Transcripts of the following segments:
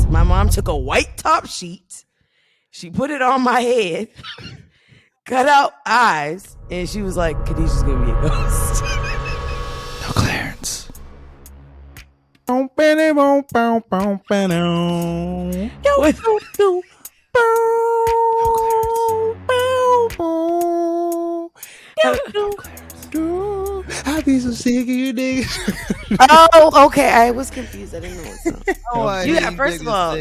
my mom took a white top sheet. She put it on my head, cut out eyes, and she was like, Khadijah's gonna be a ghost. No Clarence. Yo, what? I be so sick of you niggas. Oh, okay. I was confused. I didn't know what song. You got first of all,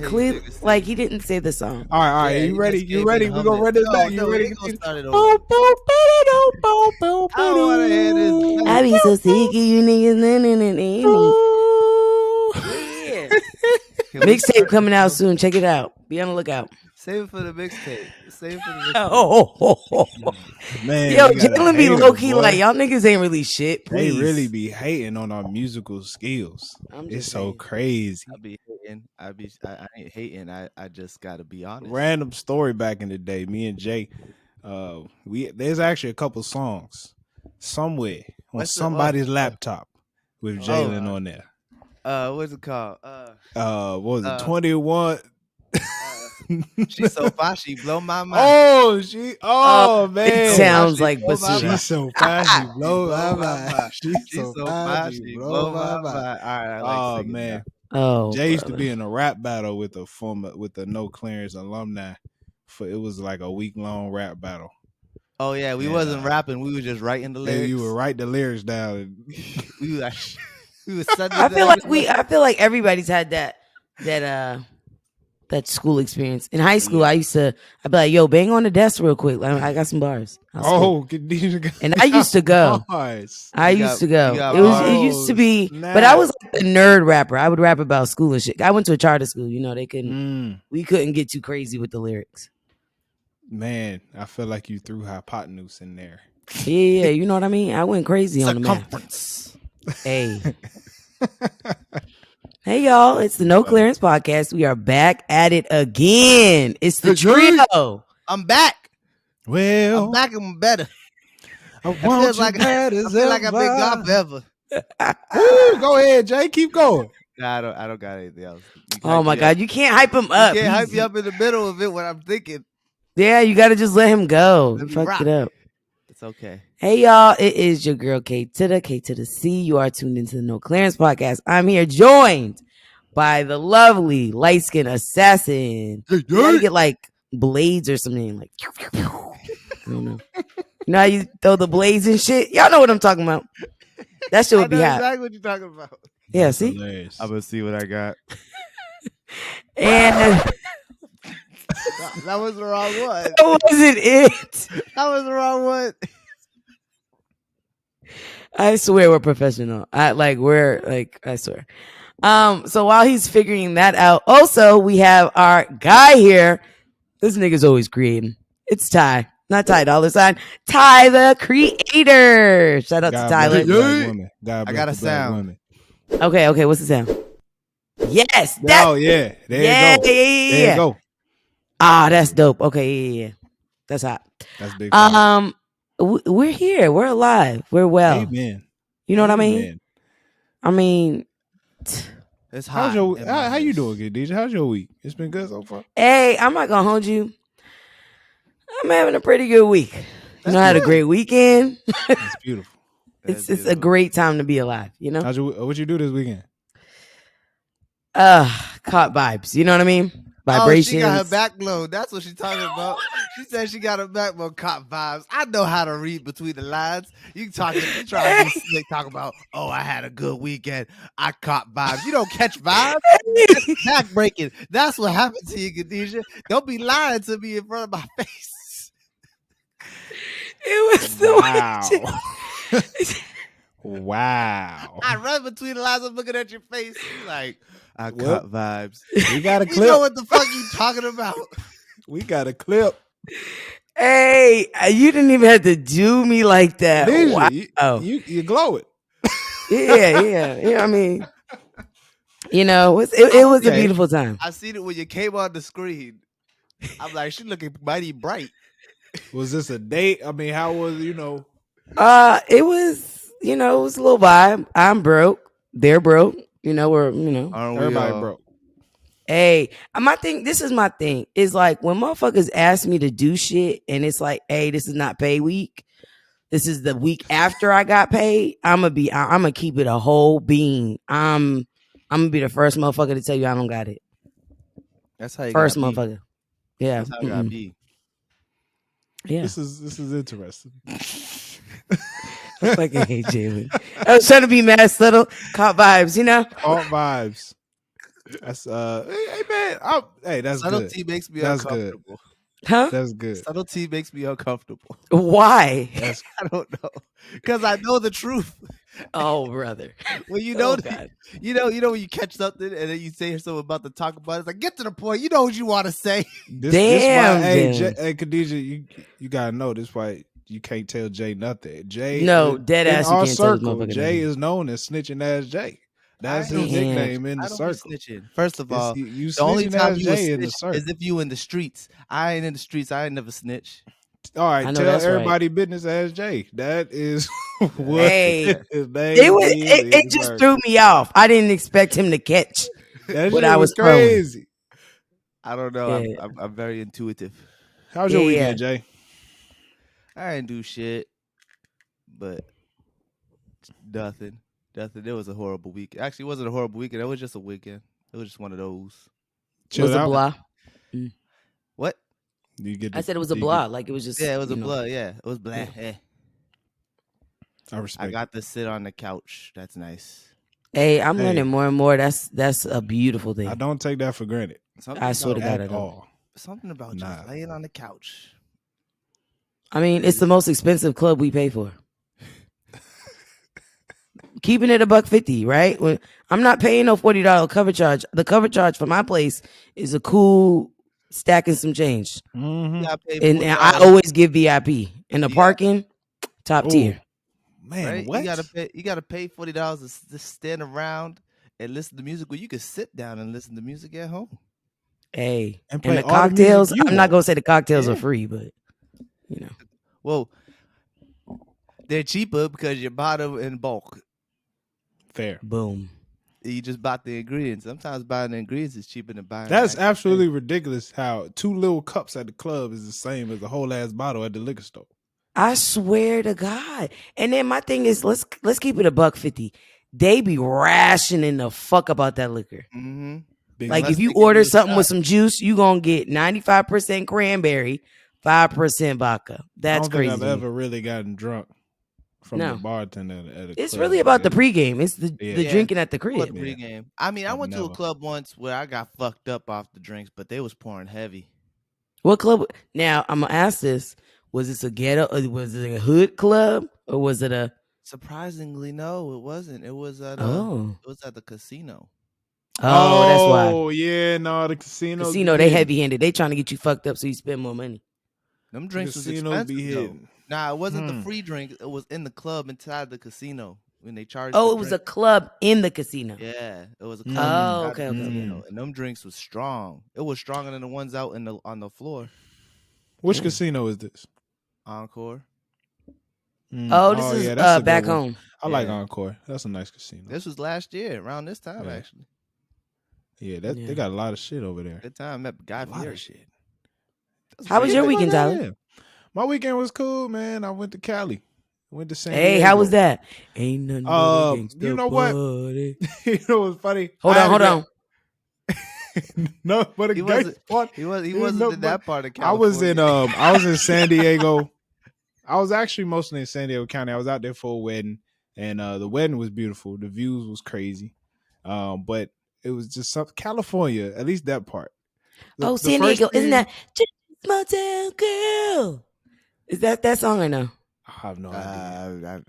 clearly, like he didn't say the song. All right. Yeah, You ready? just You gave ready? me We the gonna run this back. No, You ready? we gonna start it over. I don't want to hear this. I be so sick of you niggas. Yeah. Mixtape coming out soon. Check it out. Be on the lookout. Save it for the mixtape. Oh, Man, yo, you got a Jalen be hater, low key boy. like y'all niggas ain't really shit. They Please. really be hating on our musical skills. I'm It's just so saying. crazy. I be hating. I ain't hating. I just gotta be honest. Random story back in the day. Me and Jay, there's actually a couple songs somewhere on What's the- somebody's laptop with Jalen on there. What's it called? What was it? uh, 21. She's so fine, she blow my mind. Oh man. It sounds like blow my Basura. She's so fine, she blow my blow my mind. mind. She's She's so fine, she blow my mind. All right, I like Oh singing man. Oh, Jay used to brother. be in a rap battle with the No Clarence alumni. It was like a week-long rap battle. Oh yeah, we Yeah. wasn't rapping. We were just writing the And lyrics. you would write the lyrics down. And we was sending I feel them. like I feel like everybody's had that school experience. In high school, I'd be like, yo, bang on the desk real quick. Like, I got some bars. And I used to go. Bars. I You used got- to go. you got It used to be, bars. but I was like the nerd rapper. I would rap about school and shit. I went to a charter school. You know, we couldn't get too crazy with the lyrics. Man, I feel like you threw hypotenuse in there. Yeah, you know what I mean? I went crazy on the math. Circumference. Hey. Hey, y'all. It's the No Clearance Podcast. We are back at it again. It's the trio. I'm back. Well, I'm back and I'm better. I I want feel you like bad I as feel like I've been ever. gone forever. Woo, go ahead, Jay. Keep going. Nah, I don't got anything else. You Oh, my hype me God. You can't hype him up. up. You can't hype He's- me up in the middle of it when I'm thinking. Yeah, you got to just let him go. Let me Fuck rock. it up. It's okay. Hey, y'all. It is your girl, K to the C. You are tuned into the No Clearance Podcast. I'm here joined by the lovely light-skinned assassin. You gotta get like blades or something. Like, I don't know. You know how you throw the blades and shit? Y'all know what I'm talking about. That shit I would be know hot. exactly what you're talking about. Yeah, see? Hilarious. I'm gonna see what I got. And That was the wrong one. that wasn't it. That was the wrong one. I swear we're professional. I swear. So while he's figuring that out, also we have our guy here. This nigga's always creating. It's Ty. Not Ty $, Ty the creator. Shout out God to Tyler. bless the black women. God I bless got a the black sound. women. Okay, what's the sound? Yes, Oh yeah, there yeah, you go. yeah. There you go. Ah, that's dope. Okay, yeah. That's hot. That's big. Time. We're here. We're alive. We're well. Amen. You know what I mean? Amen. I mean, It's hot. How's your in my how you house. doing, good DJ? How's your week? It's been good so far. hey, I'm not gonna hold you. I'm having a pretty good week. You know, I had a great weekend. It's beautiful. It's a great time to be alive. You know, What you do this weekend? caught vibes. You know what I mean? Vibrations. Oh, she got her back blown. That's what she's talking about. She said she got her back blown. Cop vibes. I know how to read between the lines. You trying to be slick, talk about, oh, I had a good weekend. I caught vibes. You don't catch vibes. That's back breaking. That's what happened to you, Khadijah. Don't be lying to me in front of my face. It was so Wow. Wow. I read between the lines. I'm looking at your face. You like, I caught vibes. We got a You know clip. what the fuck you talking about? We got a clip. Hey, you didn't even have to do me like that. DJ, Wow. you glow it. Yeah. I mean, you know, it was a Okay. beautiful time. I seen it when you came on the screen. I'm like, she looking mighty bright. Was this a date? I mean, how was It was, it was a little vibe. I'm broke. They're broke. We're, Aren't we everybody all? broke? Hey, my thing. This is my thing. Is like when motherfuckers ask me to do shit, and it's like, hey, this is not pay week. This is the week after I got paid. I'm gonna keep it a whole bean. I'm gonna be the first motherfucker to tell you I don't got it. That's how you First got motherfucker. Yeah. That's how it got be. Yeah. This is interesting. I fucking hate Jalen. I was trying to be mad subtle, caught vibes, you know? All vibes. That's hey man, hey, that's Subtlety good. makes me That's good. uncomfortable. Huh? That's good. Subtlety makes me uncomfortable. Why? That's I don't know. Because I know the truth. Oh, brother. When you know, Oh, God. you know when you catch something and then you say something about to talk about it, it's like, get to the point. You know what you want to say. this Damn, why, hey, Jalen. hey, Khadijah, you gotta know this why you can't tell Jay nothing. Jay, No, dead in ass, you our can't tell this circle, motherfucker Jay nothing. is known as snitching ass Jay. That's his Damn. nickname in I the don't circle. be snitching. First of all, You the only snitching time ass you would Jay in the snitch circle. is if you in the streets. I ain't in the streets. I ain't never snitch. All right, I know tell that's right. everybody business as Jay. That is what Hey, his name is. it just threw me off. I didn't expect him to catch That what shit I was was throwing. crazy. I don't know. Yeah. I'm very intuitive. How's Yeah, your yeah. weekend, Jay? I didn't do shit, but nothing. Nothing. It was a horrible weekend. Actually, it wasn't a horrible weekend. It was just a weekend. It was just one of those. It was Chilled a out. blah. What? Do you get? I said it was a blah. Like it was just. Yeah, it was a you know. blood. Yeah, it was blah. Yeah. I respect. I got to sit on the couch. That's nice. Hey, I'm Hey. learning more and more. That's a beautiful thing. I don't take that for granted Something I swear to about- God, I at don't. all. Something about Nah. just laying on the couch. I mean, it's the most expensive club we pay for. Keeping it $150, right? When I'm not paying no $40 cover charge. The cover charge for my place is a cool stacking some change, Mm-hmm. You gotta pay and $40, I always give VIP. And the Yeah. parking, top tier. Man, right? what? You gotta pay $40 to just stand around and listen to music. Well, you can sit down and listen to music at home. Hey, And and play the all the music cocktails. you I'm not want. gonna say the cocktails Yeah. are free, but you know, Well, they're cheaper because you buy them in bulk. Fair. boom. You just bought the ingredients. Sometimes buying the ingredients is cheaper than buying. That's the actual absolutely ridiculous how 2 little cups at the club is the same as a whole ass bottle at the liquor store. I swear to God. And then my thing is, let's keep it $150. They be rationing the fuck about that liquor. Mm-hmm. Big Like Unless if they you give you order a something with shot. some juice, you gonna get 95% cranberry, 5% vodka. I That's don't think crazy. I've to me. ever really gotten drunk from No. the bartender at a It's club. really about the pregame. It's the Yeah. drinking at the Or crib. the pregame. I mean, I I've went to a never. club once where I got fucked up off the drinks, but they was pouring heavy. What club? Now I'm gonna ask this: was this a ghetto? Was it a hood club, or was it a? Surprisingly, no, it wasn't. It was at Oh, it was at the casino. oh, that's why. Oh, yeah, no, the casinos. Casino, be they hitting. heavy handed. They trying to get you fucked up so you spend more money. Them drinks was Casinos expensive be though. hitting. Nah, it wasn't the free drink. It was in the club inside the casino when they charged. Oh, the it was a drink. club in the casino. Yeah, it was a Mm. club Oh, inside the okay, okay. casino, and them drinks was strong. It was stronger than the ones out on the floor. Which Yeah. casino is this? Encore. Oh, this is that's a good back one. home. I like Yeah. Encore. That's a nice casino. This was last year around this time Yeah. actually. Yeah, Yeah. they got a lot of shit over there. Good time. Met Guy A lot Fieri. of shit. How was Get your the weekend, fuck out Tyler? of here. My weekend was cool, man. I went to Cali. Went to San Diego. Hey, how was that? Ain't nothing but a gangster you know what? party. You know what's funny? Hold on. No, but a He gangster wasn't. part. He wasn't No, in but that part of I was California. in San Diego. I was actually mostly in San Diego County. I was out there for a wedding, and the wedding was beautiful. The views was crazy, but it was just something California. At least that part. Oh, The San first Diego. Isn't thing- that just small town girl? Is that song or no? I have no idea.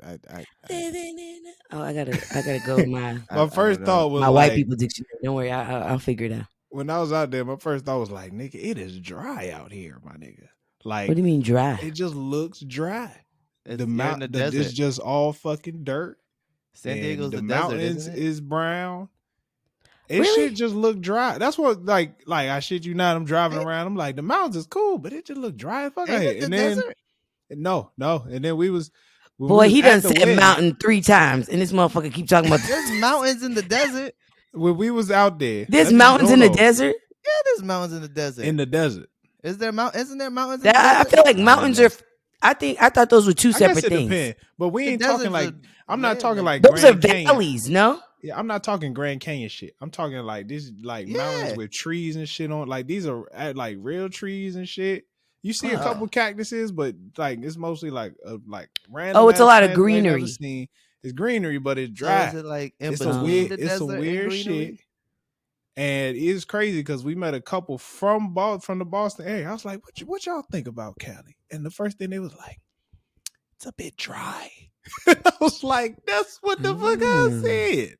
Oh, I gotta go with my My first thought was white like, people dictionary. Don't worry, I'll figure it out. when I was out there, my first thought was like, nigga, it is dry out here, my nigga. Like, What do you mean dry? it just looks dry. You're The in mount, the it's desert. just all fucking dirt. San and Diego's the the desert, mountains isn't it? is brown. It Really? should just look dry. That's what like I shit you not. I'm driving around. I'm like, the mountains is cool, but it just look dry as fuck out Ain't here. it the And then desert? no, and then when Boy, we he was done at the said wedding- mountain 3 times, and this motherfucker keep talking about. There's mountains in the desert. when we was out there, There's let's just mountains go in the though. desert. Yeah, there's mountains in the desert. In the desert. Isn't there mountains in the I desert? feel like I don't mountains know. are. I thought those were two I guess separate it things. depends. But we The ain't talking desert's like a I'm not talking land, like Those are Grand Canyon. valleys, no? Yeah, I'm not talking Grand Canyon shit. I'm talking like this like mountains Yeah. with trees and shit on. Like these are like real trees and shit. You see a Wow. couple cactuses, but like it's mostly like random. Oh, it's a lot of plants you ain't never greenery. seen. It's greenery, but it's So dry. is it like in It's between the it's desert some and weird greenery? shit. And it's crazy because we met a couple from the Boston area. I was like, what y'all think about Cali? And the first thing they was like, it's a bit dry. I was like, that's what the fuck I said.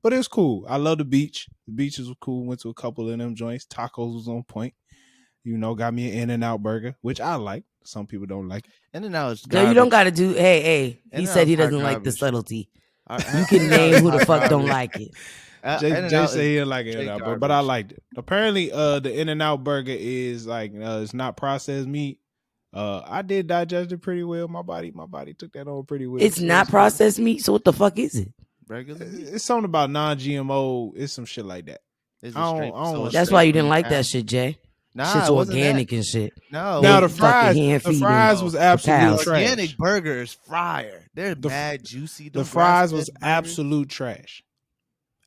But it was cool. I love the beach. The beaches were cool. Went to a couple of them joints. Tacos was on point. You know, got me an In-N-Out burger, which I like. Some people don't like it. In-N-Out is No, you don't garbage. got to do. Hey, he In-N-Out's said he hot doesn't like the garbage. subtlety. You In-N-Out can is name who the hot fuck don't garbage. like it. Jay In-N-Out said is he didn't like it, straight but I garbage. liked it. Apparently, the In-N-Out burger is like it's not processed meat. I did digest it pretty well. My body took that on pretty well. It's not processed meat, so what the fuck is it? Regular meat. It's something about non-GMO. It's some shit like that. It's I a don't- straight, I don't so wanna it's That's straight why you from didn't the like cow. that shit, Jay. Nah, Shit's it wasn't organic that. and shit. No, Now They the fucking fries was absolute cows. trash. organic burgers fire. They're The f- mad juicy. The them fries was grass-fed burgers. absolute trash.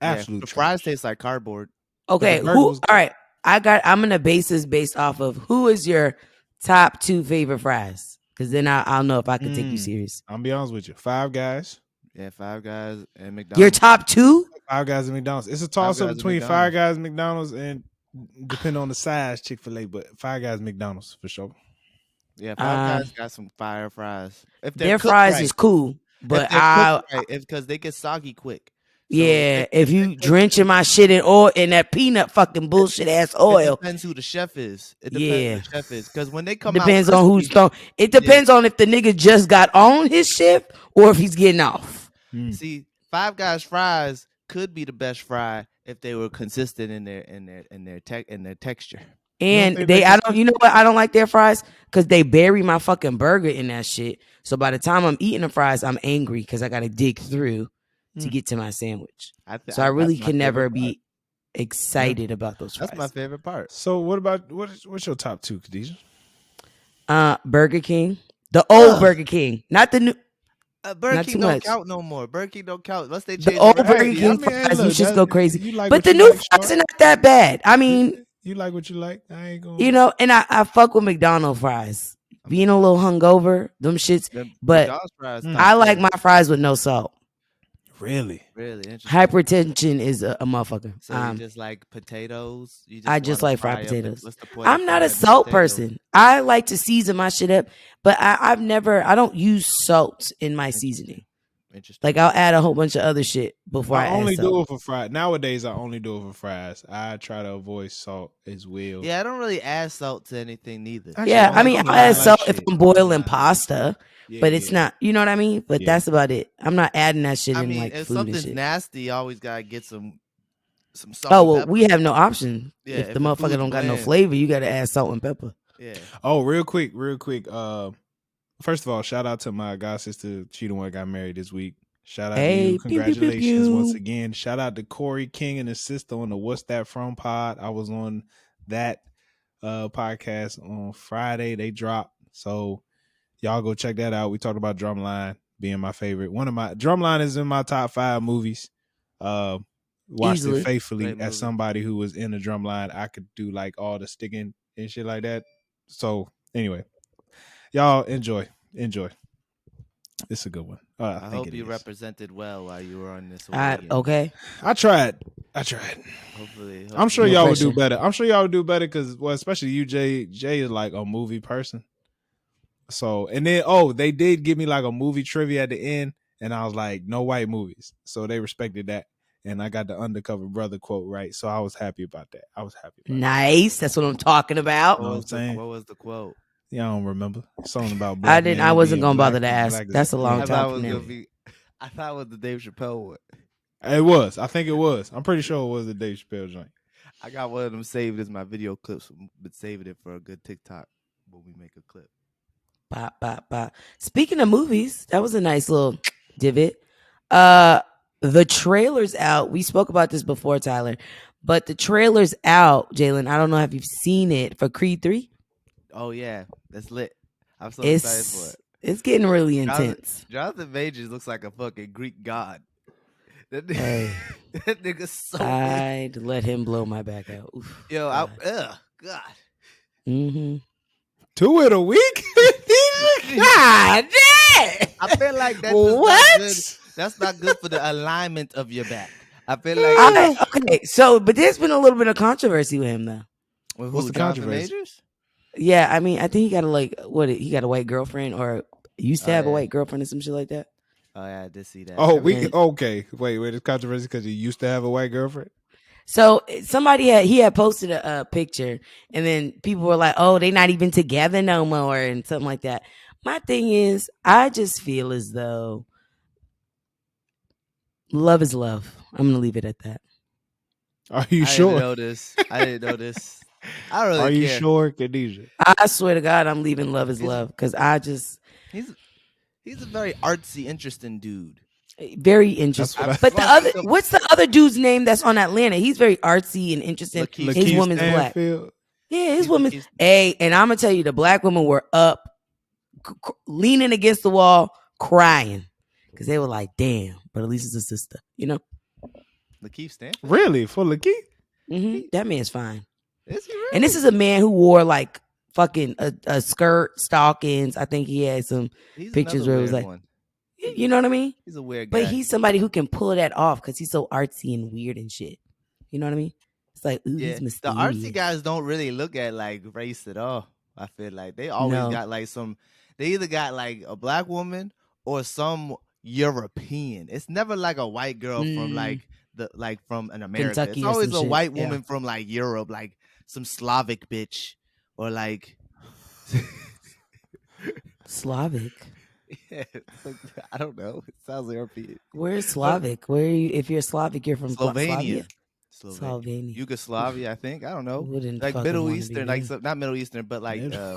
Absolute The trash. fries taste like cardboard. Okay, burger who? was All right, I'm gonna base this based off of who is your top 2 favorite fries, because then I'll know if I can take you serious. I'm be honest with you. Five Guys. Yeah, Five Guys and McDonald's. Your top 2? Five Guys and McDonald's. It's a toss up Guys and between McDonald's. Five Guys and McDonald's and depending on the size, Chick-fil-A, but Five Guys McDonald's for sure. Yeah, Five Guys got some fire fries. If they're Their cooked fries right. is cool, but if they're cooked right, because they get soggy quick. So yeah, if you it drenching my shit in oil in that peanut fucking bullshit ass oil, It depends who the chef is. It depends who the chef is. Because when they come depends out on who's crispy, throwing. It depends on if the nigga just got on his shift or if he's getting off. See, Five Guys fries could be the best fry if they were consistent in their texture. And think they, they I don't, you know what? I don't like their fries because they bury my fucking burger in that shit. So by the time I'm eating the fries, I'm angry because I got to dig through to get to my sandwich. So I really can never be excited about those fries. That's my favorite part. So what about what's your top 2, Khadijah? Burger King, the old Burger King, not the new. Burger Not King too don't much. count no more. Burger King don't count unless they The change old the Burger recipe. King hey, fries, you look, just go crazy. you like But what the you new like, fries Sharp. are not that bad. I mean, You like what you like. I ain't gonna. you know, and I fuck with McDonald's fries. Being a little hungover, them shits. The But McDonald's fries top I like tier. my fries with no salt. Really? Really interesting. Hypertension is a motherfucker. So you just like potatoes? You I just wanna like fried fry up potatoes. what's the point of I'm not a frying salt potatoes? person. I like to season my shit up, but I don't use salt in my seasoning. Interesting. Like I'll add a whole bunch of other shit before I I only add do salt. it for fries. Nowadays, I only do it for fries. I try to avoid salt as well. Yeah, I don't really add salt to anything neither. Actually, Yeah, I I mean, don't I'll like add salt if shit. I'm boiling pasta, Yeah, but it's not, you know what I mean? But Yeah. that's about it. I'm not adding that shit I in mean, like if food and something's shit. nasty, you always gotta get some salt. Oh, and well, pepper. we have no option. Yeah, if if the the motherfucker food's don't got no bland. flavor, you got to add salt and pepper. Yeah. Oh, real quick. First of all, shout out to my god sister. She the one that got married this week. Shout out to Hey, you. pew, pew, pew, Congratulations once pew. again. Shout out to Corey King and his sister on the What's That From pod. I was on that podcast on Friday. They dropped. So y'all go check that out. We talked about Drumline being my favorite. Drumline is in my top 5 movies. Watched Easily. it faithfully Great movie. as somebody who was in the Drumline. I could do like all the sticking and shit like that. So anyway, y'all enjoy. It's a good one. I think hope it you is. represented well while you were on this weekend. Okay. I tried. Hopefully I'm sure No y'all would pressure. do better. I'm sure y'all would do better because, well, especially you, Jay. Jay is like a movie person. So, and then, they did give me like a movie trivia at the end, and I was like, no white movies. So they respected that. And I got the undercover brother quote right. So I was happy about that. Nice. That's what I'm talking about. Know what I'm saying? What was the quote? Yeah, I don't remember. Something about black I men wasn't being gonna bother black to and ask. black is- That's a long I time thought it from was now. gonna be. I thought it was the Dave Chappelle one. It was. I think it was. I'm pretty sure it was the Dave Chappelle joint. I got one of them saved as my video clips, but saving it for a good TikTok when we make a clip. Bop, bop, bop. Speaking of movies, that was a nice little divot. The trailer's out. We spoke about this before, Tyler, but the trailer's out, Jalen. I don't know if you've seen it for Creed 3. Oh yeah, that's lit. I'm so excited for it. It's getting really Jonathan, intense. Jonathan Majors looks like a fucking Greek god. That nigga, Hey, that nigga's so big. I'd let him blow my back out. Oof, Yo, God. God. Mm-hmm. 2 in a week. God damn! I feel like that's What? not good. That's not good for the alignment of your back. I feel like Okay, so but there's been a little bit of controversy with him though. with What's who, the Jonathan controversy? Majors? Yeah, I mean, I think he got he got a white girlfriend or used to Oh, have a yeah. white girlfriend or some shit like that. Oh yeah, I did see that. Oh, I mean, And- okay. Wait. It's controversy because he used to have a white girlfriend. So somebody had posted a picture, and then people were like, "Oh, they not even together no more," and something like that. My thing is, I just feel as though love is love. I'm gonna leave it at that. Are you I sure? didn't know this. I didn't know this. I don't really Are you care. sure, Khadijah? I swear to God, I'm leaving love is love because I just He's a very artsy, interesting dude. very interesting. what I- But the Fuck other, some- what's the other dude's name that's on Atlanta? He's very artsy and interesting. Lakeith His Lakeith woman's black. Stanfield. Yeah, his He's woman. Lakeith- Hey, and I'm gonna tell you, the black women were up, leaning against the wall, crying because they were like, "Damn!" But at least it's a sister, you know. Lakeith Stanfield. Really? For Lakeith? That man's fine. Is he really? And this is a man who wore like fucking a skirt, stockings. I think he had some He's pictures another where it was weird like, one. you know what I mean? He's a weird guy. But he's somebody who can pull that off because he's so artsy and weird and shit. You know what I mean? It's like, ooh, yeah. he's The mysterious. artsy guys don't really look at like race at all. I feel like they always No. got like some. They either got like a black woman or some European. It's never like a white girl from like from an America. Kentucky It's or always some a shit. white Yeah. woman from like Europe, like some Slavic bitch or like. Slavic. Yeah, I don't know. It sounds European. Where's Slavic? Where are you? If you're Slavic, you're from Slovenia. Slovenia. Yugoslavia, I think. I don't know. Wouldn't Like fucking Middle wanna be Eastern, there. like not Middle Eastern, but like Middle-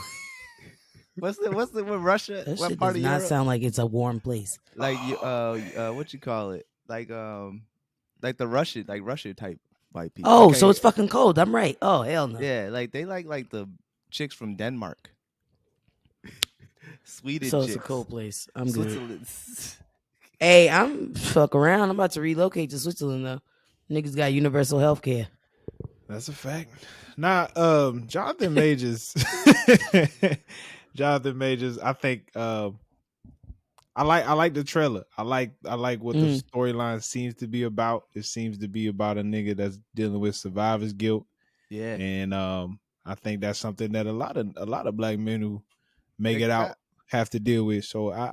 what's the what Russia? That What shit part does of not Europe? sound like it's a warm place. Like you what you call it? Like the Russian type white people. Oh, Okay, so it's fucking cold. I'm right. Oh, hell no. yeah, like they like the chicks from Denmark. Sweden So chicks. it's a cold place. I'm good. Switzerland. Hey, I'm fuck around. I'm about to relocate to Switzerland though. Niggas got universal health care. That's a fact. Nah, Jonathan Majors. Jonathan Majors. I think I like the trailer. I like what the storyline seems to be about. It seems to be about a nigga that's dealing with survivor's guilt. Yeah. And I think that's something that a lot of black men who make it out have to deal with. So I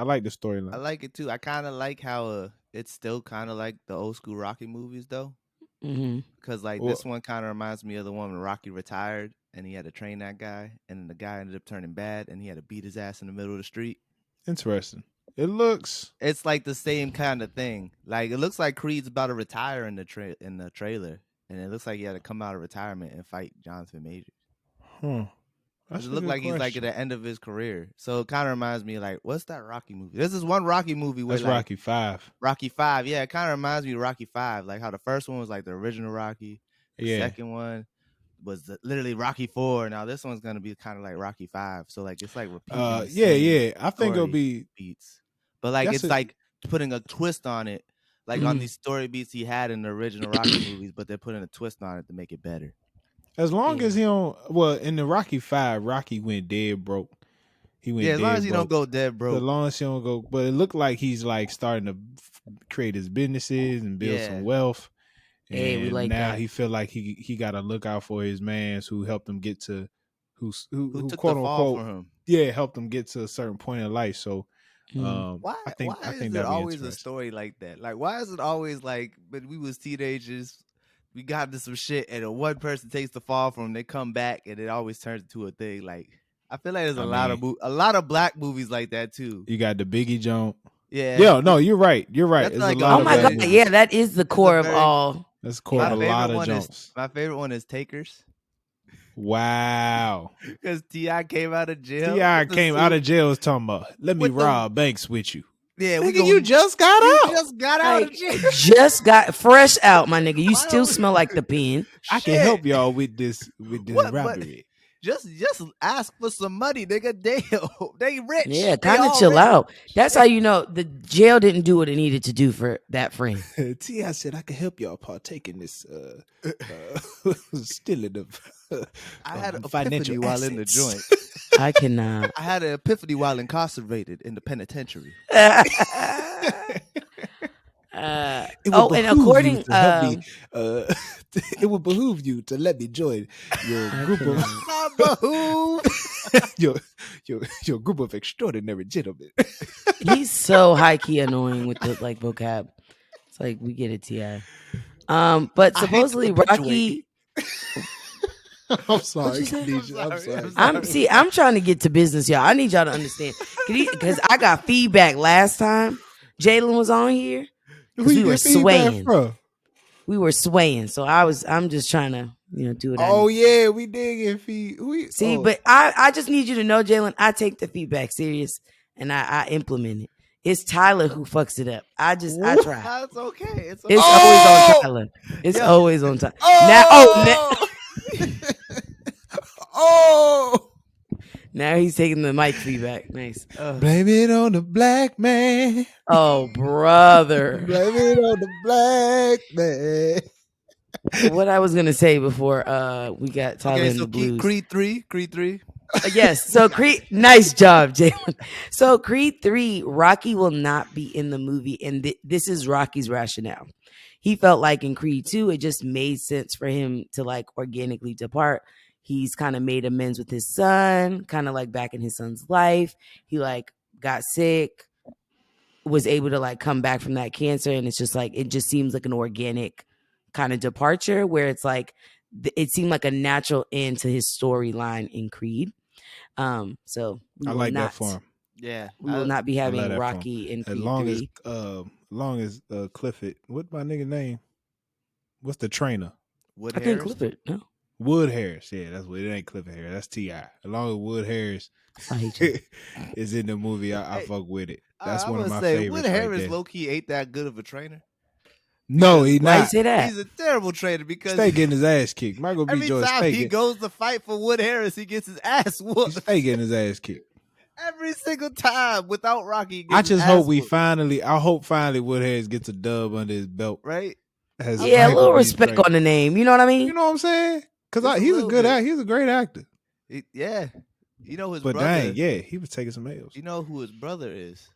like the storyline. I like it too. I kind of like how it's still kind of like the old school Rocky movies though. Because like this one kind of reminds me of the one when Rocky retired and he had to train that guy, and then the guy ended up turning bad and he had to beat his ass in the middle of the street. Interesting. It's like the same kind of thing. Like it looks like Creed's about to retire in the trailer, and it looks like he had to come out of retirement and fight Jonathan Majors. It looked like he's like at the end of his career. So it kind of reminds me like, what's that Rocky movie? There's this one Rocky movie where That's like, Rocky 5. Rocky 5, yeah, it kind of reminds me of Rocky 5, like how the first one was like the original Rocky, the second one was literally Rocky 4. Now this one's gonna be kind of like Rocky 5, so like it's like repeating. I think it'll be beats, but like it's like putting a twist on it, like on these story beats he had in the original Rocky movies, but they're putting a twist on it to make it better. As long as he don't, well, in the Rocky 5, Rocky went dead broke. He went as dead long as he broke. don't go dead broke. As long as he don't go, but it looked like he's like starting to create his businesses and build some wealth. And hey, we like now that. he feel like he got to look out for his mans who helped him get to who took quote the unquote fall for him. Yeah, helped him get to a certain point in life. So why I think is there always a story like that? Like why is it always like when we was teenagers, we got into some shit and one person takes the fall from them, they come back and it always turns into a thing. Like I feel like there's a lot of black movies like that too. You got the Biggie jump. Yeah. No, you're right. You're right. That's like oh my god, yeah, that is the core of all. That's the core of a lot of jumps. My favorite one is Takers. Wow. Because T.I. came out of jail. T.I. came out of jail was talking about, let me rob banks with you. Yeah, Nigga, you just got you out. just got out Like, of jail. just got fresh out, my nigga. You Why still don't- smell like the pen. I can Shit. help y'all with this What? But robbery. just ask for some money, nigga. Damn, they rich. Yeah, They kind of all chill rich. out. That's how you know the jail didn't do what it needed to do for that friend. T.I. said I can help y'all partake in this stealing of I had an financial epiphany while in the assets. joint. I cannot. I had an epiphany while incarcerated in the penitentiary. It would and behoove according you to help me. It would behoove you to let me join your I group of Not behoove. your group of extraordinary gentlemen. he's so high key annoying with the like vocab. It's like we get it, Ti. But I hate to supposedly perpetuate. Rocky. I'm sorry, What'd you say? Khadijah. I'm sorry. I'm trying to get to business, y'all. I need y'all to understand because I got feedback last time Jalen was on here. Who We you were get feedback swaying. from? We were swaying, so I'm just trying to do it. Oh yeah, we did get feed. See, but I just need you to know, Jalen, I take the feedback serious and I implement it. It's Tyler who fucks it up. I try. That's okay. It's It's okay. always on Tyler. It's Yeah. always on Tyler. Now he's taking the mic feedback. Nice. Blame it on the black man. Oh, brother. Blame it on the black man. What I was gonna say before we got Tyler Okay, in so the blues. Creed 3. Yes. So Creed, nice job, Jalen. So Creed 3, Rocky will not be in the movie, and this is Rocky's rationale. He felt like in Creed 2, it just made sense for him to like organically depart. He's kind of made amends with his son, kind of like back in his son's life. He like got sick, was able to like come back from that cancer, and it's just like it just seems like an organic kind of departure where it's like it seemed like a natural end to his storyline in Creed. So I like that for him. Yeah, we will not be having that Rocky in Creed as 3. long as Clifford, what my nigga name? What's the trainer? Wood I think Harris. Clifford. No, Wood Harris. Yeah, that's what it ain't Clifford Harris. That's T.I. As long as Wood Harris I hate you. is in the movie, I Hey, fuck with it. That's I one of must my say, favorites. Wood Harris right there. low key ain't that good of a trainer. No, he Why you not. say that? He's a terrible trainer because Stay getting his ass kicked. Michael B. every Jordan time he goes to fight for Wood Harris, he gets his ass whooped. Stay getting his ass kicked. Every single time without Rocky. He gets I his just ass hope whooped, I hope finally Wood Harris gets a dub under his belt. right? As Yeah, a Michael little B. respect trainer. on the name. You know what I mean? You know what I'm saying? Because Just a he's a little good bit. actor. He's a great actor. Yeah, you know his But brother. dang, yeah, he was taking some L's. You know who his brother is?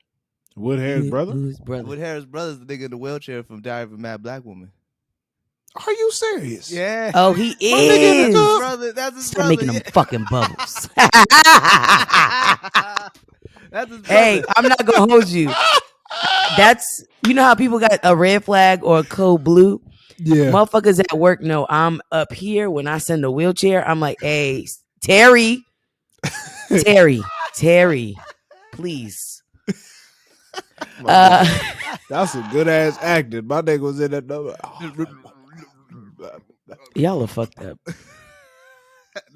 Wood Harris' brother? Who's brother? Wood Harris' brother's the nigga in the wheelchair from Diary of a Mad Black Woman. Are you serious? Yeah. Oh, he nigga in the is. dub. Brother, that's his Stop brother. making them fucking bubbles. That's his brother. Hey, I'm not gonna hold you. That's you know how people got a red flag or a code blue. Yeah. Motherfuckers at work know I'm up here when I send a wheelchair. I'm like, hey, Terry, please. That's some good ass acting. My nigga was in that number. Y'all are fucked up.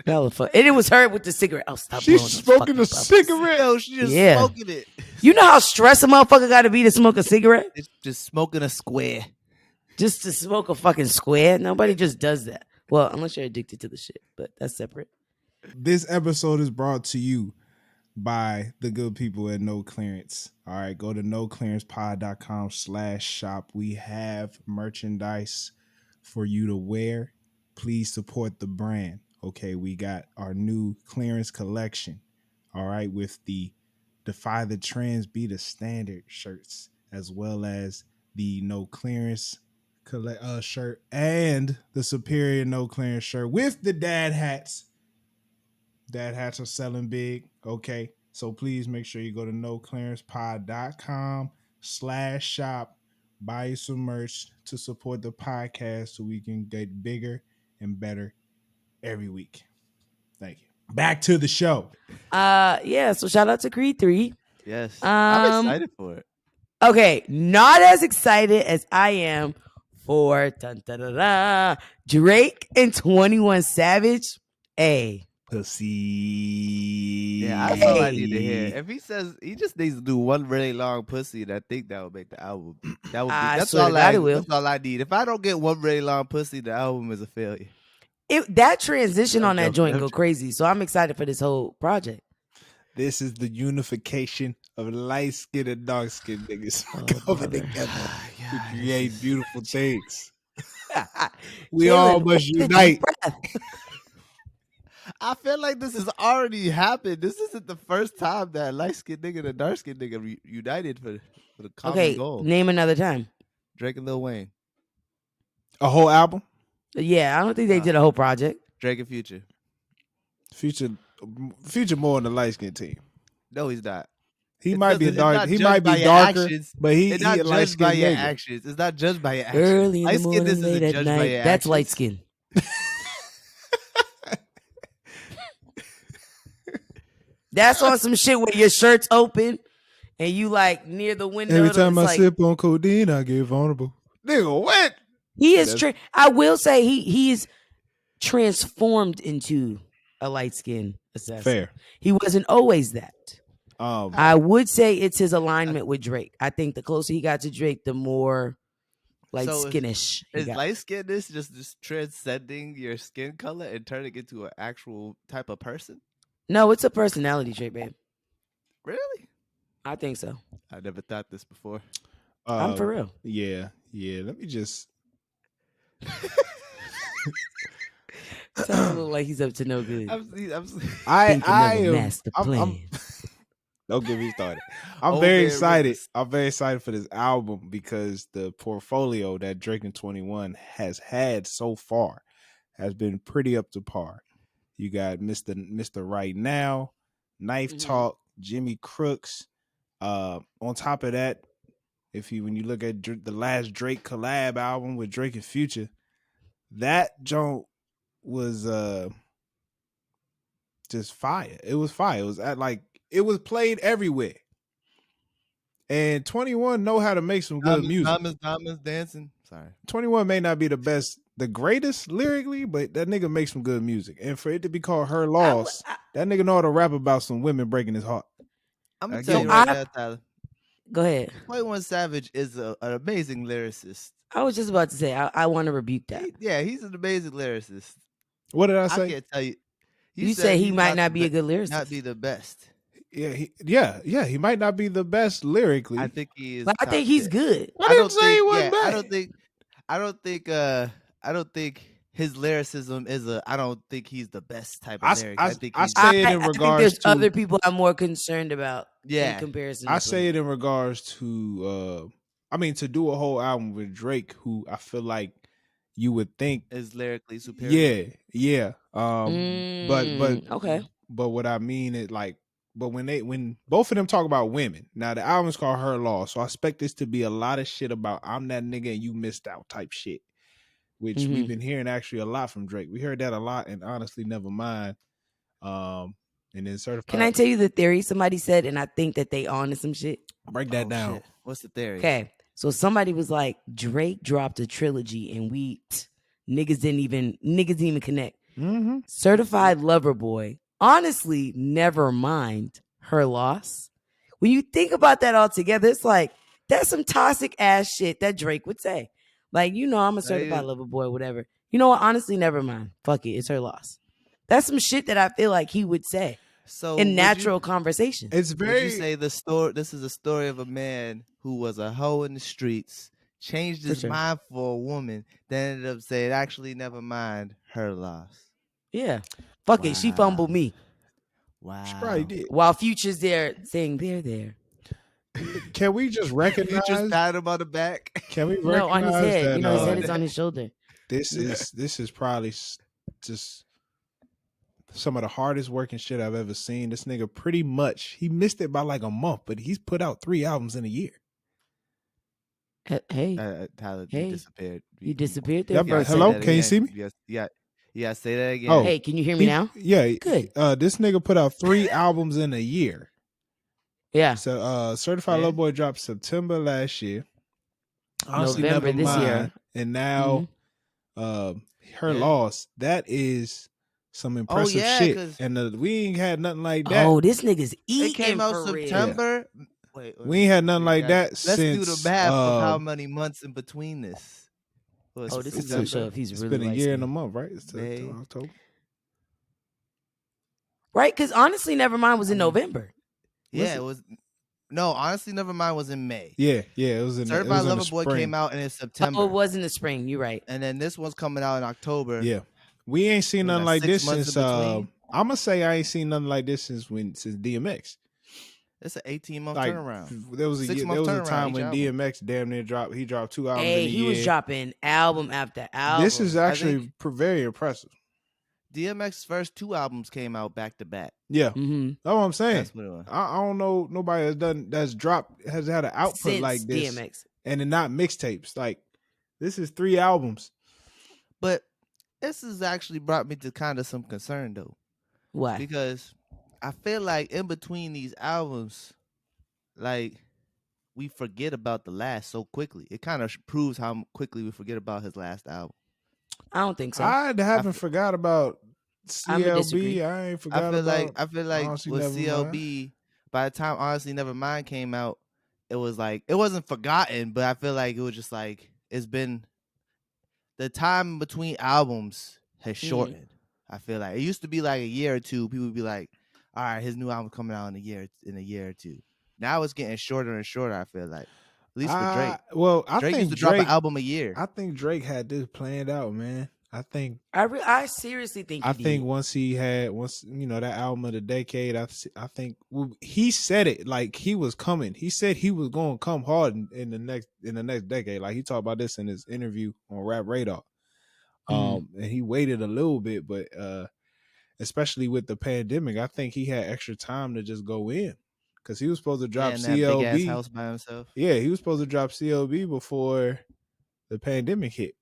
Y'all are fucked. And it was her with the cigarette. Oh, stop. She's blowing those smoking fucking a bubbles. cigarette. Yo, she just Yeah. smoking it. You know how stressed a motherfucker got to be to smoke a cigarette? It's just smoking a square. Just to smoke a fucking square? Nobody just does that. Well, unless you're addicted to the shit, but that's separate. This episode is brought to you by the good people at No Clearance. All right, go to noclearancepod.com/shop. We have merchandise for you to wear. Please support the brand. Okay, we got our new clearance collection. All right, with the Defy the Trends, Be the Standard shirts, as well as the No Clearance shirt and the Superior No Clearance shirt with the dad hats. Dad hats are selling big. Okay. So please make sure you go to noclearancepod.com/shop. Buy you some merch to support the podcast so we can get bigger and better every week. Thank you. Back to the show. Yeah, so shout out to Creed 3. Yes. I'm excited for it. Okay, not as excited as I am for Drake and 21 Savage. Hey, Pussy. Yeah, that's all I need to hear. Hey. If he says he just needs to do one really long pussy, and I think that would make the album. That would be. I That's swear to all God I. it will. That's all I need. If I don't get one really long pussy, the album is a failure. That transition I'm on that joking, joint I'm go joking. crazy. So I'm excited for this whole project. This is the unification of light skinned and dark skinned niggas coming brother. together Yeah, to this create is- beautiful things. We Jalen, all must take a deep unite. breath. I feel like this has already happened. This isn't the first time that light skinned nigga and a dark skinned nigga united for the common Okay, goal. name another time. Drake and Lil Wayne, A whole album? Yeah, I don't think they did a whole project. Drake and Future. Future more on the light skinned team. No, he's not. He It might be doesn't- it's dark. not He judged might by be your darker, actions. but he It's a not light judged by skinned your nigga. actions. It's not judged by your actions. Early in the Light skin, morning, this late isn't at judged by night. your That's actions. light skin. That's on some shit where your shirt's open and you like near the window. Every time I it's like, sip on codeine, I get vulnerable. Nigga, what? he is. I will say he's transformed into a light skin assassin. Fair. He wasn't always that. I would say it's his alignment with Drake. I think the closer he got to Drake, the more like So skinish he Is got. light skinness just transcending your skin color and turning into an actual type of person? No, it's a personality trait, babe. Really? I think so. I never thought this before. I'm for real. Yeah. Let me just. Sounds like he's up to no good. Thinking of a master plan. Don't get me started. I'm Old very man excited. Rivers. I'm very excited for this album because the portfolio that Drake and 21 has had so far has been pretty up to par. You got Mr. Right Now, Knife Talk, Jimmy Crooks. On top of that, when you look at the last Drake collab album with Drake and Future, that joint was just fire. It was fire. It was it was played everywhere. And 21 know how to make some good music. Diamonds dancing. Sorry. 21 may not be the greatest lyrically, but that nigga makes some good music. And for it to be called Her Loss, that nigga know how to rap about some women breaking his heart. I'm gonna tell you right now, Tyler. Go ahead. 21 Savage is an amazing lyricist. I was just about to say, I want to rebuke that. He's an amazing lyricist. What did I say? I can't tell you. You say he might not be a good lyricist. Not be the best. Yeah, he might not be the best lyrically. I think he is. But I think he's good. I didn't say he wasn't bad. I don't think his lyricism is I don't think he's the best type of lyric. I think I say it in regards think there's to other people I'm more concerned about in comparison to I say it in regards to to do a whole album with Drake, who I feel like you would think is lyrically superior. Yeah. But okay. But what I mean is but when both of them talk about women, now the album's called Her Loss, so I expect this to be a lot of shit about I'm that nigga and you missed out type shit, which we've been hearing actually a lot from Drake. We heard that a lot, and honestly, never mind. And then Certified. Can I tell you the theory somebody said, and I think that they on to some shit? Break that down. Shit. What's the theory? Okay, so somebody was like, Drake dropped a trilogy, and niggas didn't even connect. Certified Lover Boy. Honestly, never mind Her Loss. When you think about that all together, it's like, that's some toxic ass shit that Drake would say. Like, I'm a certified lover boy, whatever. You know what? Honestly, never mind. Fuck it. It's Her Loss. That's some shit that I feel like he would say in natural conversation. It's very. Would you say this is a story of a man who was a hoe in the streets, changed his mind for a woman, then ended up saying, actually, never mind, Her Loss. Yeah. Fuck it. She fumbled me. Wow. She probably did. While Future's there saying they're there. Can we just recognize? Just pat him on the back. Can we recognize on his head? that? His head is on his shoulder. This is probably just some of the hardest working shit I've ever seen. This nigga pretty much he missed it by like a month, but he's put out 3 albums in a year. Hey, Tyler, hey, you disappeared. You disappeared there. Hello, can you see me? Yeah, say that again. Oh, hey, can you hear me now? Yeah, good. This nigga put out 3 albums in a year. Yeah. So, Certified Lover Boy dropped September last year. Honestly, November this year, and now, Her Loss. That is some impressive shit, 'cause and we ain't had nothing like that. Oh, this nigga's it eating came out for real. September. Wait, We ain't had nothing like that let's do the since. math of how many months in between this. Oh, this is gonna show if he's It's really been a light year and a skinned. month, right? It's May. till October. Right? Because honestly, Nevermind was in November. Yeah, it was. No, honestly, Nevermind was in May. Yeah, it was in Certified the Lover Boy spring. came out in September. Oh, it was in the spring. You're right. And then this one's coming out in October. Yeah, we ain't seen nothing like this 6 months since. in between. I'm gonna say I ain't seen nothing like this since DMX. It's an 18-month Like turnaround. there was a 6 month time turnaround when each album. DMX damn near dropped. He dropped 2 albums in a He year. was dropping album after album. This is actually very impressive. DMX's first 2 albums came out back to back. Yeah, Mm-hmm. that's what I'm saying. That's what it was. I don't know nobody has had an output Since like this, DMX. and not mixtapes. Like this is 3 albums. But this has actually brought me to kind of some concern though. Why? Because I feel like in between these albums, like we forget about the last so quickly. It kind of proves how quickly we forget about his last album. I don't think so. I haven't forgot about CLB. I ain't forgot about. I feel like Honestly, with Nevermind. CLB, by the time Honestly Nevermind came out, it was like it wasn't forgotten, but I feel like it was just like it's been the time between albums has shortened. I feel like it used to be like a year or two. People would be like, "All right, his new album coming out in a year or two." Now it's getting shorter and shorter. I feel like, at least for Drake. Well, I Drake think used to drop an album a year. I think Drake had this planned out, man. I seriously think. Once that album of the decade, I think he said it like he was coming. He said he was going to come hard in the next decade. Like he talked about this in his interview on Rap Radar. And he waited a little bit, but especially with the pandemic, I think he had extra time to just go in because he was supposed to drop that big ass CLB house by himself. Yeah, he was supposed to drop CLB before the pandemic hit.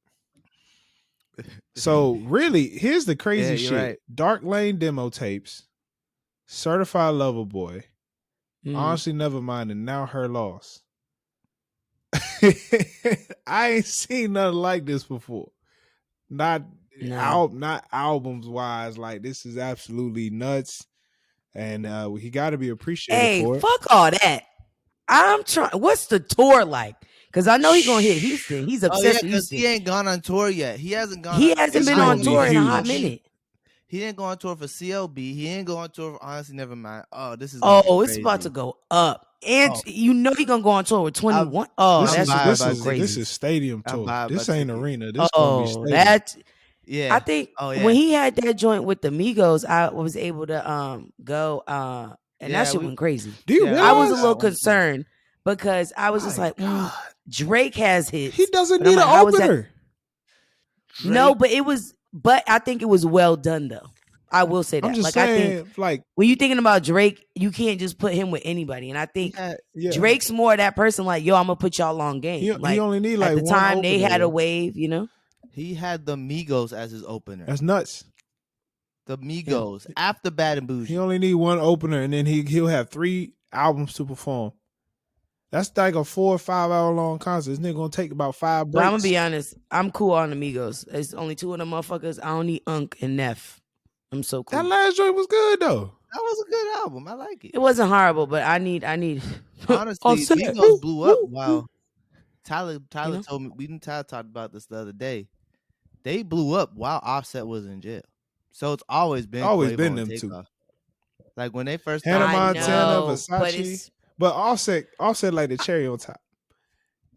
So really, here's the crazy shit: right. Dark Lane demo tapes, Certified Lover Boy, Honestly Nevermind, and Now Her Loss. I ain't seen nothing like this before. Not albums wise. Like this is absolutely nuts, and he got to be appreciated for it. Fuck all that. I'm trying. What's the tour like? Because I know he's gonna hit Houston. He's obsessed with Houston. He ain't gone on tour yet. He hasn't gone. He hasn't been on tour in a hot minute. He didn't go on tour for CLB. He didn't go on tour for Honestly Nevermind. Oh, this is. It's about to go up. And you know he's gonna go on tour with 21. This is stadium tour. This ain't arena. This gonna be stadium. Yeah. I think when he had that joint with the Migos, I was able to go and that shit went crazy. Do you realize? I was a little concerned because I was just like, Drake has hits. He doesn't need an opener. No, but I think it was well done though. I will say that. I'm just saying, I think when you're thinking about Drake, you can't just put him with anybody. And I think Drake's more that person like, yo, I'm gonna put y'all on game. He only need like at the one time opener. they had a wave, you know. He had the Migos as his opener. That's nuts. The Migos after Bad and Bougie. He only need one opener, and then he'll have 3 albums to perform. That's like a 4 or 5 hour long concert. This nigga gonna take about 5 breaks. But I'm gonna be honest. I'm cool on the Migos. It's only 2 of them motherfuckers. I don't need Unk and Neff. I'm so cool. That last joint was good though. That was a good album. I like it. It wasn't horrible, but I need. Honestly, Migos blew up. Wow. Tyler told me. We didn't talked about this the other day. They blew up while Offset was in jail. So it's always been them two. Like when they first Hannah Montana, Versace, but Offset like the cherry on top.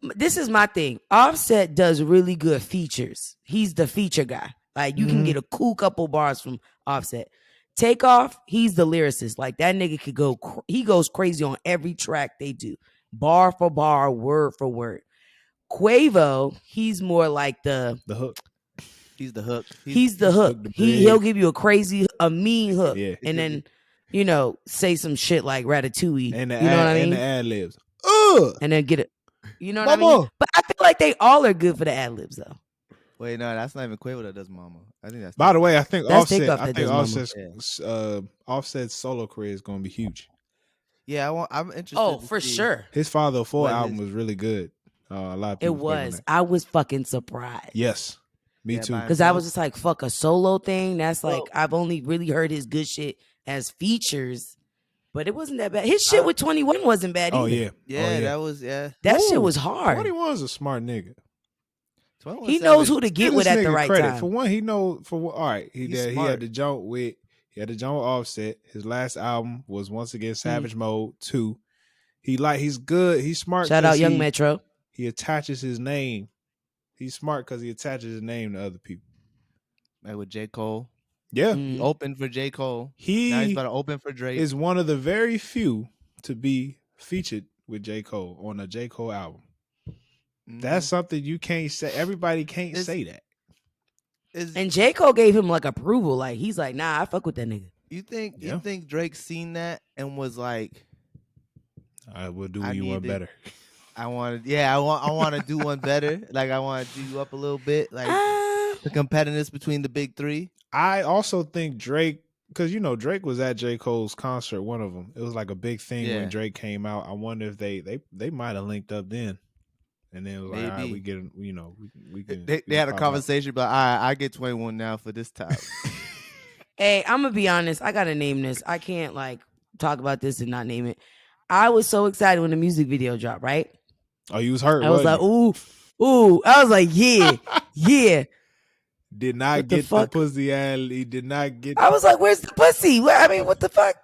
This is my thing. Offset does really good features. He's the feature guy. Like you can get a cool couple bars from Offset. Takeoff, he's the lyricist. Like that nigga could go. He goes crazy on every track they do, bar for bar, word for word. Quavo, he's more like the hook. He's the hook. He's the hook. He'll give you a mean hook, and then say some shit like Ratatouille. And you know what I mean? And the ad libs. And then get it. You know what I mean? But I feel like they all are good for the ad libs though. Wait, no, that's not even Quavo that does Mama. I think that's. By the way, I think Offset's solo career is going to be huge. Yeah, I'm interested. Oh, for sure. His Father of Four album was really good. A lot of people. It was. I was fucking surprised. Yes. Me Yeah, too. by Because I was himself. just like, fuck a solo thing. That's like, Well- I've only really heard his good shit as features, but it wasn't that bad. His shit with 21 wasn't bad Oh either. yeah. Yeah, Oh yeah. that was That shit Woo. was hard. 21's a smart nigga. 21 He knows Savage. who to Give get with this at the nigga right credit. time. For one, he know all right. He He's had smart. the jump with Offset. His last album was once again Savage Mode 2. He's good. He's smart. Shout out 'cause Young Metro. He attaches his name. He's smart because he attaches his name to other people. Like with J. Cole. Yeah. He Mhm. opened for J. Cole. Now he's He about to open for Drake. is one of the very few to be featured with J. Cole on a J. Cole album. That's something you can't say. Everybody can't say that. And J. Cole gave him like approval. Like he's like, nah, I fuck with that nigga. You think Yeah. you think Drake seen that and was like, I will do I you one need better. I want to do one better. Like I want to do you up a little bit. Like the competitiveness between the big three. I also think Drake, because Drake was at J. Cole's concert. One of them. It was like a big thing when Drake came out. I wonder if they might have linked up then, and then it was like, all right, we get we can. They had a conversation about, all right, I get 21 now for this time. Hey, I'm gonna be honest. I gotta name this. I can't like talk about this and not name it. I was so excited when the music video dropped. Right? Oh, you was hurt. I was like, ooh. I was like, yeah, yeah. Did not What the get the fuck? pussy. He did not get. I was like, where's the pussy? I mean, what the fuck?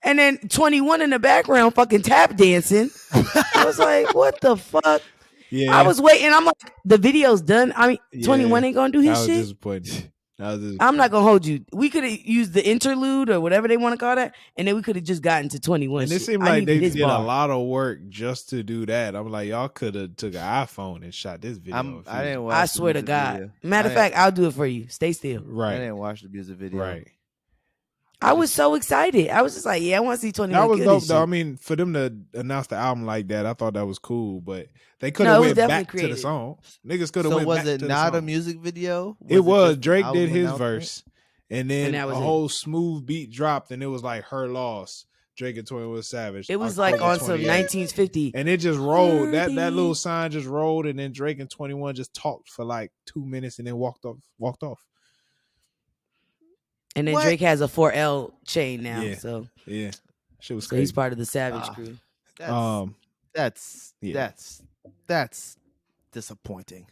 And then 21 in the background fucking tap dancing. I was like, what the fuck? Yeah, I was waiting. I'm like, the video's done. I mean, 21 ain't gonna do his I was shit. disappointed. I'm not gonna hold you. We could have used the interlude or whatever they want to call that, and then we could have just gotten to 21. And it shit. seemed I like they needed his did bar. a lot of work just to do that. I'm like, y'all could have took an iPhone and shot this video. I didn't watch. I the swear to music God. video. Matter of fact, I'll do it for you. Stay still. I Right, didn't watch the music video. right. I was so excited. I was just like, yeah, I want to see 21. That was kill dope this though. I shit. mean, for them to announce the album like that, I thought that was cool. But they could No, have it was went definitely back to creative. the song. Niggas could have So went was back it to the not a song. music video? It was. just Drake album did his announcement? verse, and then And that a was it. whole smooth beat dropped, and it was like Her Loss. Drake and 21 Savage. It was like October on some 28th. 1950. And it just rolled. That 30. little sign just rolled, and then Drake and 21 just talked for like 2 minutes, and then walked off. And then What? Drake has a 4L chain now. Yeah. So Shit was he's crazy. part of the Savage Ah. crew. That's disappointing.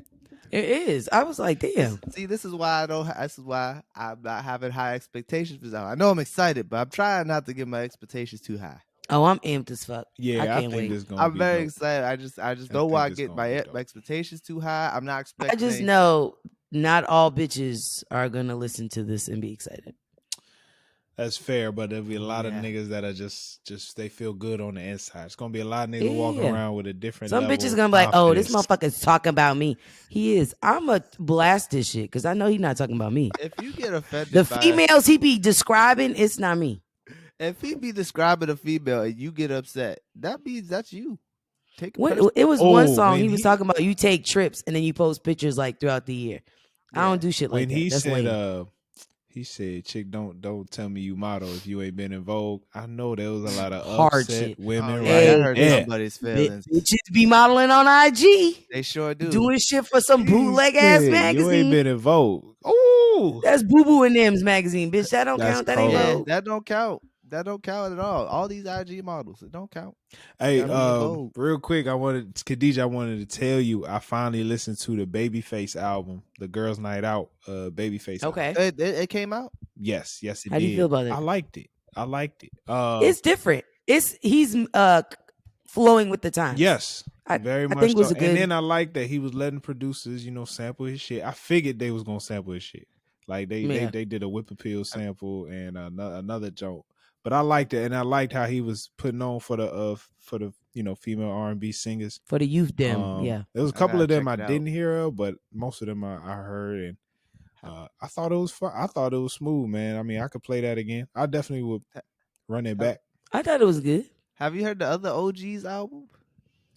It is. I was like, damn. See, this is why I'm not having high expectations for this album. I know I'm excited, but I'm trying not to get my expectations too high. Oh, I'm amped as fuck. Yeah, I I can't think wait. this gonna I'm be very dope. excited. I just don't think want to it's get gonna be my dope. expectations too high. I'm not I expecting. just know not all bitches are gonna listen to this and be excited. That's fair, but there'll be a lot of Yeah. niggas that are just they feel good on the inside. It's gonna be a lot of niggas walking Yeah. around with a different. Some level bitches of gonna be like, oh, this confidence. motherfucker's talking about me. He is. I'ma blast this shit because I know he's not talking about me. If you get offended, The by females he be describing, it's not me. if he be describing a female and you get upset, that means that's you. Take a It was one Oh, song when he was he- talking about. You take trips and then you post pictures like throughout the year. I don't do shit like when that. he That's said, lame. he said, "Chick, don't tell me you model if you ain't been in Vogue." I know there was a lot of Hard upset shit. women, yeah, right? I heard Yeah. somebody's feelings. Bitches be modeling on IG, They sure do. doing shit for some He bootleg ass said, magazine. You ain't been in Vogue. Oh, That's Boo Boo and Them's magazine, bitch. That don't That's count. That ain't cold. Yeah, Vogue. that don't count. That don't count at all. All these IG models, it don't count. hey, Gotta be in Vogue. real quick, Khadijah, I wanted to tell you, I finally listened to the Babyface album, the Girls' Night Out, Babyface. album. Okay. It came out. Yes, it How do you did. feel about it? I liked it. It's different. He's flowing with the times. Yes, I very much think it was so. a good. And then I like that he was letting producers, sample his shit. I figured they was gonna sample his shit. Like Yeah. they did a Whip Appeal sample and another joke. But I liked it, and I liked how he was putting on for the female R&B singers. for the youth dem. Yeah. There was a I couple gotta of them check I it out. didn't hear of, but most of them I heard, and I thought it was fun. I thought it was smooth, man. I mean, I could play that again. I definitely would run it back. I thought it was good. Have you heard the other OG's album?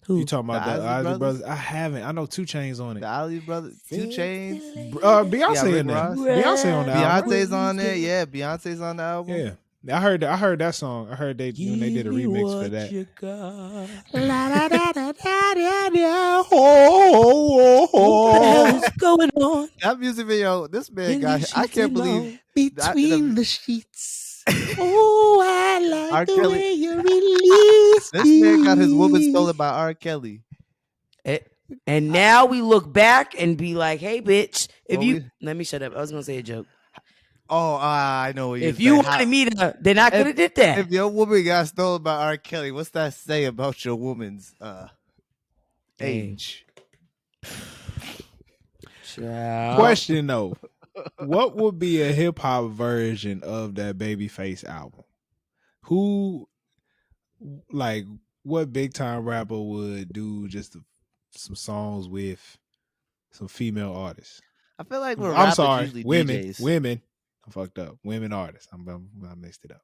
Who? You talking about The the Isley Isley Brothers? Brothers? I haven't. I know 2 Chainz on The it. Ali Brothers, 2 Chains. Beyonce Yeah, in Rick there. Ross. Beyonce on the album. Beyonce's on there. Yeah, Beyonce's on the album. Yeah. I heard that song. I heard when they did a remix for that. You got. La, da, da, da, da, da, da. What the hell is going on? That music video, this man in got. these I sheets can't and believe all? Between the sheets. Oh, I like R. the Kelly. way you release This man got his woman me. stolen by R. Kelly. And now we look back and be like, "Hey, bitch! If Well, you let me shut up, I was gonna say a joke. Oh, I know what you. If you wanted me to, then I could have did that. If your woman got stolen by R. Kelly, what's that say about your woman's age? Child. Question though, what would be a hip hop version of that Babyface album? Who, like, what big time rapper would do just some songs with some female artists? I feel like I'm sorry, usually women. DJs. Women. I fucked up. Women artists. I mixed it up.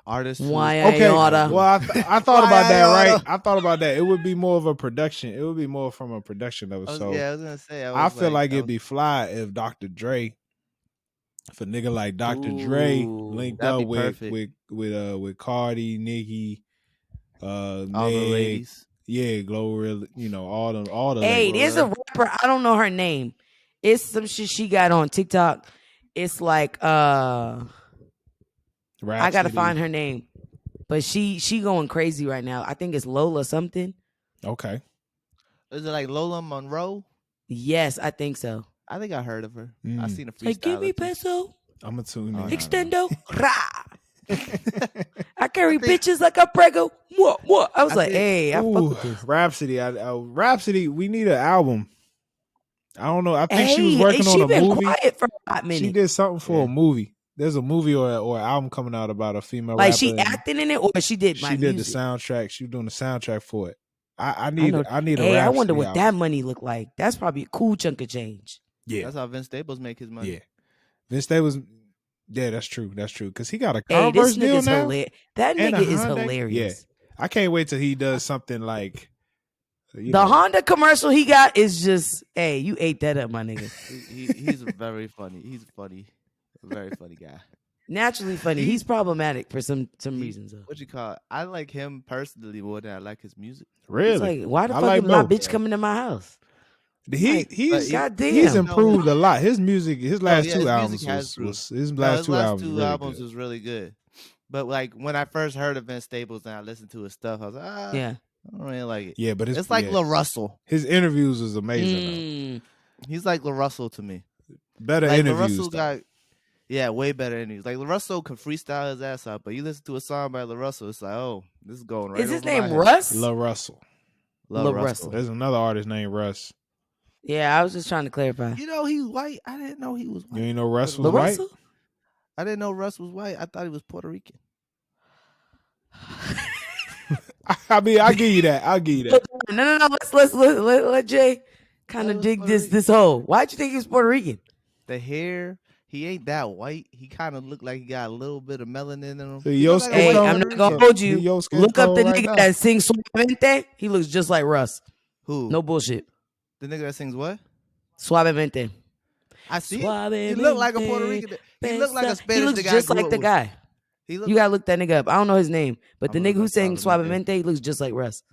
Artists. Why Okay. I oughta. Well, I thought about that, right? I thought about that. It would be more of a production. It would be more from a production level. So I was gonna say. I feel like it'd be fly if Dr. Dre, if a nigga like Dr. Dre linked that'd up be perfect. with Cardi, Nicki, all Meg, the ladies. yeah, Glorilla, all the Hey, ladies. there's a rapper. I don't know her name. It's some shit she got on TikTok. It's like I gotta find her name, but she going crazy right now. I think it's Lola something. Okay. Is it like Lola Monroe? Yes, I think so. I think I heard of her. I Mm. seen a freestyle. Like, give me or two. peso, I'm gonna tune in. extendo, rah. I carry bitches like a prego. What? I was like, hey, I fuck with this. Rhapsody. Rhapsody. We need an album. I don't know. I think she was Hey, working on a been movie. quiet for a hot minute. She did something for a movie. There's a movie or an album coming out about a female like rapper. she acting in it, or she did. She did the soundtrack. She was doing the soundtrack for it. I need a Hey, I wonder Rhapsody what album. that money look like. That's probably a cool chunk of change. Yeah, That's how Vince Staples make his money. yeah. Vince Staples. Yeah, that's true. That's true. Because he got a Hey, Converse this deal nigga's now. hilarious. That and nigga a is Hyundai. hilarious. Yeah, I can't wait till he does something like The Honda commercial he got is just, hey, you ate that up, my nigga. He's very funny. He's funny. A very funny guy. Naturally funny. He's problematic for some reasons though. What you call it? I like him personally more than I like his music. Really? It's like, why the I fuck like is my both. bitch coming to my house? He's goddamn. he's improved a lot. His music, his last his two music albums has was improved. his last two albums. Two really albums good. was really good. But like when I first heard of Vince Staples and I listened to his stuff, I was like, Yeah. I don't really like it. Yeah, but it's like Lil Russell. His interviews was amazing. He's like Lil Russell to me. Better like interviews. Lil Russell got, way better interviews. Like Lil Russell could freestyle his ass out, but you listen to a song by Lil Russell, it's like, oh, this is going right. Is his over my name head. Russ? Lil Russell. Lil Russell. There's another artist named Russ. Yeah, I was just trying to clarify. You know he's white. I didn't know he was white. You ain't know Russ was Lil white? Russell? I didn't know Russ was white. I thought he was Puerto Rican. I mean, I'll give you that. I'll give you that. No. Let Jay kind of dig this hole. Why'd you think he was Puerto Rican? The hair, he ain't that white. He kind of looked like he got a little bit of melanin in him. So your He look like a skin Hey, white tone- I'm Puerto not gonna Rican. hold you. Your skin Look up tone the right nigga now. that sings Suavemente. He looks just like Russ. Who? No bullshit. The nigga that sings what? Suavemente. I see. He look like a Puerto Rican. He look like a Spanish. He looks nigga I just grew like up the with. guy. He look You gotta look that nigga up. I don't know his name, but the I'm nigga gonna who look sang Suavemente. Suavemente looks just like Russ.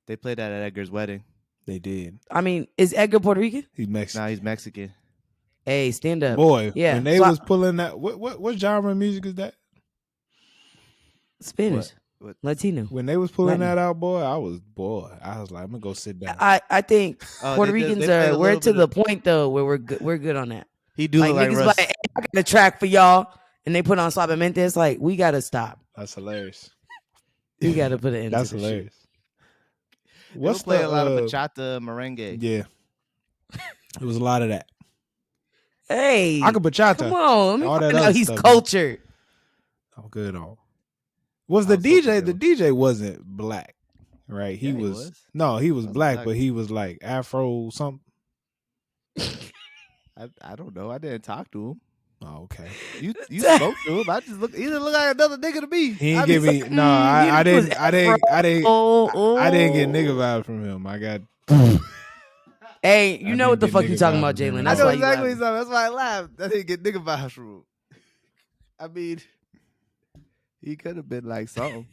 They played that at Edgar's wedding. They did. I mean, is Edgar Puerto Rican? He's Mexican. Now he's Mexican. Hey, stand up. Boy, Yeah. when they So was pulling that, what genre of music is that? Spanish. What? Latino. When they was pulling Latin. that out, I was like, I'm gonna go sit down. I think Oh, Puerto they Ricans play a we're little to bit the of- point though where we're good on that. He do Like look like niggas Russ. like, hey, I got a track for y'all, and they put on Suavemente. It's like we gotta stop. That's hilarious. We gotta put it in. That's hilarious. What's play a lot of bachata, merengue? Yeah, it was a lot of that. Hey, I could bachata. come on, let me All that find other out he's stuff. cultured. I'm good on. Was the I was DJ? hoping The they DJ wasn't black, right? He Yeah, he was. was. No, he was He was black, black. but he was like Afro something. I don't know. I didn't talk to him. Oh, okay. You spoke to him. I just look. He didn't look like another nigga to me. He I didn't give be- me. No, I he was didn't. I didn't. I didn't. I didn't get nigga vibes from him. I got. Hey, you I know what didn't the get fuck nigga you talking vibes about, from him Jalen? at I That's know why all. you exactly what laughing. he's talking. That's why I laughed. I didn't get nigga vibes from him. I mean, he could have been like something.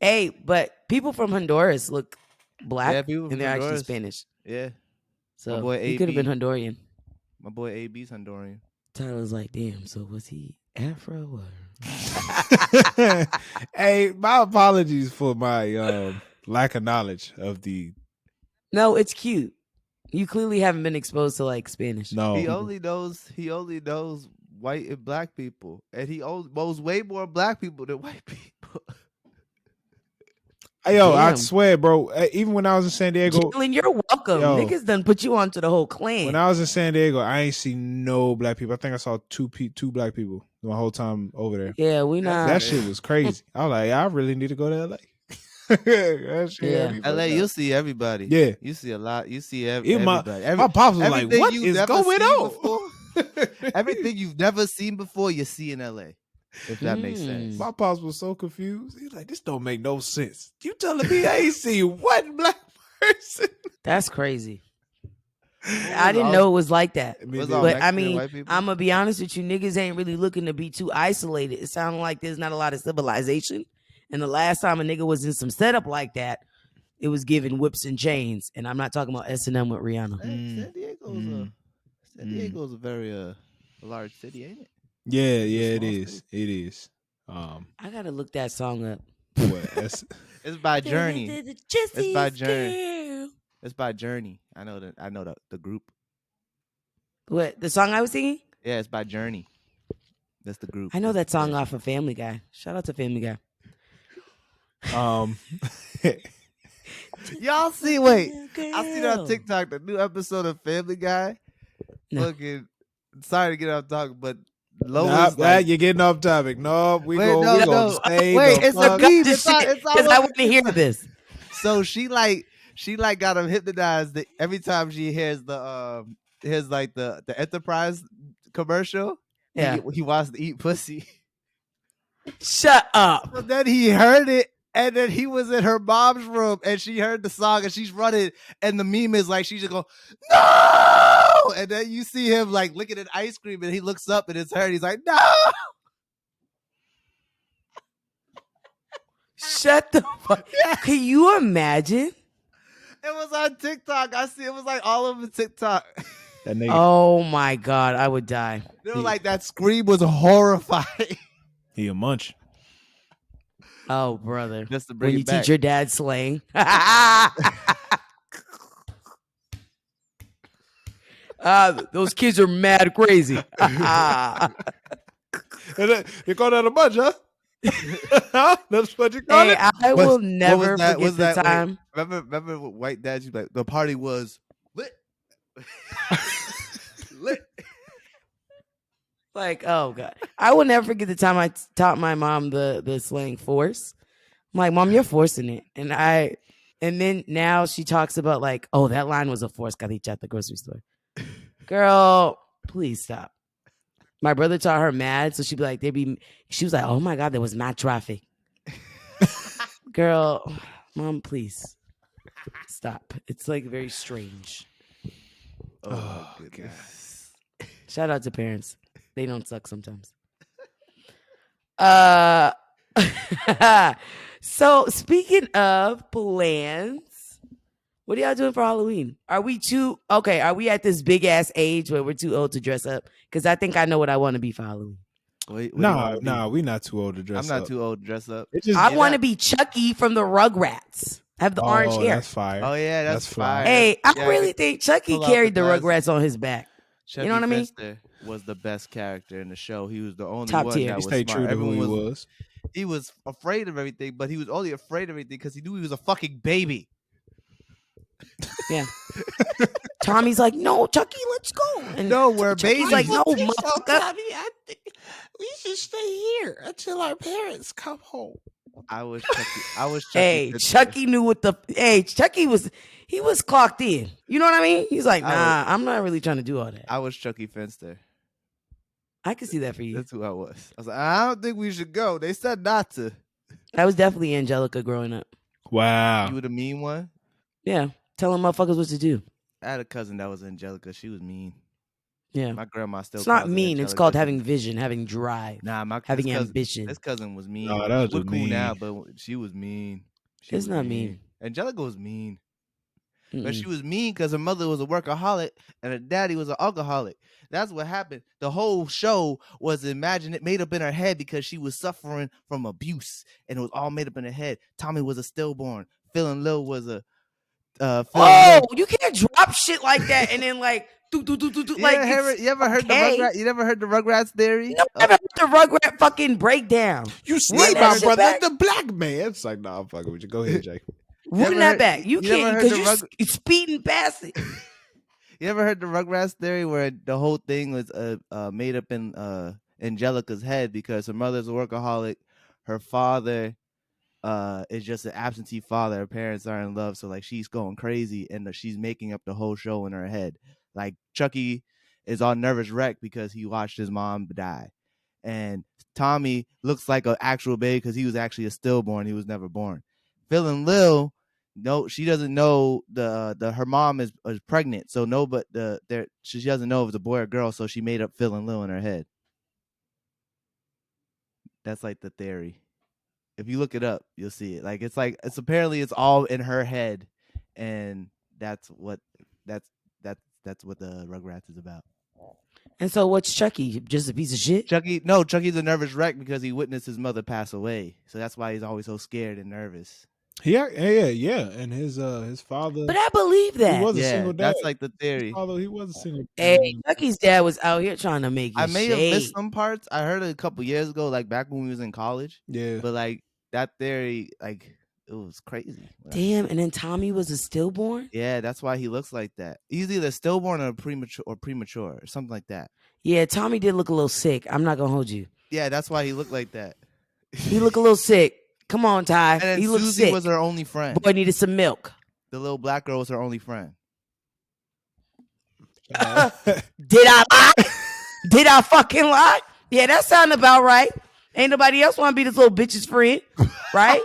Hey, but people from Honduras look black, Yeah, people and from they're actually Honduras. Spanish. Yeah, So boy he could have been AB. Honduran. My boy AB's Honduran. Tyler's like, damn. So was he Afro or? Hey, my apologies for my lack of knowledge of the. No, it's cute. You clearly haven't been exposed to like Spanish. No, He only knows white and black people, and he knows way more black people than white people. Hey, yo, I Damn. swear, bro. Even when I was in San Diego, Jalen, you're welcome. Yo. Niggas done put you onto the whole clan. when I was in San Diego, I ain't seen no black people. I think I saw two black people my whole time over there. Yeah, we not. That shit was crazy. I was like, I really need to go to LA. That shit Yeah. had me fucked LA, up. you'll see everybody. Yeah. You see a lot. You see Even everybody. my pops was like, everything "What you've is never going seen on?" before. Everything you've never seen before, you see in LA. If that makes sense. My pops was so confused. He's like, "This don't make no sense. You telling me I ain't seen one black person?" That's crazy. I didn't know it was like that. Me Was neither. all But I Mexican mean, white people? I'm gonna be honest with you, niggas ain't really looking to be too isolated. It sounds like there's not a lot of civilization. And the last time a nigga was in some setup like that, it was giving whips and chains. And I'm not talking about S&M with Rihanna. San Diego's a very large city, ain't it? Yeah, It's a it small is. city. It is. I gotta look that song up. What? That's, It's by Journey. It's by Journey. Girl. It's by Journey. I know the group. What, the song I was singing? Yeah, it's by Journey. That's the group. I know that song Yeah. off of Family Guy. Shout out to Family Guy. Y'all see? Wait, I seen on TikTok the new episode of Family Guy. No. Fucking, sorry to get off topic, but nah, Lois like, you're getting off topic. No, we Wait, gonna no. stay. Wait, the it's a fuck- meme. This It's all shit, 'cause I over want to hear TikTok. this. So she got him hypnotized every time she hears the Enterprise commercial. Yeah. He wants to eat pussy. Shut up. So then he heard it, and then he was in her mom's room, and she heard the song, and she's running, and the meme is like she's just going, no, and then you see him like licking an ice cream, and he looks up, and it's her, and he's like, no. Shut the fuck. Can you imagine? It was on TikTok. I see it was like all over TikTok. That nigga, Oh my God, I would die. They were like, that scream was horrifying. he a munch. Oh, brother. Just to bring When it you back. teach your dad slang. Those kids are mad crazy. You call that a munch, huh? That's what you call Hey, it. I will never that? forget the Wait, time. remember what white dad? She's like, the party was lit. Lit. Like, oh God. I will never forget the time I taught my mom the slang force. I'm like, Mom, you're forcing it. And then now she talks about like, oh, that line was a force caliche at the grocery store. Girl, please stop. My brother taught her mad, so she'd be like, she was like, oh my God, there was mad traffic. Girl, Mom, please stop. It's like very strange. Oh, my goodness. Shout out to parents. They don't suck sometimes. So speaking of plans, what are y'all doing for Halloween? Are we at this big ass age where we're too old to dress up? Because I think I know what I want to be for Halloween. What do you wanna be? Nah, we not too old to dress I'm up. not too old to dress up. It just, I want to be Chucky from the Rugrats. I have the orange hair. That's fire. Oh yeah, that's That's fire. fire. Hey, I Yeah, really think Chucky pull out carried the the Rugrats on his back. Chucky know what I mean? Finster was the best character in the show. He was the only Top one tier. that He was stayed smart. true to who Everyone he was. He was afraid of everything, but he was only afraid of everything because he knew he was a fucking baby. Yeah. Tommy's like, no, Chucky, let's go. And No, we're Chucky's babies. like, no, motherfucker. We should stay here until our parents come home. I was Chucky. Hey, Finster. Chucky knew what Chucky was clocked in. You know what I mean? He's like, nah, I'm not really trying to do all that. I was Chucky Finster. I can see that for you. That's who I was. I was like, I don't think we should go. They said not to. I was definitely Angelica growing up. Wow. You were the mean one. Yeah. Telling motherfuckers what to do. I had a cousin that was Angelica. She was mean. Yeah. My grandma still. It's not calls it mean. It's angelic called vision. having vision, having drive, Nah, having ambition. This cousin was mean. No, that was We're just cool now, mean. but she was mean. She It's was not mean. Angelica was mean. But she Mm-mm. was mean because her mother was a workaholic and her daddy was an alcoholic. That's what happened. The whole show was made up in her head because she was suffering from abuse, and it was all made up in her head. Tommy was a stillborn. Phil and Lil was a Oh, you can't drop shit like that and then like do like it's you ever heard the okay. Rugrats? You never heard the Rugrats theory? No, I never heard the Rugrat fucking breakdown. You see, Run my that shit brother, back. the black man. It's like, nah, I'm fucking with you. Go ahead, Jake. Run that back. You you never can't heard because the you speeding past it. You ever heard the Rugrats theory where the whole thing was made up in Angelica's head because her mother's a workaholic, her father is just an absentee father. Her parents are in love, so like she's going crazy and she's making up the whole show in her head. Like Chucky is all nervous wreck because he watched his mom die, and Tommy looks like an actual baby because he was actually a stillborn. He was never born. Phil and Lil, no, she doesn't know her mom is pregnant, so no, but she doesn't know if it's a boy or girl, so she made up Phil and Lil in her head. That's like the theory. If you look it up, you'll see it. Like it's apparently it's all in her head, and that's what the Rugrats is about. And so what's Chucky? Just a piece of shit? Chucky's a nervous wreck because he witnessed his mother pass away, so that's why he's always so scared and nervous. Yeah, and his father. But I believe that. He was a single dad. That's like the theory. Although he was a single dad. Hey, Chucky's dad was out here trying to make his I may have shade. missed some parts. I heard it a couple years ago, like back when we was in college. Yeah. But like that theory, like it was crazy. Damn, and then Tommy was a stillborn? Yeah, that's why he looks like that. He's either stillborn or premature or something like that. Yeah, Tommy did look a little sick. I'm not gonna hold you. Yeah, that's why he looked like that. He looked a little sick. Come on, Ty. And then He looked Susie sick. was her only friend. Boy needed some milk. The little black girl was her only friend. Did I lie? Did I fucking lie? Yeah, that sounded about right. Ain't nobody else want to be this little bitch's friend, right?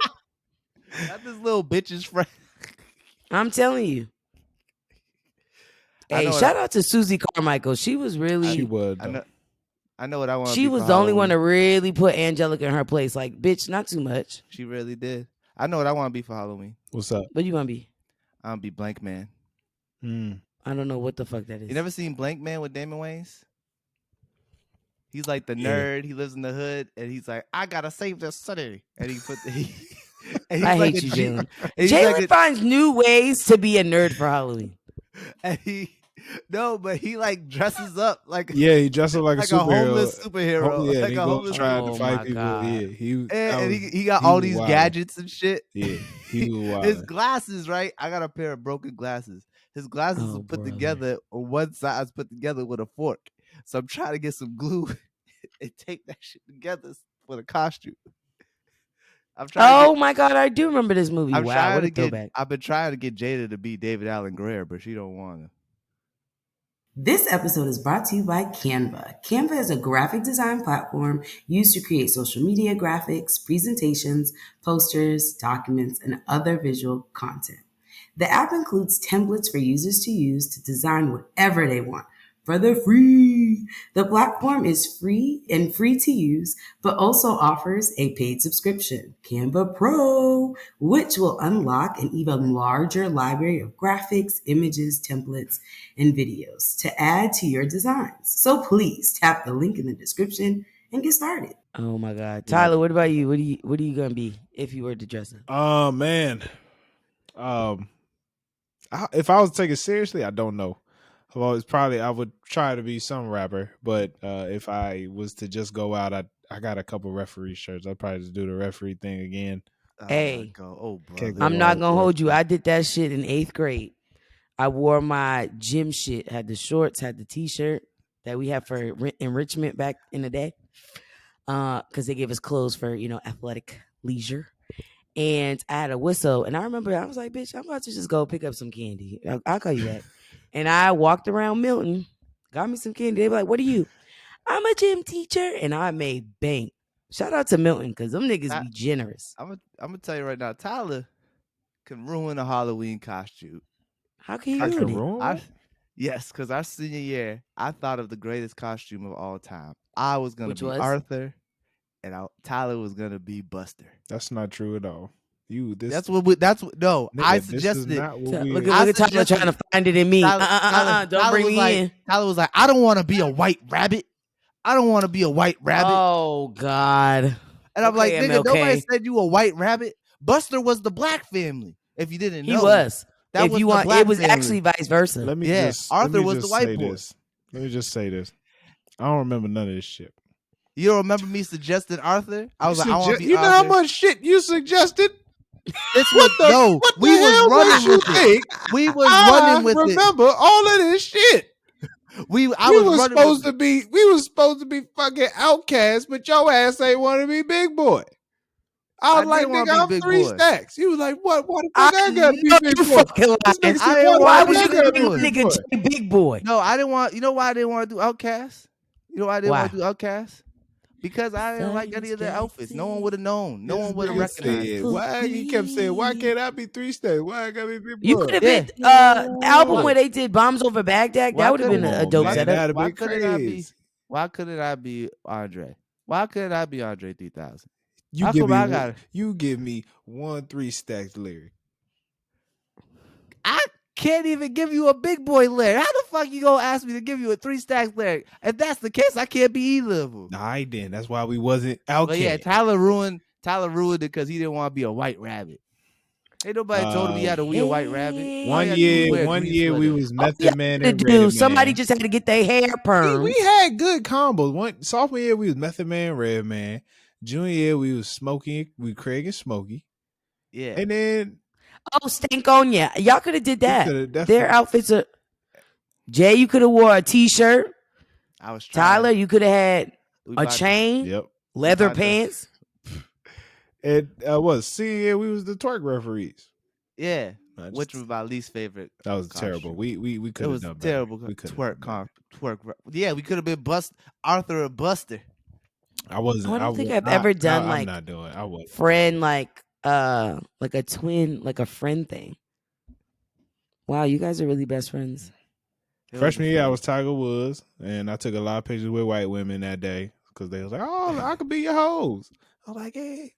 Not this little bitch's friend. I'm telling you. Hey, shout out to Susie Carmichael. She was really. She was. I know what I want. She was the only one to really put Angelica in her place. Like, bitch, not too much. She really did. I know what I want to be for Halloween. What's up? What do you want to be? I want to be Blank Man. I don't know what the fuck that is. You never seen Blank Man with Damon Wayans? He's like the nerd. He lives in the hood, and he's like, I gotta save this city. And he put I like hate you, Jalen. Jalen finds new ways to be a nerd for Halloween. And he like dresses up like he dresses up like a superhero. Homeless superhero. Yeah, like a homeless trying to Oh fight my people. God. Yeah, he got all these gadgets and shit. Yeah, he was wild. His glasses, right? I got a pair of broken glasses. His glasses are put together on one side, is put together with a fork. So I'm trying to get some glue and tape that shit together for the costume. My God, I do remember this movie. I've been trying to get Jada to be David Allen Greer, but she don't want to. This episode is brought to you by Canva. Canva is a graphic design platform used to create social media graphics, presentations, posters, documents, and other visual content. The app includes templates for users to use to design whatever they want for the free. The platform is free to use, but also offers a paid subscription, Canva Pro, which will unlock an even larger library of graphics, images, templates, and videos to add to your designs. So please tap the link in the description and get started. Oh my God. Tyler, what about you? What are you gonna be if you were to dress up? Oh man. If I was to take it seriously, I don't know. I would try to be some rapper, but if I was to just go out, I got a couple referee shirts. I'd probably just do the referee thing again. Hey, brother. I'm not gonna hold you. I did that shit in 8th grade. I wore my gym shit, had the shorts, had the t-shirt that we had for enrichment back in the day, because they gave us clothes for athletic leisure. And I had a whistle, and I remember I was like, bitch, I'm about to just go pick up some candy. I'll call you back. And I walked around Milton, got me some candy. They were like, what are you? I'm a gym teacher. And I made bank. Shout out to Milton, because them niggas be generous. I'm gonna tell you right now, Tyler can ruin a Halloween costume. How can you ruin it? Yes, because our senior year, I thought of the greatest costume of all time. I was gonna Which be was? Arthur, and Tyler was gonna be Buster. That's not true at all. That's what. No. Nigga, I this is suggested it. not what we. Look I at Tyler suggested- trying to find it in me. Don't Tyler bring was me like, in. Tyler was like, I don't want to be a white rabbit. I don't want to be a white rabbit. Oh God. And I'm like, Okay, nigga, MLK. nobody said you a white rabbit. Buster was the black family. If you didn't know, He was. That If was you the want, black it was family. actually vice versa. Let me Yeah, just. Arthur let me was just the white say boy. This. Let me just say this. I don't remember none of this shit. You don't remember me suggesting Arthur? I was like, I want to be You know Arthur. how much shit you suggested? This What the? no. What We the was hell running makes you with it. think? We was I running with it. remember all of this shit. I We was was running supposed with to be. We was supposed to be fucking outcasts, but your ass ain't want to be big boy. I was I like, didn't wanna nigga, be I'm big 3 boy. stacks. You was like, what? Why the fuck I gotta be know big you boy? fucking This lying. nigga I said, didn't why wanna Why the was fuck you I be gonna gotta big make be a big nigga boy? say big boy? No, I didn't want. You know why I didn't want to do Outcast? You know why I didn't want Why? to do Outcast? Because I didn't like any of their outfits. No one would have known. No This one would have nigga recognized. said, It. why? He kept saying, why can't I be 3 stacks? Why I gotta be big boy? You could have Yeah. been the album What? where they did Bombs Over Baghdad. Why That would have been couldn't- a dope man, setup. that'd Why be couldn't I be? crazy. Why couldn't I be Andre? Why couldn't I be Andre 3000? You How give come me I one, got it? you give me 1 3 stacks lyric. I can't even give you a big boy lyric. How the fuck you gonna ask me to give you a 3 stacks lyric? If that's the case, I can't be either of them. Nah, I didn't. That's why we wasn't But outcast. yeah, Tyler ruined it because he didn't want to be a white rabbit. Ain't nobody told him he had to be a white rabbit. All he had to do was wear a One green year we sweater. was All Method you had Man to and do, Red somebody Man. just had to get their hair permed. We had good combos. One sophomore year we was Method Man, Red Man. Junior year we was Smokey, Craig and Smokey. Yeah. And then Oh, stank on ya. Y'all could have did that. coulda Their definitely- outfits are. Jay, you could have wore a t-shirt. I was trying. Tyler, you could have had We a about to- chain, Yep. leather about to- pants. And what senior year we was the twerk referees. Yeah. I just- Which was my least favorite. that was costume. terrible. We It could have was done better. terrible. We coulda Twerk, done better. twerk. Yeah, we could have been Arthur or Buster. I wasn't. I don't think wa- I've ever done, I'm like, not doing. I was. Friend, like a twin, like a friend thing. Wow, you guys are really best friends. It Freshman a year I thing. was Tiger Woods, and I took a lot of pictures with white women that day because they was like, "Oh, I could be your hoes." I was like, "Hey."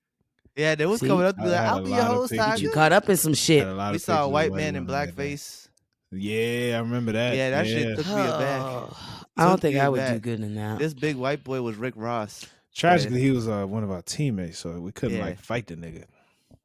Yeah, they was See? coming up to be I like, had I'll a be your lot of host, pictures. You Tiger. caught up in some shit. Had a lot We of saw a pictures white with man in women that day. blackface. Yeah, I remember that. Yeah, that shit took me aback. I don't Took think me I would do aback. good in that. This big white boy was Rick Ross. Tragically, he was one of our teammates, so we couldn't Yeah. like fight the nigga.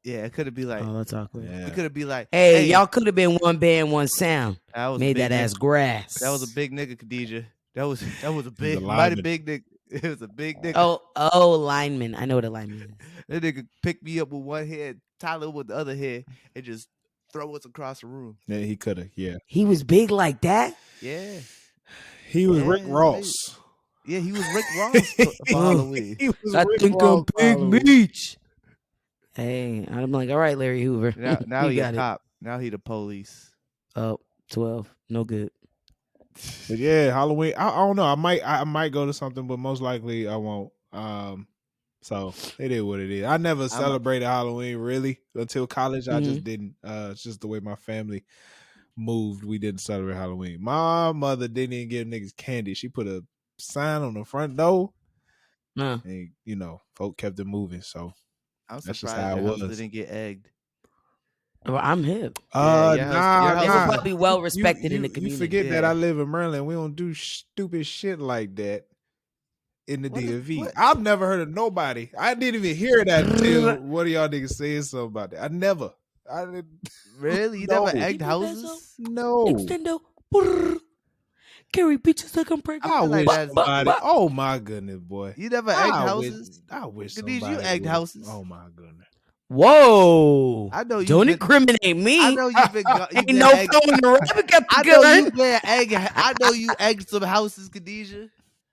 Yeah, it could have been like, Oh, that's awkward. Yeah. it could have been like, Hey, y'all could have been one band, one sound. that was a Made big that ass nigga. grass. That was a big nigga, Khadijah. That was a big, mighty lineman. big nigga. It was a big nigga. Oh, lineman. I know what a lineman is. That nigga picked me up with one hand, Tyler with the other hand, and just throw us across the room. Yeah, he could have. Yeah, He was big like that. Yeah, he was Rick Yeah, Ross. yeah, he was Rick Ross for Halloween. He was I Rick think Ross I'm for big Halloween. meat. Hey, I'm like, all right, Larry Hoover. Now you he a got it. cop. Now he the police. Oh, 12. No good. But yeah, Halloween. I don't know. I might go to something, but most likely I won't. So it is what it is. I never celebrated Halloween really until college. I just didn't. It's just the way my family moved. We didn't celebrate Halloween. My mother didn't even give niggas candy. She put a sign on the front door, and folk kept it moving. So I'm That's just surprised how it your house was. didn't get egged. Well, I'm hip. Yeah, your house- your They house- were nah. probably well respected in the You community. forget that Yeah. I live in Maryland. We don't do stupid shit like that in the What is- DMV. what? I've never heard of nobody. I didn't even hear that until one of y'all niggas said something about that. I didn't. Really? You No. never egged You do that, houses? No. Extendo. Brrr. Carry bitches like I'm pregnant. I feel like wish that's- somebody. Oh my goodness, boy. You never egged I houses? Wish, I wish Khadijah, somebody you egged would. houses. Oh my goodness. Whoa. I know you. Don't incriminate me. I know you've been. Ain't no throwing the rabbit got I the know gun. you been egg. I know you egged some houses, Khadijah.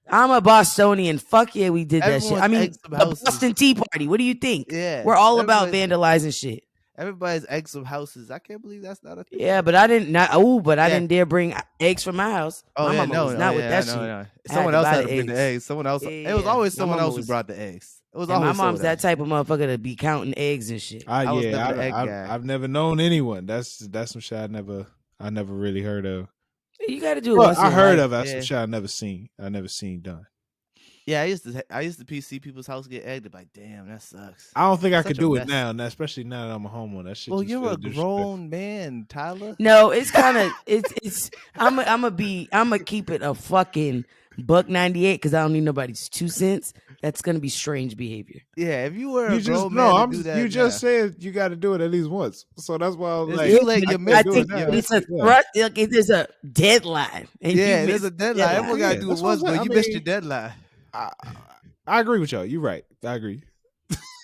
I'm a Bostonian. Fuck yeah, we did that shit. Everyone's I mean, egged some the houses. Boston Tea Party. What do you think? Yeah, We're all about everybody's- vandalizing shit. Everybody's egged some houses. I can't believe that's not a thing. Yeah, but I didn't. But I Yeah. didn't dare bring eggs from my house. Oh my yeah, mama no, was no, not yeah, with that I know, shit. I know. I Someone had to else buy had the to bring the eggs. eggs. Someone else. Yeah, It was yeah. always My someone mama else who was- brought the eggs. It was And my always mom's someone that else. type of motherfucker to be counting eggs and shit. I was never the egg guy. I've never known anyone. That's some shit I never really heard of. You got to do it Well, once I in heard life. of it. That's Yeah. some shit I never seen done. Yeah, I used to see people's house get egged. Like, damn, that sucks. I don't think I Such could a do it mess. now, and especially now that I'm a homeowner. That shit Well, just you're feel a disrespectful. grown man, Tyler. No, it's kind of it's. I'm gonna keep it a fucking $1.98 because I don't need nobody's 2 cents. That's gonna be strange behavior. Yeah, if you were You a just grown man to I'm do just, that, you just said you got to do it at least once, so that's why I was It's like, too late. I You can't missed do it. it now. You It's a Yeah. thrust. Okay, there's a deadline, and you yeah, there's missed a the deadline. Everyone gotta Yeah, do it that's what I'm once, but saying. you I missed mean, your deadline. I agree with y'all. You're right. I agree.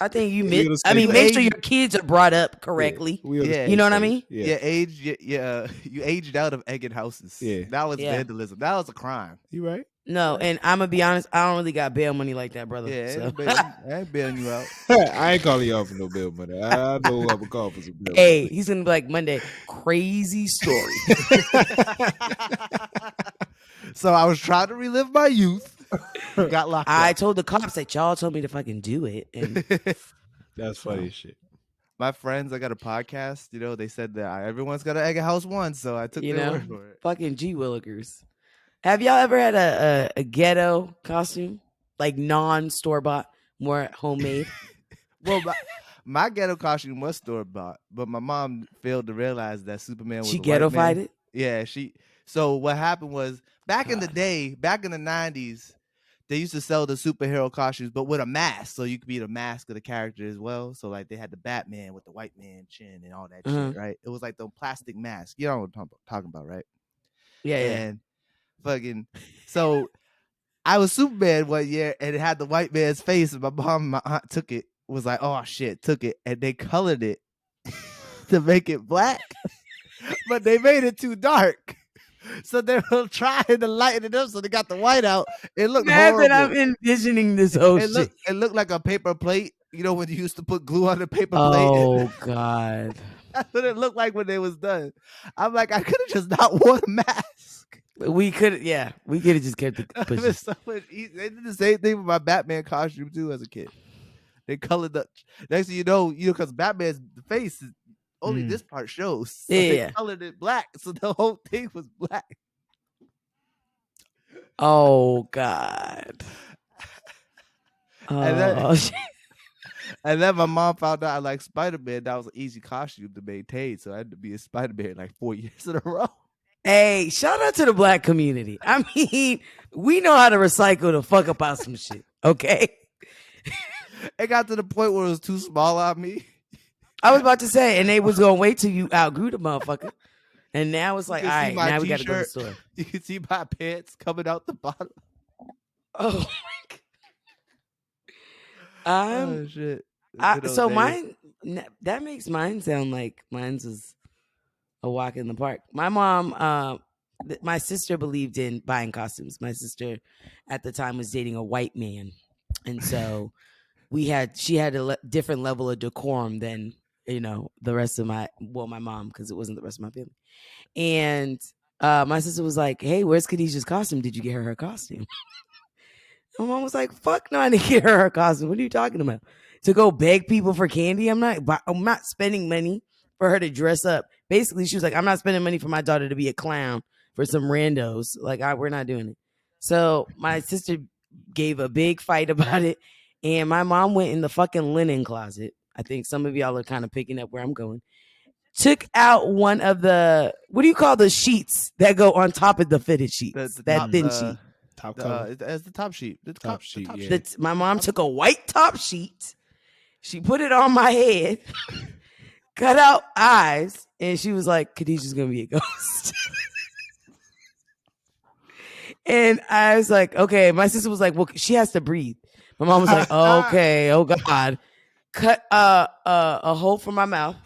I think you We missed. on the I same mean, page. make sure your kids are brought up correctly. We on the Yeah. same You know what I page. mean? Yeah. Yeah, you aged out of egging houses. Yeah. That was Yeah. vandalism. That was a crime. You right. No, and I'm gonna be honest. I don't really got bail money like that, brother. Yeah, So. I ain't bailing you out. I ain't calling y'all for no bill money. I know who I'm gonna call for some bill Hey, he's gonna be like Monday. Crazy story. So I was trying to relive my youth. Got locked I up. told the cops that y'all told me to fucking do it, and That's funny as shit. My friends, I got a podcast. You know, they said that everyone's got to egg a house once, so I took you their know, word for it. fucking G Willikers. Have y'all ever had a ghetto costume, like non-store bought, more homemade? Well, my ghetto costume was store bought, but my mom failed to realize that Superman was She a white ghettofied man. it. Yeah, So what happened was back in the day, back in the 90s, they used to sell the superhero costumes, but with a mask, so you could be the mask of the character as well. So like they had the Batman with the white man chin and all that shit, right? It was like the plastic mask. You know what I'm talking about, right? Yeah, yeah. And fucking so I was Superman one year and it had the white man's face, and my mom and my aunt took it, was like, oh shit, took it, and they colored it to make it black, but they made it too dark. So they were trying to lighten it up, so they got the white out. It looked horrible. I'm envisioning this whole shit. It looked like a paper plate. You know when you used to put glue on the paper plate? Oh God. That's what it looked like when it was done. I'm like, I could have just not worn a mask. We could have just kept it pushing. So much easier. They did the same thing with my Batman costume too as a kid. They colored the next thing you know, because Batman's face is only this part shows. So they colored it black, so the whole thing was black. Oh God. And then my mom found out I like Spider-Man. That was an easy costume to maintain, so I had to be a Spider-Man like 4 years in a row. Hey, shout out to the black community. I mean, we know how to recycle the fuck about some shit. Okay. It got to the point where it was too small on me. I was about to say, and they was gonna wait till you outgrew the motherfucker. And now it's like, all right, now we gotta go to the store. You can see my pants coming out the bottom. Oh my God. Oh shit. So mine, that makes mine sound like mine's was a walk in the park. My mom, my sister believed in buying costumes. My sister at the time was dating a white man. And so she had a different level of decorum than, the rest of my mom, because it wasn't the rest of my family. And my sister was like, hey, where's Khadijah's costume? Did you get her costume? My mom was like, fuck no, I didn't get her costume. What are you talking about? To go beg people for candy? I'm not spending money for her to dress up. Basically, she was like, I'm not spending money for my daughter to be a clown for some randos. Like, we're not doing it. So my sister gave a big fight about it. And my mom went in the fucking linen closet. I think some of y'all are kind of picking up where I'm going. Took out one of the, what do you call the sheets that go on top of the fitted sheets? That thin sheet. Top cover. As the top sheet. The top sheet. Yeah. My mom took a white top sheet. She put it on my head, cut out eyes, and she was like, Khadijah's going to be a ghost. And I was like, okay. My sister was like, well, she has to breathe. My mom was like, okay, oh God. Cut a hole for my mouth.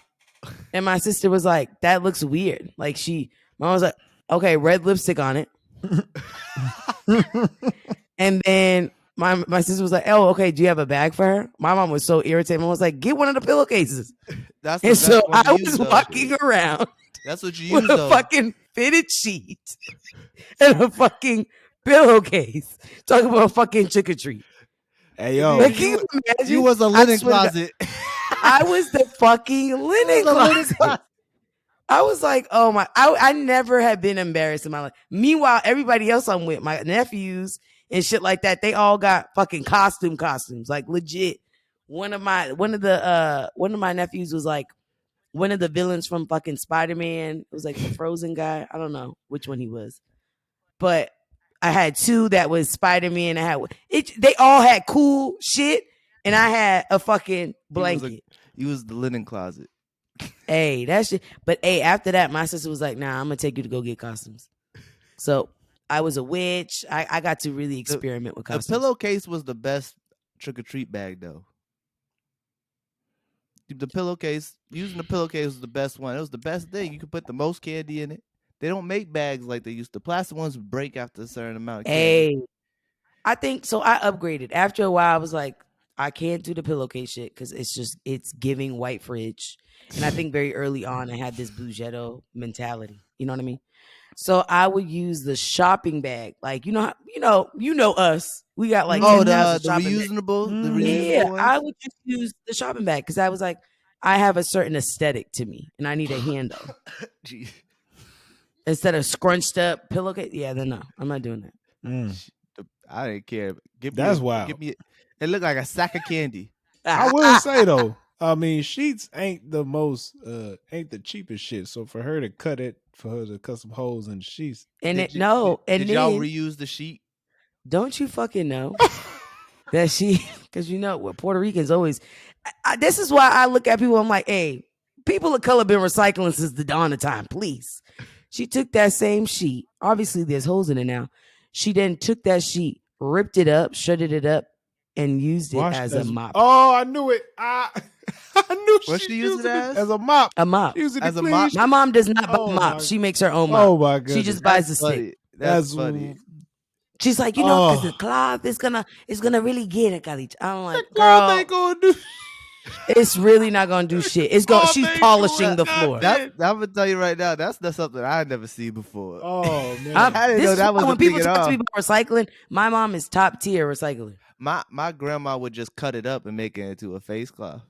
And my sister was like, that looks weird. Like my mom was like, okay, red lipstick on it. And then my sister was like, oh, okay, do you have a bag for her? My mom was so irritated. My mom was like, get one of the pillowcases. That's and so I was walking around. That's what you use, with a fucking fitted sheet and a fucking pillowcase. Talking about a fucking trick or treat. Hey, yo. Like, can you imagine? You was a linen closet. I was the fucking linen closet. I was like, oh my, I never had been embarrassed in my life. Meanwhile, everybody else I'm with, my nephews and shit like that, they all got fucking costumes, like legit. One of my nephews was like one of the villains from fucking Spider-Man. It was like the Frozen guy. I don't know which one he was, but I had two that was Spider-Man. They all had cool shit, and I had a fucking blanket. He was the linen closet. Hey, that shit. But hey, after that, my sister was like, "Nah, I'm gonna take you to go get costumes." So I was a witch. I got to really experiment with costumes. The pillowcase was the best trick or treat bag, though. The pillowcase, using the pillowcase was the best one. It was the best thing. You could put the most candy in it. They don't make bags like they used to. Plastic ones break after a certain amount of candy. Hey, I think so. I upgraded after a while. I was like, I can't do the pillowcase shit because it's giving white fridge. And I think very early on I had this Bougetto mentality. You know what I mean? So I would use the shopping bag, like you know us. We got like the reusable. The reusable ones? I would just use the shopping bag because I was like, I have a certain aesthetic to me, and I need a handle. Jeez. Instead of scrunched up pillowcase. Yeah, then no, I'm not doing that. I didn't care. That's wild. It looked like a sack of candy. I will say though, I mean, sheets ain't the cheapest shit. So for her to cut some holes in the sheets. Did y'all reuse the sheet? Don't you fucking know that because what Puerto Ricans always. This is why I look at people. I'm like, hey, people of color been recycling since the dawn of time. Please. She took that same sheet. Obviously, there's holes in it now. She then took that sheet, ripped it up, shredded it up, and used it as a mop. Oh, I knew it. I knew she used it as a mop. A mop. As a mop. My mom does not buy mops. She makes her own mop. Oh my god. She just buys the stick. That's funny. She's like, because the cloth is gonna really get it, Calich. I'm like, the cloth ain't gonna do. It's really not gonna do shit. She's polishing the floor. I'm gonna tell you right now, that's something I never seen before. Oh man, I didn't know that was when people talk to me about recycling. My mom is top tier recycler. My grandma would just cut it up and make it into a face cloth.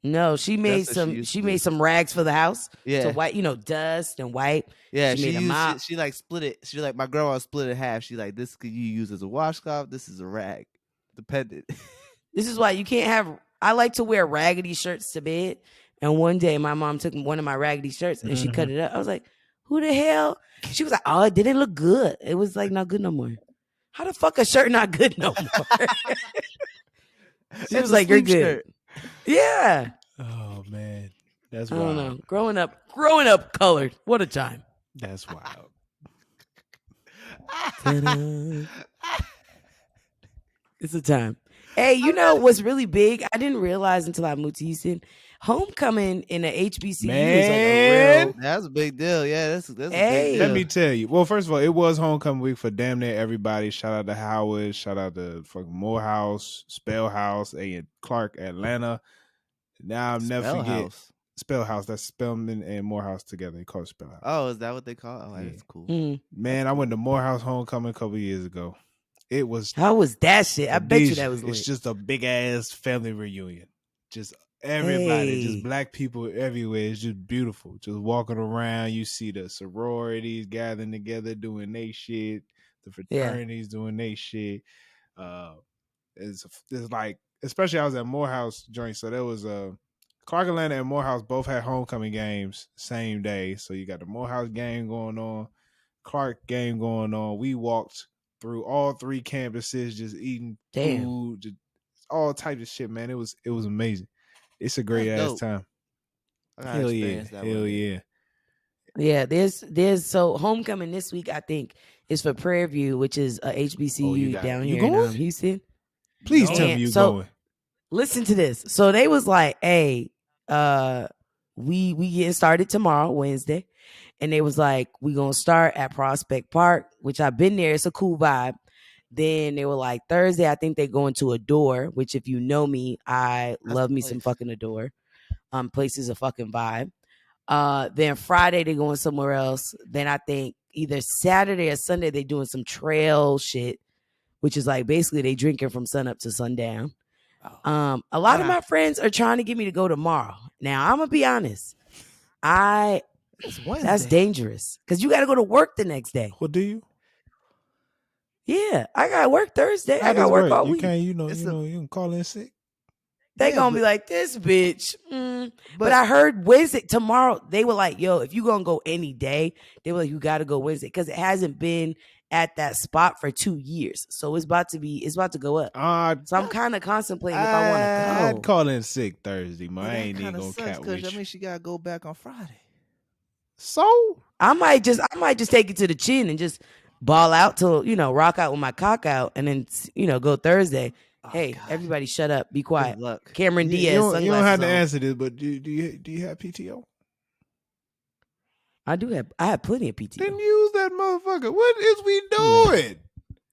No, she made some rags for the house. Yeah, to wipe, dust and wipe. Yeah, she made a mop. She like split it. She like my grandma split it in half. She like, this could you use as a washcloth. This is a rag, dependent. This is why you can't have. I like to wear raggedy shirts to bed. And one day my mom took one of my raggedy shirts and she cut it up. I was like, who the hell? She was like, oh, it didn't look good. It was like not good no more. How the fuck a shirt not good no more? She was like, you're good. Shirt. Yeah. Oh man. That's I wild. don't know. Growing up colored. What a time. That's wild. It's a time. Hey, what's really big? I didn't realize until I moved to Houston. Homecoming in the HBCU is like that's a big deal. Yeah, that's a big deal. Let me tell you. Well, first of all, it was homecoming week for damn near everybody. Shout out to Howard. Shout out to fucking Morehouse, Spellhouse, and Clark, Atlanta. Now I'll never forget Spellhouse. That's Spellman and Morehouse together. They call it Spellhouse. Oh, is that what they call it? Oh, that's cool. Mm-hmm. Man, I went to Morehouse homecoming a couple years ago. It was. How was that shit? I bet you that was lit. It's just a big ass family reunion. Just everybody, just black people everywhere. It's just beautiful. Just walking around, you see the sororities gathering together, doing their shit. The fraternities doing their shit. It's like, especially I was at Morehouse joint, so there was Clark Atlanta and Morehouse both had homecoming games same day. So you got the Morehouse game going on, Clark game going on. We walked through all three campuses, just eating food, just all types of shit, man. It was amazing. It's a great ass time. Hell yeah. Yeah, there's so homecoming this week, I think, is for Prairie View, which is a HBCU down here in Houston. Please tell me you're going. Listen to this. So they was like, hey, we getting started tomorrow, Wednesday. And they was like, we going to start at Prospect Park, which I've been there. It's a cool vibe. Then they were like, Thursday, I think they going to Adore, which if you know me, I love me some fucking Adore. Place is a fucking vibe. Then Friday, they going somewhere else. Then I think either Saturday or Sunday, they doing some trail shit, which is like basically they drinking from sun up to sundown. A lot of my friends are trying to get me to go tomorrow. Now, I'm going to be honest. It's Wednesday. That's dangerous because you got to go to work the next day. What do you? Yeah, I got to work Thursday. How I got does to it work work? all You week. can't, you can call in sick. They Yeah, gonna be like, this bitch. But I heard Wednesday tomorrow. They were like, yo, if you gonna go any day, they were like, you got to go Wednesday because it hasn't been at that spot for 2 years. So it's about to go up. So I'm kind of contemplating if I want to I'd go. call in sick Thursday, man. But I that ain't even kinda gonna sucks cat with I you. mean, she gotta go back on Friday. So I might just take it to the chin and just ball out till rock out with my cock out, and then go Thursday. Oh, Hey, God. everybody, shut up, be quiet. Good luck. Cameron you Diaz, don't sunglasses have to on. answer this, but do you have PTO? I have plenty of PTO. Then use that motherfucker. What is we doing?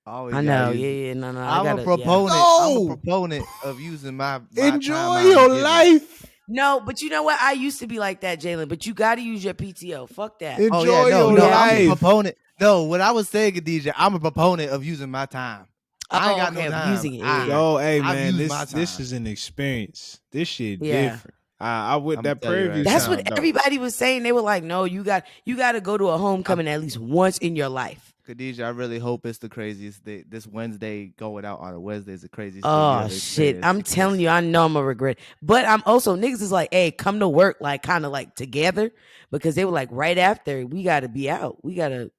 Always I gotta know, use it. no. I'm a No! proponent. I'm a proponent of using my Enjoy time I'm your given. life. No, but you know what? I used to be like that, Jalen. But you got to use your PTO. Fuck that. Enjoy Oh yeah, no, your I'm a life. proponent. No, what I was saying, DJ, I'm a proponent of using my time. I ain't got no time. Using it. Yeah. Yo, hey I've man, used my this time. is an experience. This shit Yeah. different. I would I'ma that tell you Prairie right View now. That's sound what dope. everybody was saying. They were like, no, you got to go to a homecoming at least once in your life. Khadijah, I really hope it's the craziest day. This Wednesday going out on a Wednesday is the craziest thing Oh you ever shit! experienced, I'm because telling you, I know I'm gonna regret. But I'm also niggas is like, hey, come to work like kind of like together, because they were like right after we got to be out. We got to,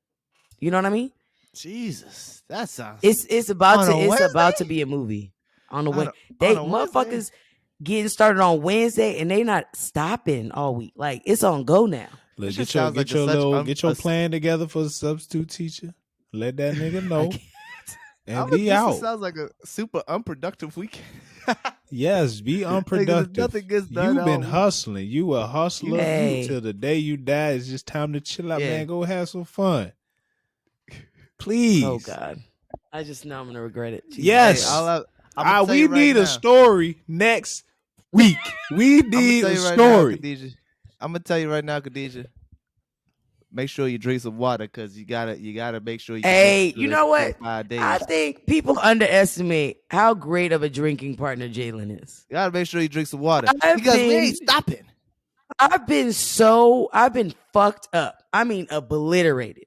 you know what I mean? Jesus, that sounds. It's about On to a it's about Wednesday? to be a movie on the On way. a- They on a Wednesday? motherfuckers getting started on Wednesday and they not stopping all week. Like it's on go now. Look, This get just your sounds like get your such little un- get your a- plan together for the substitute teacher. Let that nigga I know can't- and be this out. sounds like a super unproductive weekend. Yes, be Niggas, unproductive. nothing gets done You all been week. hustling. You a hustler. Hey. Till the day you die. It's just time to chill out, Yeah. man. Go have some fun. Please. Oh God, I just know I'm gonna regret it. Jesus. Yes. Hey, I'ma tell we you right need now. a story next week. We I'ma need tell a you right now, story. Khadijah. I'm gonna tell you right now, Khadijah. Make sure you drink some water, because you gotta make sure you. Hey, can you make it know to what? 5 days. I think people underestimate how great of a drinking partner Jalen is. You gotta make sure you drink some water, I've because we been- ain't stopping. I've been fucked up. I mean, obliterated.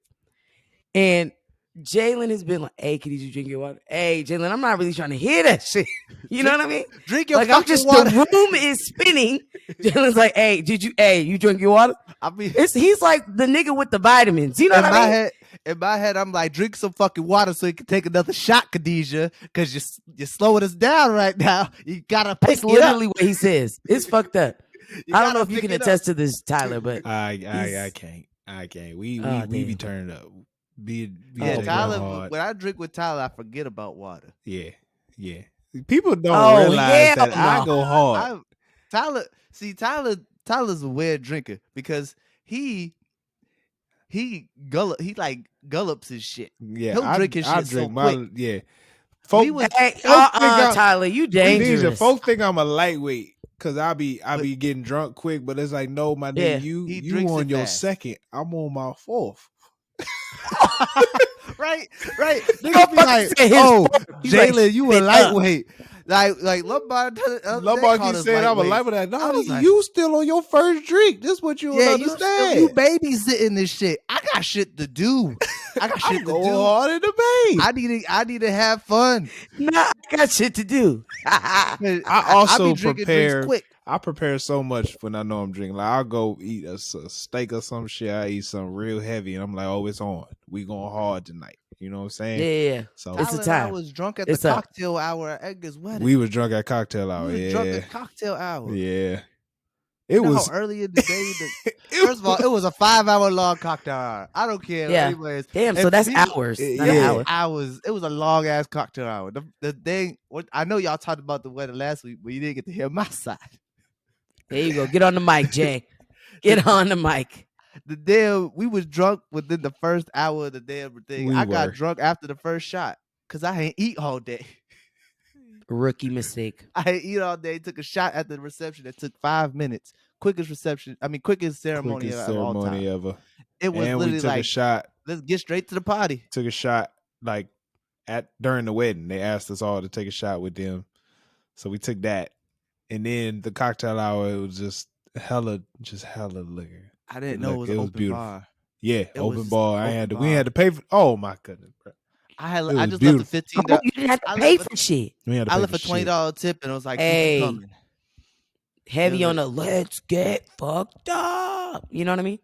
And Jalen has been like, hey, can you drink your water? Hey, Jalen, I'm not really trying to hear that shit. You know what I mean? Drink your Like, I'm fucking just, water. the room is spinning. Jalen's like, hey, you drink your water? I mean, He's like the nigga with the vitamins. You know what I mean? In my head, I'm like, drink some fucking water so you can take another shot, Khadijah, because you're slowing us down right now. You gotta pick That's it up. literally what he says. It's fucked up. I don't know if you can pick it up. attest to this, Tyler, but I he's- can't. I can't. We Oh, be damn. turning up. Be Oh, at it Tyler, going hard. when I drink with Tyler, I forget about water. Yeah. People don't Oh, realize that hell I no. go hard. Tyler's a weird drinker, because he gullops his shit. Yeah, He'll drink his I shit so drink my quick. yeah. We Folk, was- Hey, think I'm- Tyler, you Khadijah, dangerous. folk think I'm a lightweight because I be getting drunk quick, but it's like no, my Yeah. nigga, He you drinks on it your fast. second, I'm on my fourth. right. Niggas be Motherfucker like, said his oh, foot. He's like, Jalen, you a "Spit up." lightweight. Like Lombard. Lombard keep saying I'm a lightweight. No, nigga, you still on your first drink. This what you don't understand. You babysitting this shit. I got shit to do. I got shit I'm to going do. hard in the main. I need to have fun. Nah, I got shit to do. I also be drinking prepare. drinks quick. I prepare so much when I know I'm drinking. Like I'll go eat a steak or some shit. I eat something real heavy, and I'm like, "Oh, it's on. We going hard tonight." You know what I'm saying? Yeah. So It's a Tyler and I time. was drunk at It's the up. cocktail hour at Edgar's wedding. we was drunk at cocktail hour. We was drunk Yeah, at cocktail hour. yeah. You It know was how early in the day. First of all, it was a 5-hour long cocktail hour. I don't care. Yeah. Anyways, Damn, And so that's people- hours. Yeah. Not an hour. hours. It was a long ass cocktail hour. The thing. I know y'all talked about the wedding last week, but you didn't get to hear my side. There you go. Get on the mic, Jay. Get on the mic. The damn, we was drunk within the first hour of the damn thing. We I got were. drunk after the first shot because I ain't eat all day. Rookie mistake. I ain't eat all day. Took a shot at the reception that took 5 minutes. Quickest ceremony quickest of all time. ceremony ever. It was And we literally took a like, shot. let's get straight to the party. Took a shot like during the wedding. They asked us all to take a shot with them, so we took that. And then the cocktail hour, it was just hella liquor. I didn't know it was an open beautiful. bar. Yeah, It open was bar. open We had to pay for. Oh my goodness, bro. I was just beautiful. left a $15. Oh, you didn't have to I pay left for shit. We had to I pay left for a $20 tip and it was like, keep Hey. you coming. Heavy It was on the let's get fucked up. You know what I mean?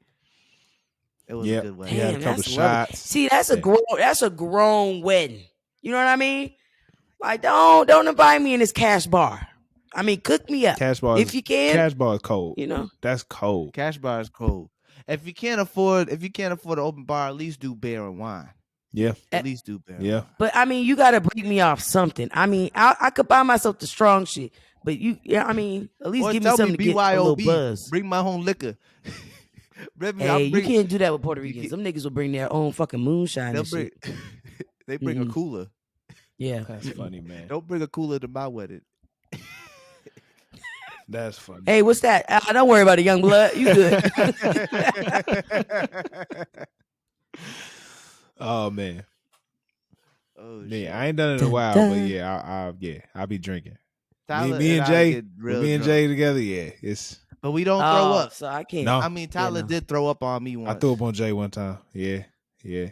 It was a good wedding. We had a Damn, couple that's lovely. shots. See, that's a grown wedding. You know what I mean? Like, don't invite me in this cash bar. I mean, cook me up Cash bar if you can. Cash bar is cold. You know, that's cold. Cash bar is cold. If you can't afford an open bar, at least do beer and wine. Yeah. At least do beer. Yeah. But I mean, you got to break me off something. I mean, I could buy myself the strong shit, but I mean, at least Or give me tell something to get a little BYOB. buzz. Bring my own liquor. Hey, you can't do that with Puerto Ricans. Some niggas will bring their own fucking moonshine and shit. They bring a cooler. Yeah. That's funny, man. Don't bring a cooler to my wedding. That's funny. Hey, what's that? Don't worry about it, young blood. You good. Oh man. Oh yeah, shit. I ain't done it in a while, but yeah, I'll be drinking. Me and Jay together, yeah, it's. But we don't throw up, so I can't. No. I mean, Tyler did throw up on me once. I threw up on Jay one time. Yeah.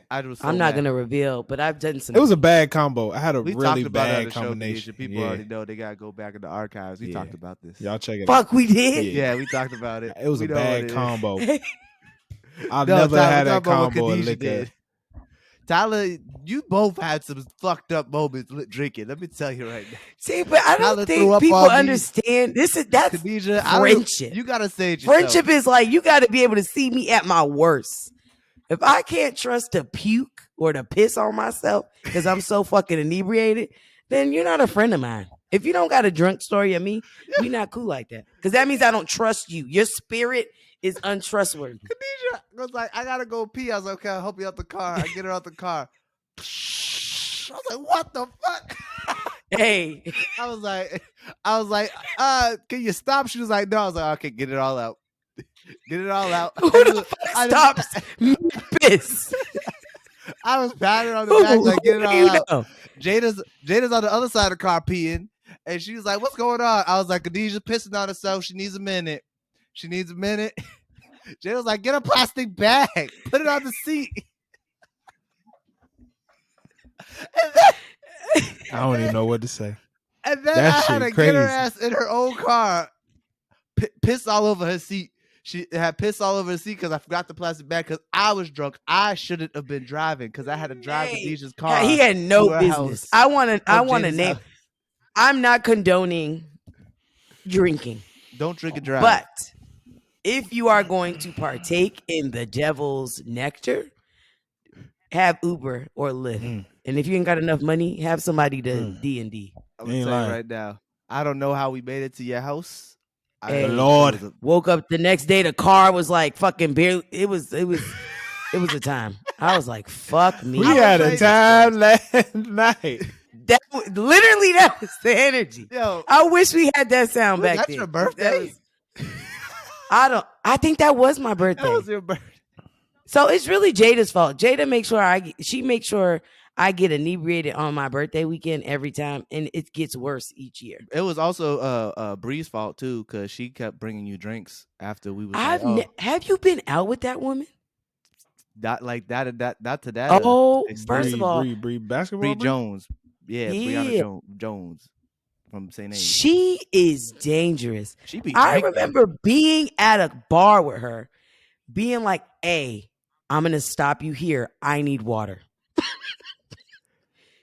I'm not gonna reveal, but I've done some. It was a bad combo. I had a we really talked about bad combination. People already know they gotta go back in the archives. We talked about this. Y'all check it out. Fuck, we did. Yeah, we talked about it. It was a bad combo. I've No, never Tyler, had that talk about what combo of Khadijah liquor. did. Tyler, you both had some fucked up moments drinking. Let me tell you right now. See, but I Tyler don't think people understand. That's Khadijah, friendship. You gotta say it yourself. Friendship is like you got to be able to see me at my worst. If I can't trust to puke or to piss on myself because I'm so fucking inebriated, then you're not a friend of mine. If you don't got a drunk story of me, we not cool like that. Because that means I don't trust you. Your spirit is untrustworthy. Khadijah was like, I gotta go pee. I was like, okay, I'll help you out the car. I get her out the car. I was like, what the fuck? Hey. I was like, can you stop? She was like, no. I was like, okay, get it all out. Get it all out. Who the fuck stops piss? I was patting on the back, like, get it all out. Jada's on the other side of the car peeing, and she was like, what's going on? I was like, Khadijah pissing on herself. She needs a minute. Jada was like, get a plastic bag. Put it on the seat. I don't even know what to say. And then I had to get her ass in her own car, piss all over her seat. She had piss all over her seat because I forgot the plastic bag because I was drunk. I shouldn't have been driving because I had to drive Khadijah's car. He had no business. I want to name. House. I'm not condoning drinking. Don't drink and drive. But if you are going to partake in the devil's nectar, have Uber or Lyft. And if you ain't got enough money, have somebody to D&D. I'm going to tell you right now. I don't know how we made it to your house. Hey, Lord, woke up the next day. The car was like fucking barely. It was a time. I was like, fuck me. We had a time last night. That was the energy. Yo, I wish we had that sound back then. That's your birthday? I think that was my birthday. That was your birthday. So it's really Jada's fault. Jada makes sure I get inebriated on my birthday weekend every time, and it gets worse each year. It was also Bree's fault too, because she kept bringing you drinks after we was. Have you been out with that woman? Not like that. Not to that. First of all, Bree basketball. Bree Jones, Brianna Jones from St. A's. She is dangerous. I remember being at a bar with her, being like, "Hey, I'm gonna stop you here. I need water."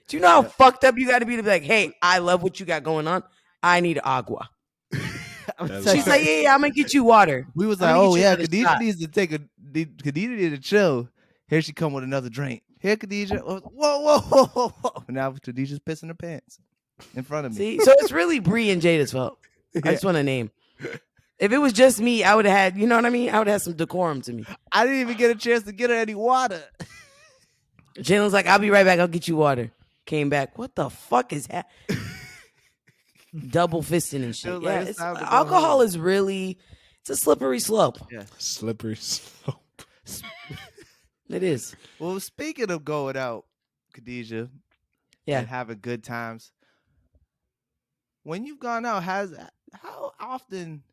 Do you know how fucked up you got to be like, hey, I love what you got going on. I need agua. She's like, yeah, I'm going to get you water. We was like, oh, yeah, Khadijah needs to Khadijah needs to chill. Here she come with another drink. Here, Khadijah. Whoa. Now Khadijah's pissing her pants in front of me. See, so it's really Bree and Jada's fault. I just want to name. If it was just me, I would have had, you know what I mean? I would have some decorum to me. I didn't even get a chance to get her any water. Jalen's like, I'll be right back. I'll get you water. Came back. What the fuck is that? Double fisting and shit. Yeah, alcohol is really, it's a slippery slope. Yeah, slippery slope. It is. Well, speaking of going out, Khadijah, and having good times, when you've gone out, how often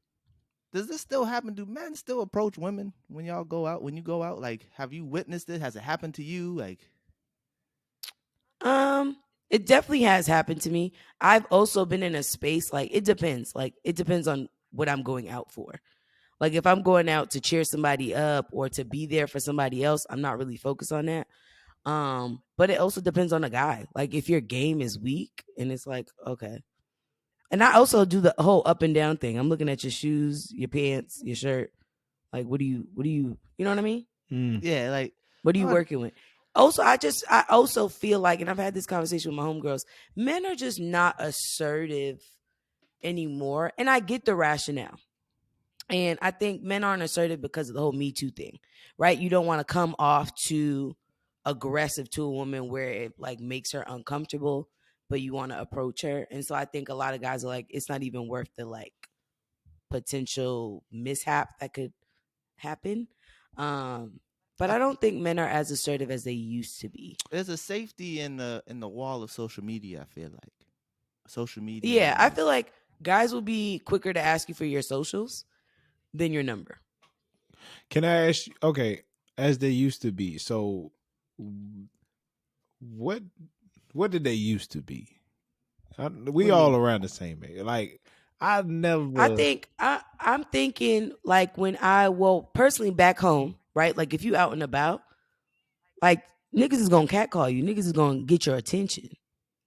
Does this still happen? Do men still approach women when y'all go out? When you go out, like, have you witnessed it? Has it happened to you? Like, It definitely has happened to me. I've also been in a space like it depends. Like it depends on what I'm going out for. Like if I'm going out to cheer somebody up or to be there for somebody else, I'm not really focused on that. But it also depends on the guy. Like if your game is weak and it's like, okay. And I also do the whole up and down thing. I'm looking at your shoes, your pants, your shirt. Like you know what I mean? yeah, like, What are you oh, working with? Also, I also feel like, and I've had this conversation with my homegirls, men are just not assertive anymore. And I get the rationale. And I think men aren't assertive because of the whole Me Too thing, right? You don't want to come off too aggressive to a woman where it like makes her uncomfortable, but you want to approach her. And so I think a lot of guys are like, it's not even worth the like potential mishap that could happen. But I don't think men are as assertive as they used to be. there's a safety in the wall of social media. I feel like social media Yeah, I is feel like guys will be quicker to ask you for your socials than your number. Can I ask you, okay, as they used to be, so what what did they used to be? We What do you all mean? around the same age. Like I I never think I'm thinking like when personally back home, right? Like if you out and about, like niggas is gonna catcall you. Niggas is gonna get your attention.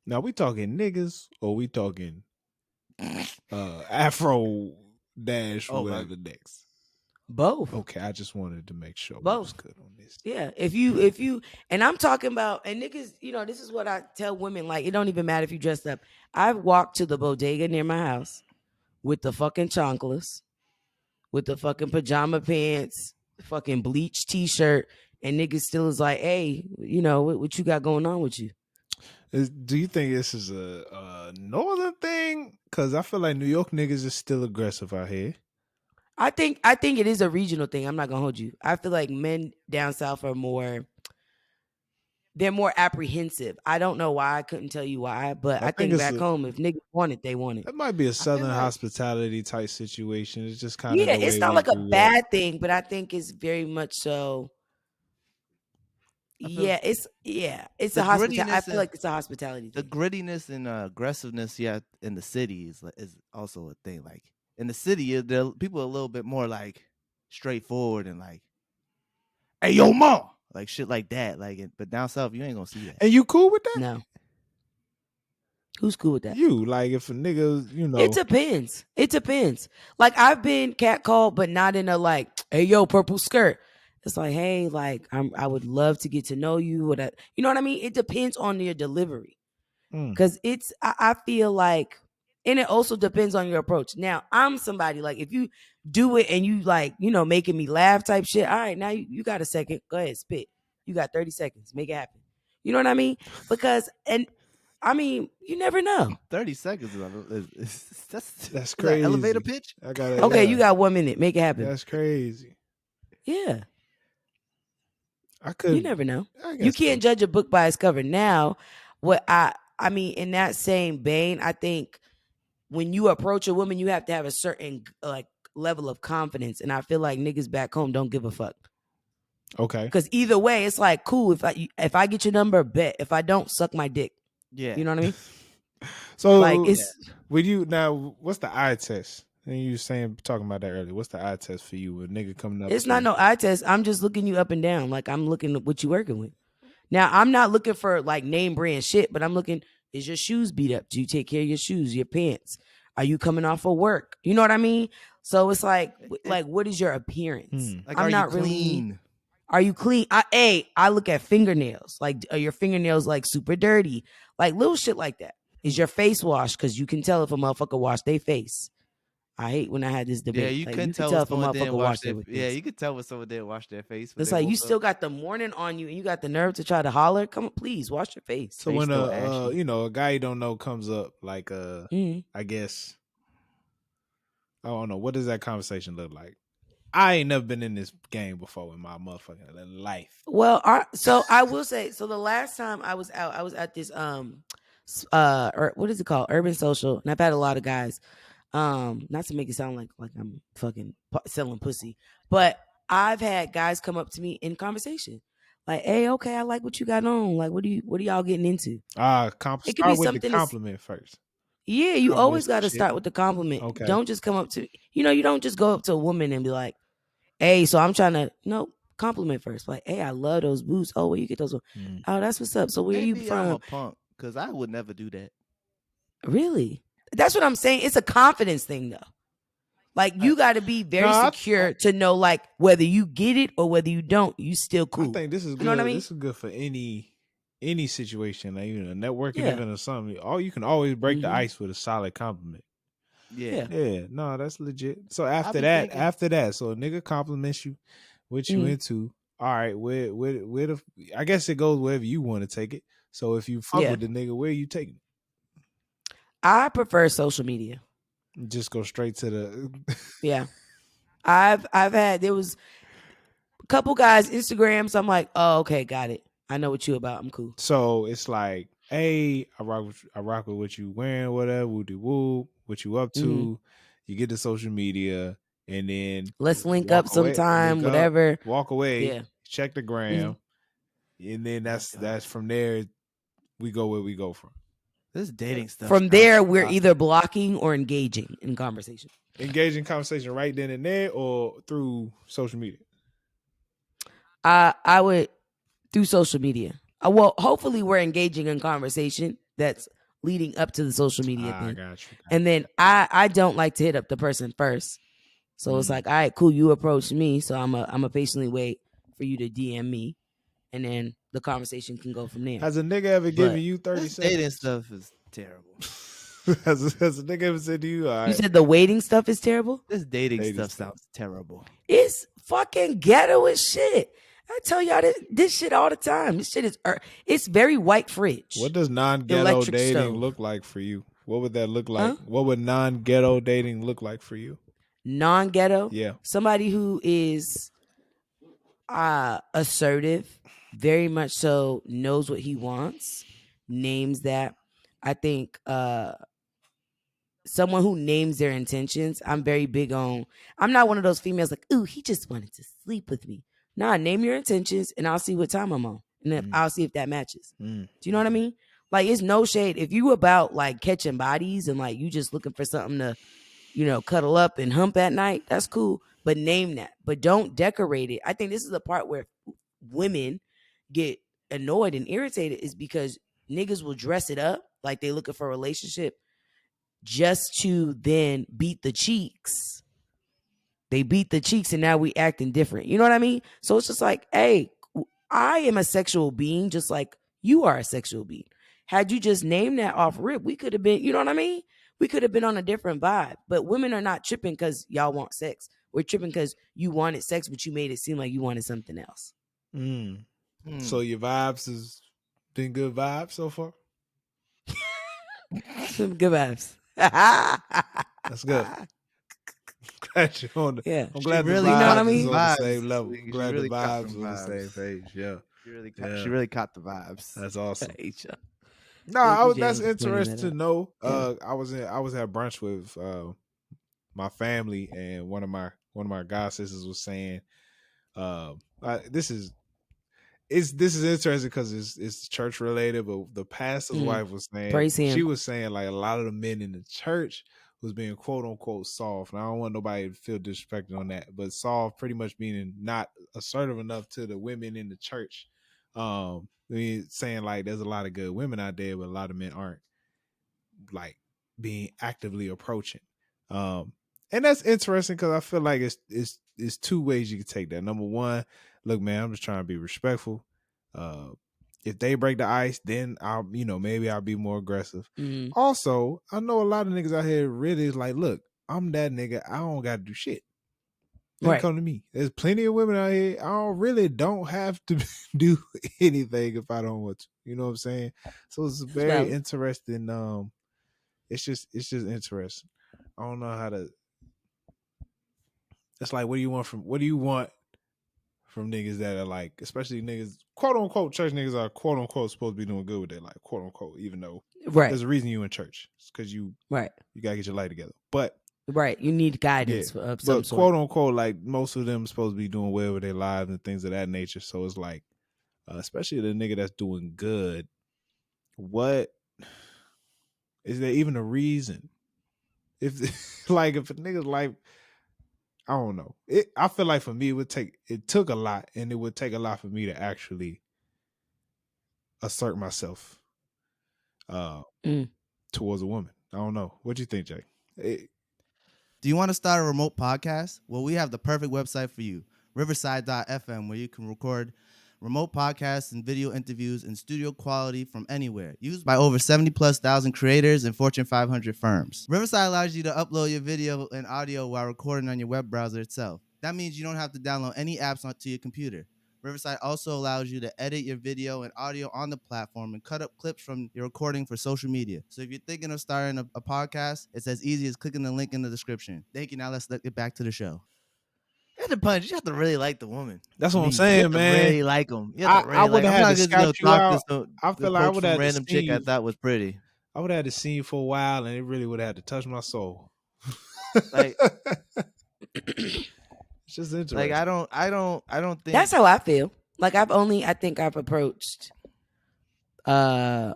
now we talking niggas or we talking Afro dash Oh my, whatever next. Both. Okay, I just wanted to make sure we was Both. good on this. Yeah. If you and I'm talking about and niggas, this is what I tell women, like it don't even matter if you dressed up. I've walked to the bodega near my house with the fucking chanclas, with the fucking pajama pants, fucking bleach t-shirt, and niggas still is like, hey, what you got going on with you? Do you think this is a northern thing? Because I feel like New York niggas is still aggressive out here. I think it is a regional thing. I'm not gonna hold you. I feel like men down south they're more apprehensive. I don't know why. I couldn't tell you why, but I I think think it's back home, if niggas want it, they want it. that might be a I feel southern like hospitality type situation. It's just kind of Yeah, the it's way not we like a grew up. bad thing, but I think it's very much so. I feel It's the a hospitality. I grittiness feel and like it's a hospitality the thing. grittiness and aggressiveness, yeah, in the city is also a thing. Like in the city, people are a little bit more like straightforward and like, "Hey, yo, mom," like shit like that. Like, but down south, you ain't gonna see that And shit. you cool with that? No, who's cool with that? You like if a nigga, It depends. It depends. Like I've been catcalled, but not in a like, hey yo, purple skirt. It's like, hey, like I would love to get to know you. You know what I mean? It depends on your delivery. mm, Cause I feel like, and it also depends on your approach. Now, I'm somebody like if you do it and you like, making me laugh type shit. All right, now you got a second. Go ahead, spit. You got 30 seconds. Make it happen. You know what I mean? Because and I mean, you never know. 30 seconds that's that's is that elevator crazy. pitch? I gotta, Okay, you yeah, got 1 minute. Make it happen. that's crazy. Yeah. I You could, never know. I You guess so. can't judge a book by its cover. Now, what I mean, in that same vein, I think when you approach a woman, you have to have a certain like level of confidence. And I feel like niggas back home don't give a fuck. Okay, Because either way, it's like cool. If I get your number, bet. If I don't, suck my dick. Yeah, You know what I mean? Like so it's with you now, what's the eye test? And you saying talking about that earlier. What's the eye test for you? A nigga coming up it's to not you. no eye test. I'm just looking you up and down. Like I'm looking at what you working with. Now I'm not looking for like name brand shit, but I'm looking. Is your shoes beat up? Do you take care of your shoes, your pants? Are you coming off of work? You know what I mean? So it's like, what is your appearance? like, I'm are you not really. clean? Are you clean? I look at fingernails. Like, are your fingernails like super dirty? Like little shit like that. Is your face washed? Because you can tell if a motherfucker washed their face. I hate when I had this Yeah, debate. you Like couldn't you could tell when tell if a someone didn't motherfucker wash washed their. their Yeah, face. you could tell when someone didn't wash their face when It's they like you woke still up. got the morning on you, and you got the nerve to try to holler. Come on, please wash your face. So Are you when still ashy? a guy you don't know comes up, like Mhm. I guess I don't know, what does that conversation look like? I ain't never been in this game before in my motherfucking life. Well, so I will say, so the last time I was out, I was at this what is it called, urban social, and I've had a lot of guys. Not to make it sound like I'm fucking selling pussy, but I've had guys come up to me in conversation, like, "Hey, okay, I like what you got on. Like, what are y'all getting into?" It could be Start with the something that's compliment first. yeah. You Start with always some got to shit. start with the compliment. Okay. Don't just come up to you don't just go up to a woman and be like, "Hey, so I'm trying to compliment first. Like, hey, I love those boots. Oh, where you get those? Mm. Oh, that's what's up. So where you Maybe I'm a from? punk because I would never do that. Really? That's what I'm saying. It's a confidence thing, though. Like, you got to be very secure to know, like, whether you get it or whether you don't, you still cool. I think this is good. You know what I mean? This is good for any situation, like even a networking Yeah. event or something. You can always break the ice with a solid compliment. Yeah. Yeah. No, that's legit. So after be that, thinking- so a nigga compliments you, what you into. All right, where the I guess it goes wherever you want to take it. So if you fuck with the nigga, where you taking it? I prefer social media. Just go straight to the Yeah. I've had there was a couple guys Instagrams. I'm like, oh, okay, got it. I know what you about. I'm cool. So it's like, hey, I rock with what you wearing, whatever, woo de woo, what you up to. You get to social media, and then let's link up sometime, whatever. Walk away, Yeah. check the gram, and then that's from there. We go where we go from. This dating stuff. From there, we're either blocking or engaging in conversation. Engaging conversation right then and there, or through social media. I would through social media. Well, hopefully we're engaging in conversation that's leading up to the social media thing. Got you. And then I don't like to hit up the person first. So it's like, all right, cool, you approach me, so I'm a patiently wait for you to DM me, and then the conversation can go from there. Has a nigga ever given you 30 seconds? Dating stuff is terrible. has a nigga ever said to you, all right, you said the waiting stuff is terrible? This dating stuff sounds terrible. It's fucking ghetto as shit. I tell y'all this shit all the time. This shit is it's very white fridge. What does non-ghetto dating look like for you? What would that look like? Huh? What would non-ghetto dating look like for you? Non-ghetto? Yeah. Somebody who is assertive, very much so, knows what he wants, names that. I think someone who names their intentions. I'm very big on. I'm not one of those females like, ooh, he just wanted to sleep with me. Nah, name your intentions, and I'll see what time I'm on, and then I'll see if that matches. Do you know what I mean? Like, it's no shade. If you about like catching bodies and like you just looking for something to, cuddle up and hump at night, that's cool. But name that. But don't decorate it. I think this is the part where women get annoyed and irritated, is because niggas will dress it up like they looking for a relationship just to then beat the cheeks. They beat the cheeks and now we acting different. You know what I mean? So it's just like, hey, I am a sexual being just like you are a sexual being. Had you just named that off rip, we could have been, you know what I mean? We could have been on a different vibe. But women are not tripping because y'all want sex. We're tripping because you wanted sex, but you made it seem like you wanted something else. So your vibes has been good vibes so far? Some good vibes. That's good. Glad you're on the, I'm glad really, the vibes you know what I mean? is on the same level. I'm glad really the vibes on the same page. Yeah. She really caught the vibes. That's awesome. No, that's interesting to know. I was at brunch with my family, and one of my god sisters was saying, this is interesting because it's church related, but the pastor's wife was saying, she was saying like a lot of the men in the church was being quote unquote soft. And I don't want nobody to feel disrespected on that, but soft pretty much meaning not assertive enough to the women in the church. Saying like there's a lot of good women out there, but a lot of men aren't like being actively approaching. And that's interesting because I feel like it's two ways you can take that. Number one, look, man, I'm just trying to be respectful. If they break the ice, then maybe I'll be more aggressive. Also, I know a lot of niggas out here really is like, look, I'm that nigga. I don't got to do shit. They come to me. There's plenty of women out here. I don't have to do anything if I don't want to. You know what I'm saying? So it's very interesting. It's just interesting. I don't know how to. It's like, what do you want from niggas that are like, especially niggas, quote unquote, church niggas are quote unquote supposed to be doing good with their life, quote unquote, even though Right. There's a reason you in church. It's because you gotta get your life together. But you need guidance of some but sort. quote unquote, like most of them supposed to be doing well with their lives and things of that nature. So it's like, especially the nigga that's doing good. What is there even a reason? If like if a nigga's life, I don't know. I feel like for me it took a lot, and it would take a lot for me to actually assert myself towards a woman. I don't know. What do you think, Jay? Do you want to start a remote podcast? Well, we have the perfect website for you, riverside.fm, where you can record remote podcasts and video interviews in studio quality from anywhere, used by over 70,000+ creators and Fortune 500 firms. Riverside allows you to upload your video and audio while recording on your web browser itself. That means you don't have to download any apps onto your computer. Riverside also allows you to edit your video and audio on the platform and cut up clips from your recording for social media. So if you're thinking of starting a podcast, it's as easy as clicking the link in the description. Thank you. Now let's get back to the show. At the punch, you have to really like the woman. That's what I'm saying, man. Really like them. I would have had to scout you out. I feel like I would have random chick I thought was pretty. I would have had to see you for a while, and it really would have had to touch my soul. Like, it's just interesting. Like I don't think that's how I feel. Like I think I've approached in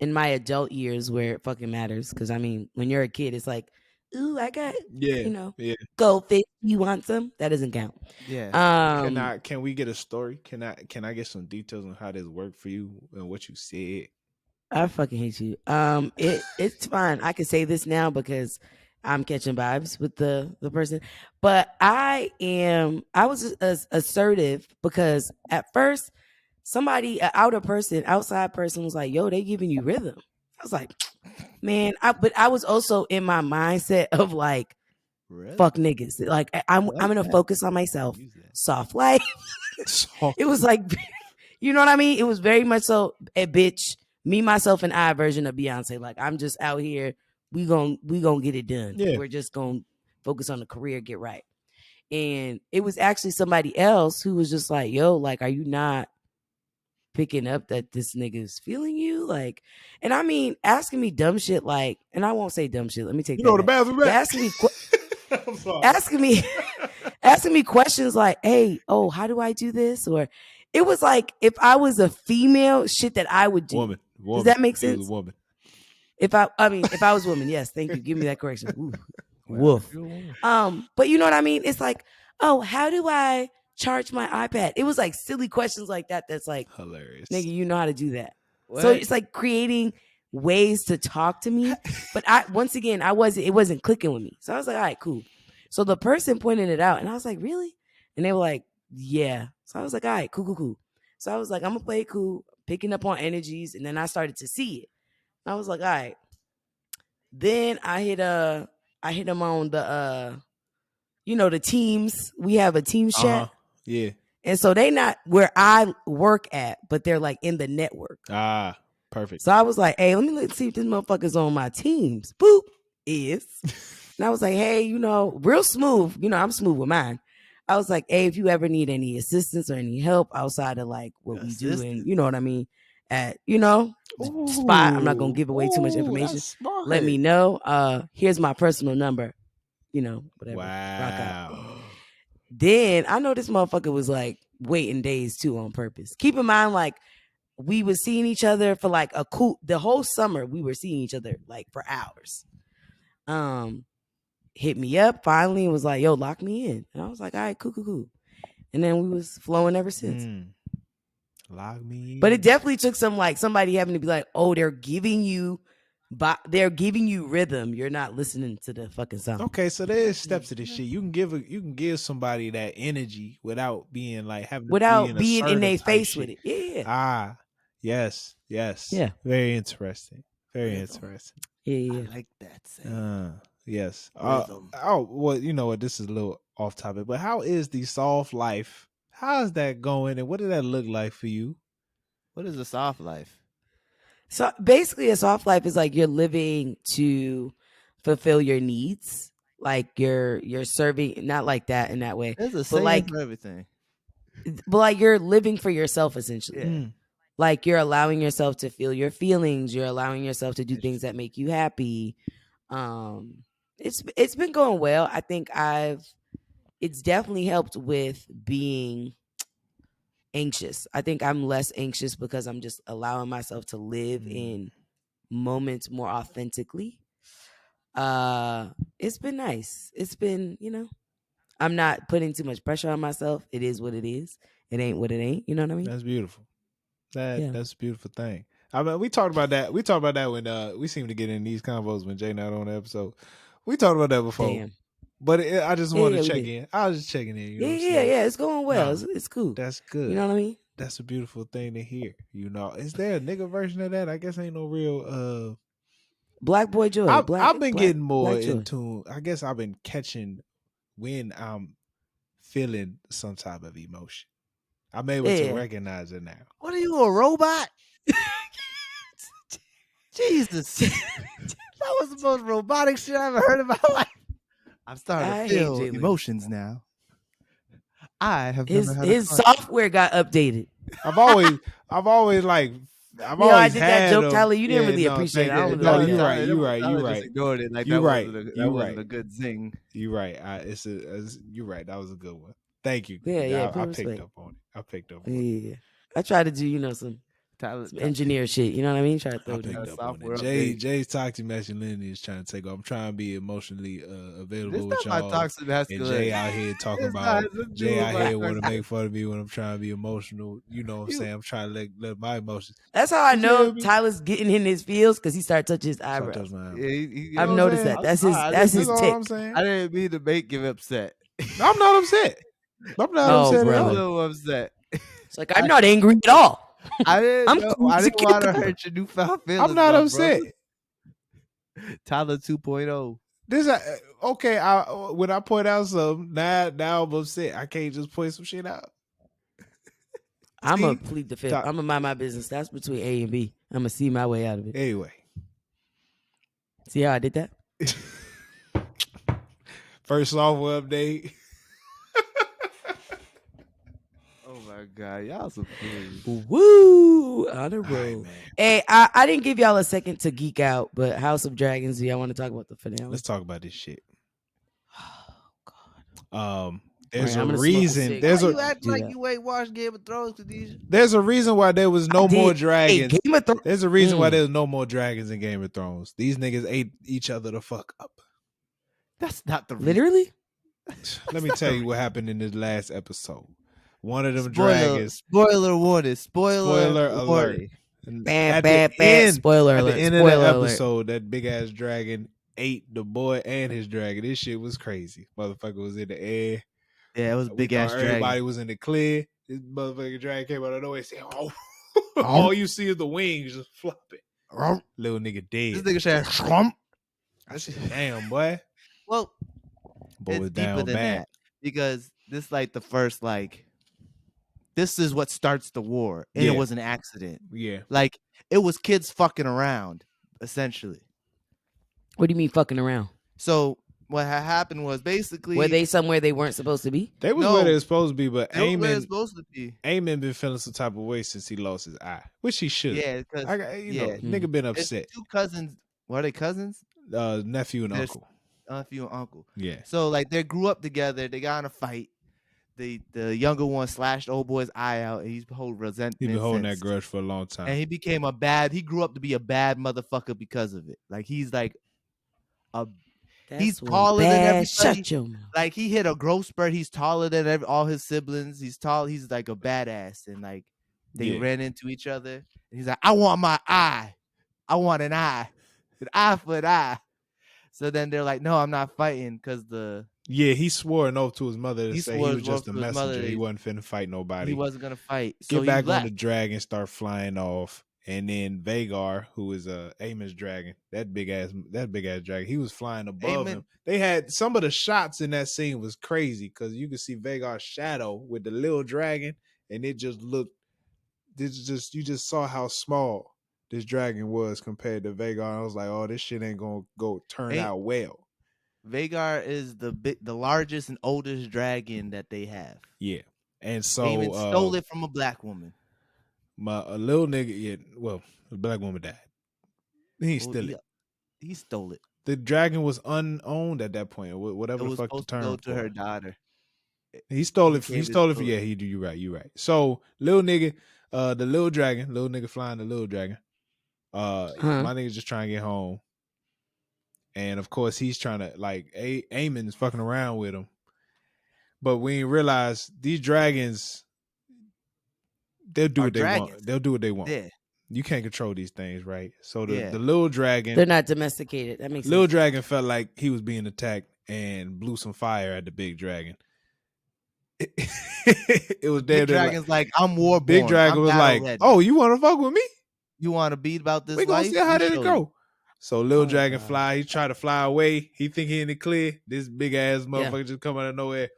my adult years where it fucking matters. Because I mean, when you're a kid, it's like, ooh, I got goldfish. You want some? That doesn't count. Yeah. Can we get a story? Can I get some details on how this worked for you and what you said? I fucking hate you. It's fine. I can say this now because I'm catching vibes with the person. But I was assertive because at first somebody, an outside person was like, yo, they giving you rhythm. I was like, man, but I was also in my mindset of like, really? Fuck niggas. Like I'm gonna focus on myself. Soft life. It was like, you know what I mean? It was very much so a bitch, me, myself, and I version of Beyonce. Like I'm just out here. We gonna get it done. Yeah. We're just gonna focus on the career, get right. And it was actually somebody else who was just like, yo, like, are you not picking up that this nigga is feeling you? Like, and I mean, asking me dumb shit like, and I won't say dumb shit. Let me take that. The bathroom. Asking me questions like, hey, oh, how do I do this? Or it was like if I was a female, shit that I would do. Woman. Does that make sense? She was a woman. If I was a woman, yes, thank you. Give me that correction. Ooh, woof. But you know what I mean? It's like, oh, how do I charge my iPad? It was like silly questions like that. That's like hilarious. Nigga, you know how to do that. What? So it's like creating ways to talk to me. But it wasn't clicking with me. So I was like, all right, cool. So the person pointed it out and I was like, really? And they were like, yeah. So I was like, all right, cool. So I was like, I'm gonna play it cool, picking up on energies, and then I started to see it. I was like, all right. Then I hit him on the the teams. We have a team chat. Yeah. And so they not where I work at, but they're like in the network. Ah, perfect. So I was like, hey, let's see if this motherfucker's on my teams. Boop is. And I was like, hey, real smooth. I'm smooth with mine. I was like, hey, if you ever need any assistance or any help outside of like what we do, and you know what I mean, at spot, I'm not gonna give away too much information. Let me know. Here's my personal number. Whatever. Wow. Then I know this motherfucker was like waiting days too on purpose. Keep in mind, like we were seeing each other for like the whole summer. We were seeing each other like for hours. Hit me up finally and was like, yo, lock me in. And I was like, all right, cool. And then we was flowing ever since. Lock me in. But it definitely took somebody having to be like, oh, they're giving you rhythm. You're not listening to the fucking song. Okay, so there's steps to this shit. You can give somebody that energy without being like being in their face with it. Yeah. Ah, yes. Yeah. Very interesting. Interesting. Yeah. I like that. Yes. Well, you know what? This is a little off topic, but how is the soft life? How is that going, and what did that look like for you? What is a soft life? So basically, a soft life is like you're living to fulfill your needs. Like you're serving, not like that in that way. There's a saying for everything. But like you're living for yourself essentially. Yeah. Like you're allowing yourself to feel your feelings. You're allowing yourself to do things that make you happy. It's been going well. I think it's definitely helped with being anxious. I think I'm less anxious because I'm just allowing myself to live in moments more authentically. It's been nice. It's been, I'm not putting too much pressure on myself. It is what it is. It ain't what it ain't. You know what I mean? That's beautiful. Yeah. That's a beautiful thing. I mean, we talked about that. We talked about that when we seem to get in these convos when Jay not on the episode. We talked about that before. Damn. But I just wanted to we check did. in. I was just checking in. You know Yeah, what I'm saying? yeah. It's going well. Nah, It's cool. That's good. You know what I mean? That's a beautiful thing to hear. Is there a nigga version of that? I guess ain't no real Black boy joy. I've been getting more black joy. into. I guess I've been catching when I'm feeling some type of emotion. I'm able to recognize it now. What are you, a robot? Jesus. That was the most robotic shit I ever heard in my life. I'm starting to feel emotions now. I have his software got updated. I've always I did that joke, Tyler. You didn't really appreciate it. I don't No, really you're like right. that. You're right. You're right. Just ignored it like you're that right. wasn't a good zing. You're right. You're right. That was a good one. Thank you. Yeah. I picked up on it. Yeah. I tried to do some engineer shit. You know what I mean? Try to throw Jay's toxic masculinity is trying to take off. I'm trying to be emotionally available with y'all. Toxic masculinity. And Jay out here talking about Jay out here want to make fun of me when I'm trying to be emotional. You know what I'm saying? I'm trying to let my emotions. That's how I know Tyler's getting in his feels because he started touching his eyebrows. I've noticed that. That's his tick. I didn't mean to make him upset. I'm not upset. I'm not upset. I'm a little upset. It's like I'm not angry at all. I didn't want to hurt your newfound feelings. I'm not upset. Tyler 2.0. This okay. When I point out something, now I'm upset. I can't just point some shit out. I'm gonna plead the fifth. I'm gonna mind my business. That's between A and B. I'm gonna see my way out of it. Anyway, see how I did that? First software update. My God, y'all some fools. Woo! On the road. Hey, I didn't give y'all a second to geek out, but House of Dragons, do y'all want to talk about the finale? Let's talk about this shit. Oh, God. There's a reason. You act like you ain't watched Game of Thrones, Khadijah. There's a reason why there was no more dragons. Hey, Game of Thrones. There's a reason why there's no more dragons in Game of Thrones. These niggas ate each other the fuck up. That's not the reason. Literally? Let me tell you what happened in this last episode. One of them dragons. Spoiler warning. Spoiler alert. Bad. Spoiler alert. At the end of the episode, that big ass dragon ate the boy and his dragon. This shit was crazy. Motherfucker was in the air. Yeah, it was big ass dragon. Everybody was in the clear. This motherfucking dragon came out of nowhere and said, "Oh." All you see is the wings just flopping. Little nigga dead. This nigga said, "Shrump." I said, "Damn, boy." Well, boy it's deeper than that because this like the first like. This is what starts the war, and it was an accident. Yeah, like it was kids fucking around, essentially. What do you mean fucking around? So what had happened was basically were they somewhere they weren't supposed to be? They was where they were supposed to be, but Eamon been feeling some type of way since he lost his eye, which he should. Yeah, because nigga been upset. Two cousins. What are they cousins? Nephew and uncle. Nephew and uncle. Yeah. So like they grew up together. They got in a fight. The younger one slashed old boy's eye out, and he's holding resentment. He's been holding that grudge for a long time, and he became he grew up to be a bad motherfucker because of it. Like he's like he's taller than everybody. Shut your mouth. Like he hit a growth spurt. He's taller than all his siblings. He's tall. He's like a badass, and like they ran into each other. And he's like, "I want my eye. I want an eye for an eye." So then they're like, "No, I'm not fighting," because he swore an oath to his mother to say he was just a messenger. He wasn't finna fight nobody. He wasn't gonna fight. So Get back on the dragon, start flying off, and then Vagar, who is Aemon's dragon, that big ass dragon, he was flying above him. They had some of the shots in that scene was crazy because you could see Vagar's shadow with the little dragon, and it just looked. You just saw how small this dragon was compared to Vagar. I was like, oh, this shit ain't gonna turn out well. Vagar is the largest and oldest dragon that they have. Yeah, and so Aemon stole it from a black woman. a little nigga. Yeah, well, the black woman died. He stole it. He stole it. The dragon was unowned at that point, or It whatever the was fuck the supposed to term go to for her it. daughter. He stole it. came He and stole it for stole it. yeah. He do. You right. You right. So little nigga, the little dragon, little nigga flying the little dragon. My nigga's just trying to get home, and of course he's trying to like Eamon's fucking around with him, but we ain't realize these dragons. They'll do Are what they dragons. want. They'll do what they want. Yeah. You can't control these things, right? So Yeah. the little dragon, They're not domesticated. That makes little sense. dragon felt like he was being attacked and blew some fire at the big dragon. It was Big damn Dragon's like, I'm warborn. Big Dragon was like, ready. "Oh, you want to fuck with me? You want to beat about this We gonna life? see how We did it show go." you. So little Oh, dragon God. fly. He try to fly away. He think he in the clear. This big ass motherfucker just come out of nowhere.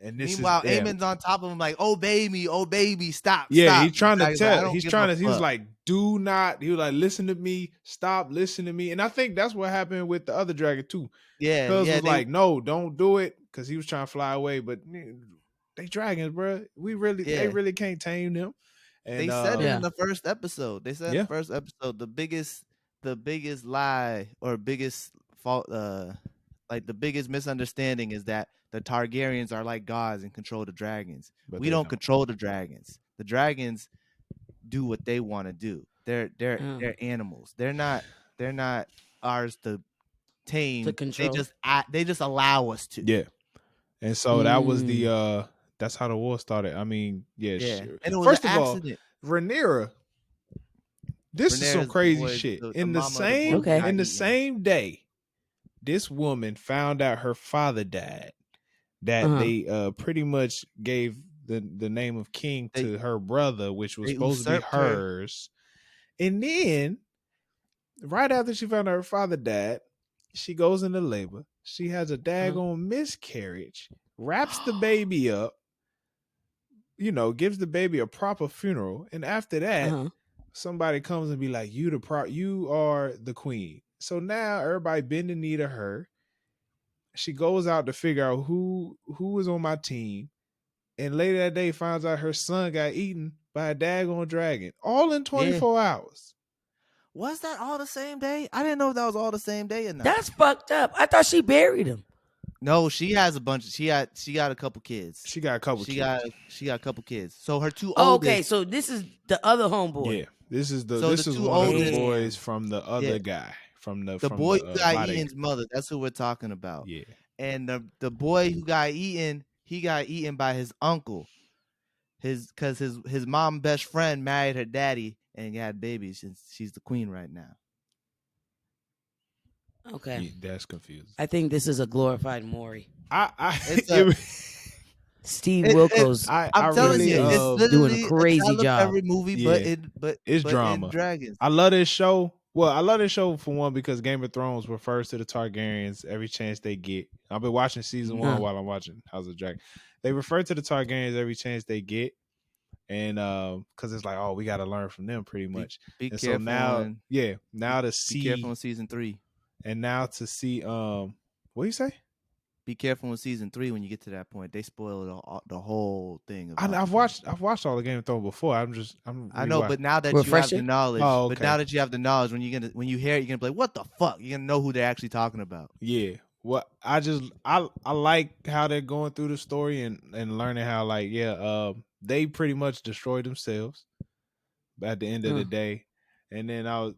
And this Meanwhile, is Eamon's on top of him like, oh baby, stop. yeah. stop. He's trying to Dragon's like, I tell. don't He's give trying a to. He was fuck. like, "Do not." He was like, "Listen to me. Stop. Listen to me." And I think that's what happened with the other dragon too. Yeah, Cuz yeah. was like, "No, don't do it," because he was trying to fly away. But they dragons, bro. They Yeah. really can't tame them. And They said it Yeah. in the first episode. They said in the first episode the biggest lie or biggest fault, like the biggest misunderstanding is that the Targaryens are like gods and control the dragons. But We they don't control the dragons. The dragons do what they want to do. They're animals. They're not ours to tame. To control. They just allow us to. Yeah. And so that was the that's how the war started. I mean, yeah. Sure. And it was First an of all, accident. Rhaenyra, this is some Rhaenyra's the crazy boy- shit. the In the mama of the same boy who got in the eaten. same day, this woman found out her father died. That they pretty much gave the name of king to her brother, which was supposed to be usurped her. hers. And then, right after she found out her father died, she goes into labor. She has a daggone miscarriage, wraps the baby up, gives the baby a proper funeral. And after that, somebody comes and be like, you are the queen. So now everybody bend the knee to her. She goes out to figure out who is on my team. And later that day finds out her son got eaten by a daggone dragon. All in 24 hours. Was that all the same day? I didn't know if that was all the same day or not. That's fucked up. I thought she buried him. No, she has a bunch. She got a couple kids. She got a couple kids. She got a couple kids. So her two Oh, oldest. okay, so this is the other homeboy. Yeah, this is So this the is two one of the oldest- boys from the other guy from the boy who got Lade. Eaton's mother. That's who we're talking about. Yeah, And the boy who got eaten, he got eaten by his uncle. Because his mom best friend married her daddy and had babies, and she's the queen right now. Okay. Yeah, that's confusing. I think this is a glorified Maury. It's a- Steve Wilkos. I'm telling really, you, it's doing literally a crazy job. Every movie, Yeah. but It's but drama. in dragons. I love this show. Well, I love this show for one because Game of Thrones refers to the Targaryens every chance they get. I've been watching season 1 while I'm watching House of Dragon. They refer to the Targaryens every chance they get, and because it's like, oh, we got to learn from them pretty much. Be and careful. so now, now to Be see, careful in season 3. and now to see, what do you say? Be careful in season 3 when you get to that point. They spoil the whole thing. I've watched all the Game of Thrones before. I know, but now that you have the knowledge, oh, okay. but now that you have the knowledge, when you hear it, you're gonna be like, "What the fuck?" You're gonna know who they're actually talking about. Yeah. Well, I like how they're going through the story and learning how they pretty much destroyed themselves at the end of the day, and then on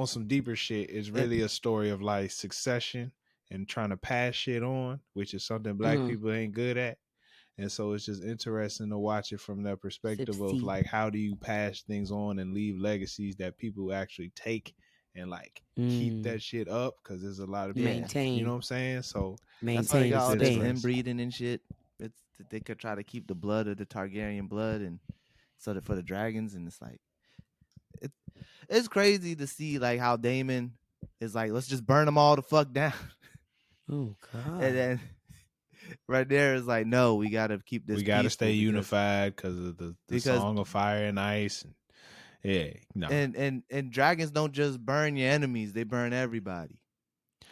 some deeper shit. It's really a story of like succession and trying to pass shit on, which is something black people ain't good at. And so it's just interesting to watch it from that perspective of like, how do you pass things on and leave legacies that people actually take and like keep that shit up? Because there's a lot of people, maintain. you know what I'm saying? So that's why they got all this maintain. inbreeding and shit. It's they could try to keep the blood of the Targaryen blood, and so that for the dragons, and it's like it's crazy to see like how Daemon is like, let's just burn them all the fuck down. Oh God! And then right there is like, no, we gotta keep this. We gotta stay unified because of the Song of Fire and Ice. And dragons don't just burn your enemies; they burn everybody.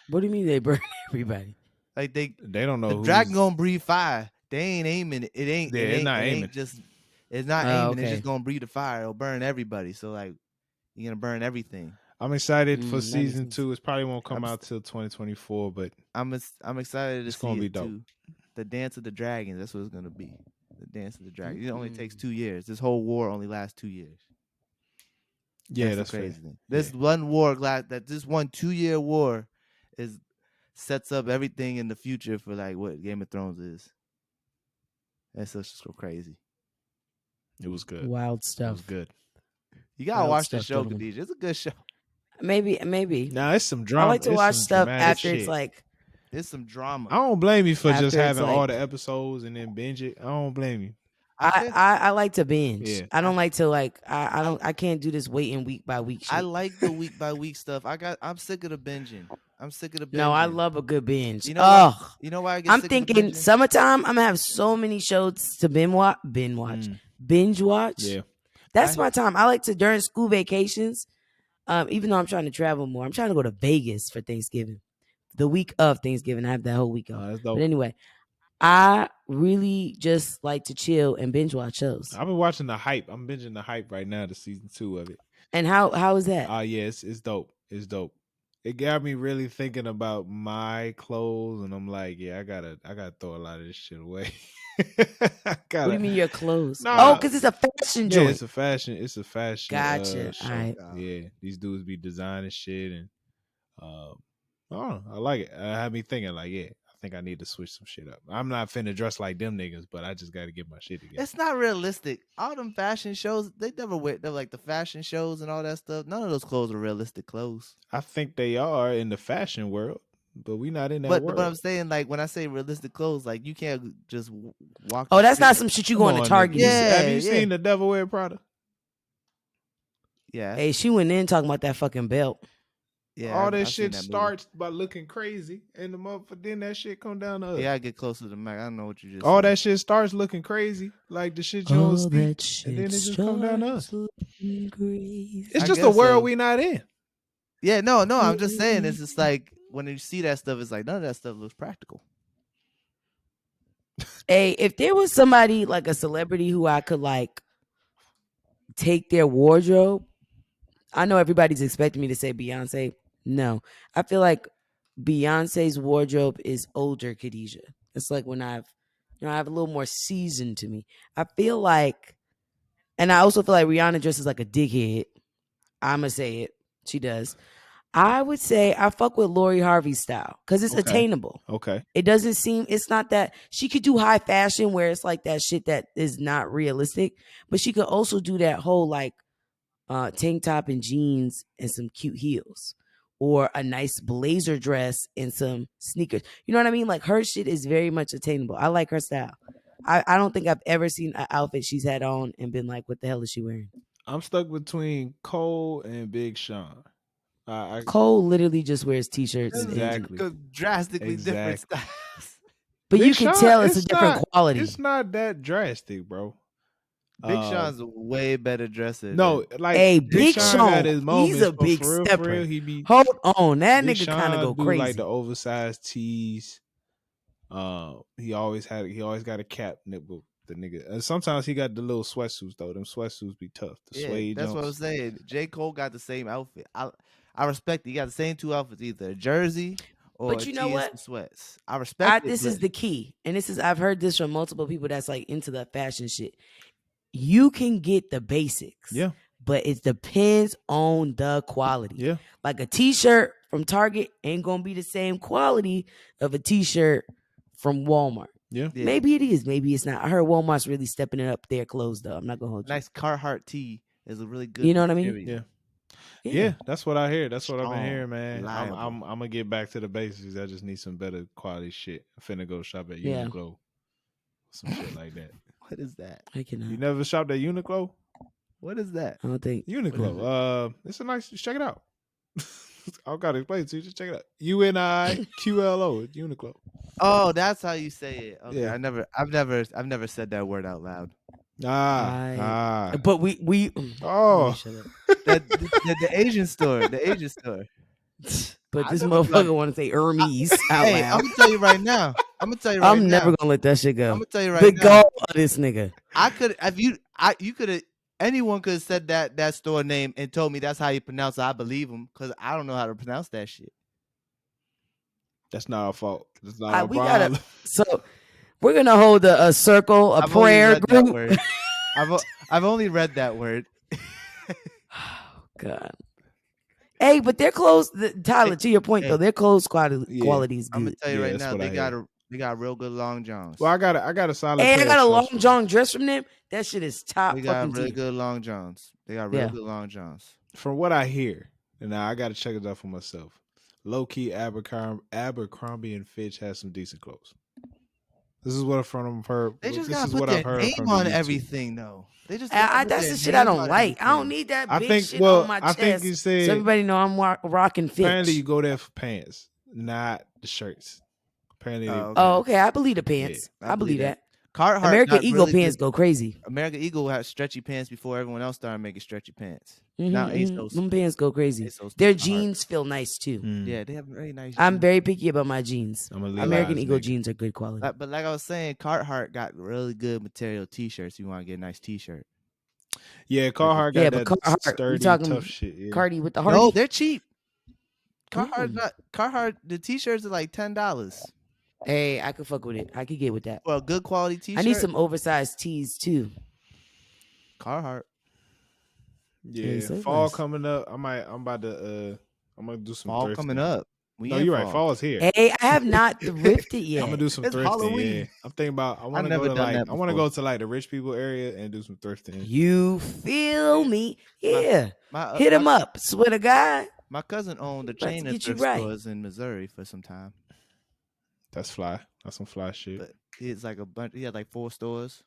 What do you mean they burn everybody? Like they don't know. The dragon gonna breathe fire. They ain't aiming. It ain't. Yeah, it ain't, not it aiming. ain't just. It's not Oh, aiming. It's okay. just gonna breathe the fire. It'll burn everybody. So like, you're gonna burn everything. I'm excited for That makes season sense. 2. It probably won't come I'm out till 2024, but I'm excited to it's gonna see be it dope. too. The Dance of the Dragons. That's what it's gonna be. The Dance of the Dragons. It only takes Mm. 2 years. This whole war only lasts 2 years. Yeah, That's the that's fair. crazy thing. This one war, this 2-year war, is sets up everything in the future for like what Game of Thrones is. That's just so crazy. It was good. Wild It stuff. was good. You gotta Wild watch the stuff, show, gentlemen. Khadijah. It's a good show. Maybe. Nah, it's some I drama. like to It's watch some stuff dramatic after shit. it's like. It's some drama. I don't blame you for just After it's having all like- the episodes and then binge it. I don't blame you. I like to binge. Yeah. I don't like to like. I can't do this waiting week by week shit. I like the week by week stuff. I'm sick of the binging. I'm sick of the binging. No, I love a good binge. You know why? You know why I get I'm sick thinking of the binging? summertime. I'm gonna have so many shows to binge watch. Yeah. That's my time. I like to during school vacations. Even though I'm trying to travel more, I'm trying to go to Vegas for Thanksgiving. The week of Thanksgiving, I have that whole week off. That's dope. But anyway, I really just like to chill and binge watch shows. I've been watching The Hype. I'm binging The Hype right now, the season 2 of it. And how is that? Yeah, it's dope. It's dope. It got me really thinking about my clothes, and I'm like, yeah, I gotta throw a lot of this shit away. What do you mean your clothes? Nah. Because it's a fashion Yeah, joint. it's a fashion. Gotcha. Show. Alright. Yeah, these dudes be designing shit, and I don't know. I like it. It had me thinking, like, yeah, I think I need to switch some shit up. I'm not finna dress like them niggas, but I just got to get my shit together. It's not realistic. All them fashion shows, they never wear. They're like the fashion shows and all that stuff. None of those clothes are realistic clothes. I think they are in the fashion world, but we not in that world. But I'm saying, like, when I say realistic clothes, like, you can't just walk. Oh, that's not some shit you going to Target. Yeah, Have you seen the Devil Wear Prada? Yeah. Hey, she went in talking about that fucking belt. Yeah, all that I've shit seen that starts by looking crazy, and the motherfucker, then that shit come down to us. Yeah, I get closer to the mic. I don't know what you just. All said. that shit starts looking crazy, like the shit you don't see, That shit and then it just come down to us. Crazy. It's I just a guess world so. we not in. Yeah, no, I'm just saying. It's just like when you see that stuff, it's like none of that stuff looks practical. Hey, if there was somebody like a celebrity who I could like take their wardrobe, I know everybody's expecting me to say Beyonce. No, I feel like Beyonce's wardrobe is older, Khadijah. It's like when I have a little more season to me. I feel like, and I also feel like Rihanna dresses like a dickhead. I'ma say it. She does. I would say I fuck with Lori Harvey's style because it's attainable. Okay. It doesn't seem, it's not that, she could do high fashion where it's like that shit that is not realistic, but she could also do that whole like tank top and jeans and some cute heels or a nice blazer dress and some sneakers. You know what I mean? Like her shit is very much attainable. I like her style. I don't think I've ever seen an outfit she's had on and been like, what the hell is she wearing? I'm stuck between Cole and Big Sean. Cole literally just wears t-shirts. Exactly. Drastically different styles. But Big you can Sean, tell it's a different quality. It's not that drastic, bro. Big Sean's a way better dresser. No, like hey, Big Sean, had his moments, he's a but big for real, stepper. For real, he be hold on, that Big nigga Sean kind of go do crazy. like the oversized tees. He always got a cap nipple. The nigga. And sometimes he got the little sweatsuits though. Them sweatsuits be tough. The suede that's jumps. what I'm saying. J. Cole got the same outfit. I respect it. He got the same two outfits, either a jersey or but you a know tee what? and some sweats. I respect it. This is the key, and I've heard this from multiple people that's like into the fashion shit. You can get the basics, Yeah, but it depends on the quality. Yeah, like a t-shirt from Target ain't gonna be the same quality of a t-shirt from Walmart. Yeah. Maybe it is, maybe it's not. I heard Walmart's really stepping it up their clothes though. I'm not gonna hold you. Nice Carhartt tee is a really good. You know what I mean? Material. Yeah, that's what I hear. That's what I've been Strong, hearing, man. reliable. I'm gonna get back to the basics. I just need some better quality shit. I'm finna go shop at Yeah. Uniqlo. Some shit like that. What is that? I cannot. You never shopped at Uniqlo? What is that? I don't think Uniqlo. It's a nice. Check it out. I gotta explain it to you. Just check it out. UNIQLO. It's Uniqlo. Oh, that's how you say it. Okay, Yeah. I've never said that word out loud. But we Oh, The Asian store. The Asian store. But I this never motherfucker want to say Hermes out Hey, loud. I'm gonna tell you right now. I'm gonna tell you right I'm now. never gonna let that shit go. I'm gonna tell you right The now. gall of this nigga. I could if you could have anyone could have said that store name and told me that's how you pronounce it. I believe them because I don't know how to pronounce that shit. That's not our fault. That's not our We problem. gotta. So we're gonna hold a circle, a I've only prayer read that group. word. I've only read that word. Oh, God. Hey, but their clothes, Tyler. To your point though, their clothes quality is I'm gonna good. tell you Yeah, right that's now, what I they got real good long johns. Well, I got a solid. Hey, I pair got of a long shorts from john dress from them. That shit is top They got fucking really tier. good long johns. They got real good long johns. From what I hear, and now I got to check it out for myself. Low key, Abercrombie and Fitch has some decent clothes. This is what I've heard. They just This gotta is put what their I've heard name from the on YouTube. everything, though. They just That's the shit I don't like. I don't need that big shit on my chest. I think you said so everybody know I'm rocking Fitch. apparently you go there for pants, not the shirts. Apparently, okay. I believe the pants. Yeah, I believe that. Carhartt American got Eagle really pants good. go crazy. American Eagle had stretchy pants before everyone else started making stretchy pants. Mm-hmm, Now ASOS, them pants go crazy. ASOS Their Carhartt. jeans feel nice too. Yeah, they have very nice. I'm jeans. very picky about my jeans. I'm a American Levi's Eagle nigga. jeans are good quality. But like I was saying, Carhartt got really good material T-shirts. You want to get a nice T-shirt? Yeah, Carhartt got Yeah, that but Carhartt, sturdy, we talking tough shit. Yeah. Cardi with the Hardy. No, they're cheap. Carhartt, the T-shirts are like $10. Hey, I could fuck with it. I could get with that. For a good quality T-shirt. I need some oversized tees too. Carhartt. Yeah, fall coming up. I'm about to I'm gonna do some fall thrifting. coming up. No, you're right. Fall's here. Hey, I have not thrifted yet. I'm gonna do some thrifting. Halloween. Yeah. I'm thinking about. I want to go to like the rich people area and do some thrifting. You feel me? Yeah. Hit him up. Swear to God. My cousin owned a chain of thrift stores in Missouri for some time. That's fly. That's some fly shit. But it's like a bunch. He had like 4 stores.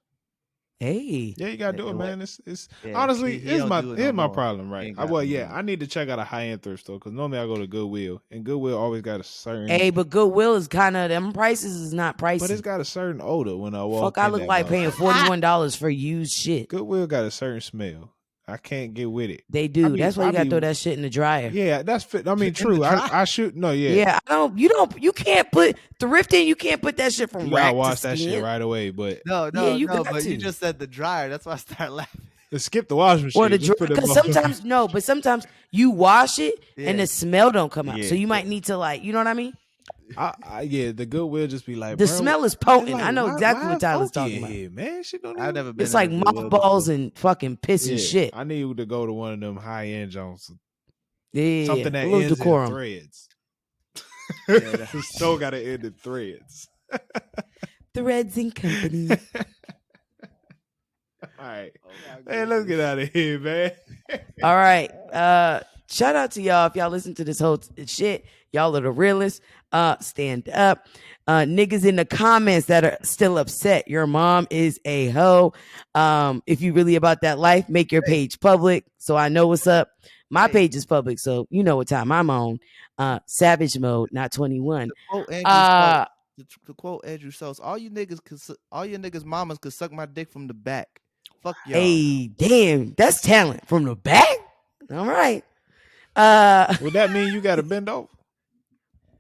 Hey. Yeah, you gotta do it, man. It's honestly, here's my problem, right? I need to check out a high end thrift store because normally I go to Goodwill, and Goodwill always got a certain. Hey, but Goodwill is kind of them prices is not pricey. But it's got a certain odor when I walk. Fuck, I look like paying $41 for used shit. Goodwill got a certain smell. I can't get with it. They do. That's why you gotta throw that shit in the dryer. Yeah, that's. I mean, true. I should. No, yeah. Yeah, I don't. You can't put thrifting. You can't put that shit from rack to wash that skin. shit right away. But no. But you just said the dryer. That's why I started laughing. Skip the washing machine. Or the dryer. Because sometimes you wash it and the smell don't come out. So you might need to you know what I mean? The Goodwill just be like the smell is potent. Like, I know exactly what Tyler's talking about. Here, man, shit don't. I've never been. It's like mothballs and fucking piss and shit. I need to go to one of them high end Jones. Yeah, something that ends in threads. Still got to end in threads. Threads and Company. All right, man, let's get out of here, man. All right, shout out to y'all if y'all listen to this whole shit. Y'all are the realest. Stand up. Niggas in the comments that are still upset. Your mom is a hoe. If you really about that life, make your page public so I know what's up. My page is public, so you know what time I'm on. Savage mode, not 21. To quote Andrew Schultz, all your niggas mamas could suck my dick from the back. Fuck y'all. Hey, damn, that's talent from the back. All right. Would that mean you got to bend over?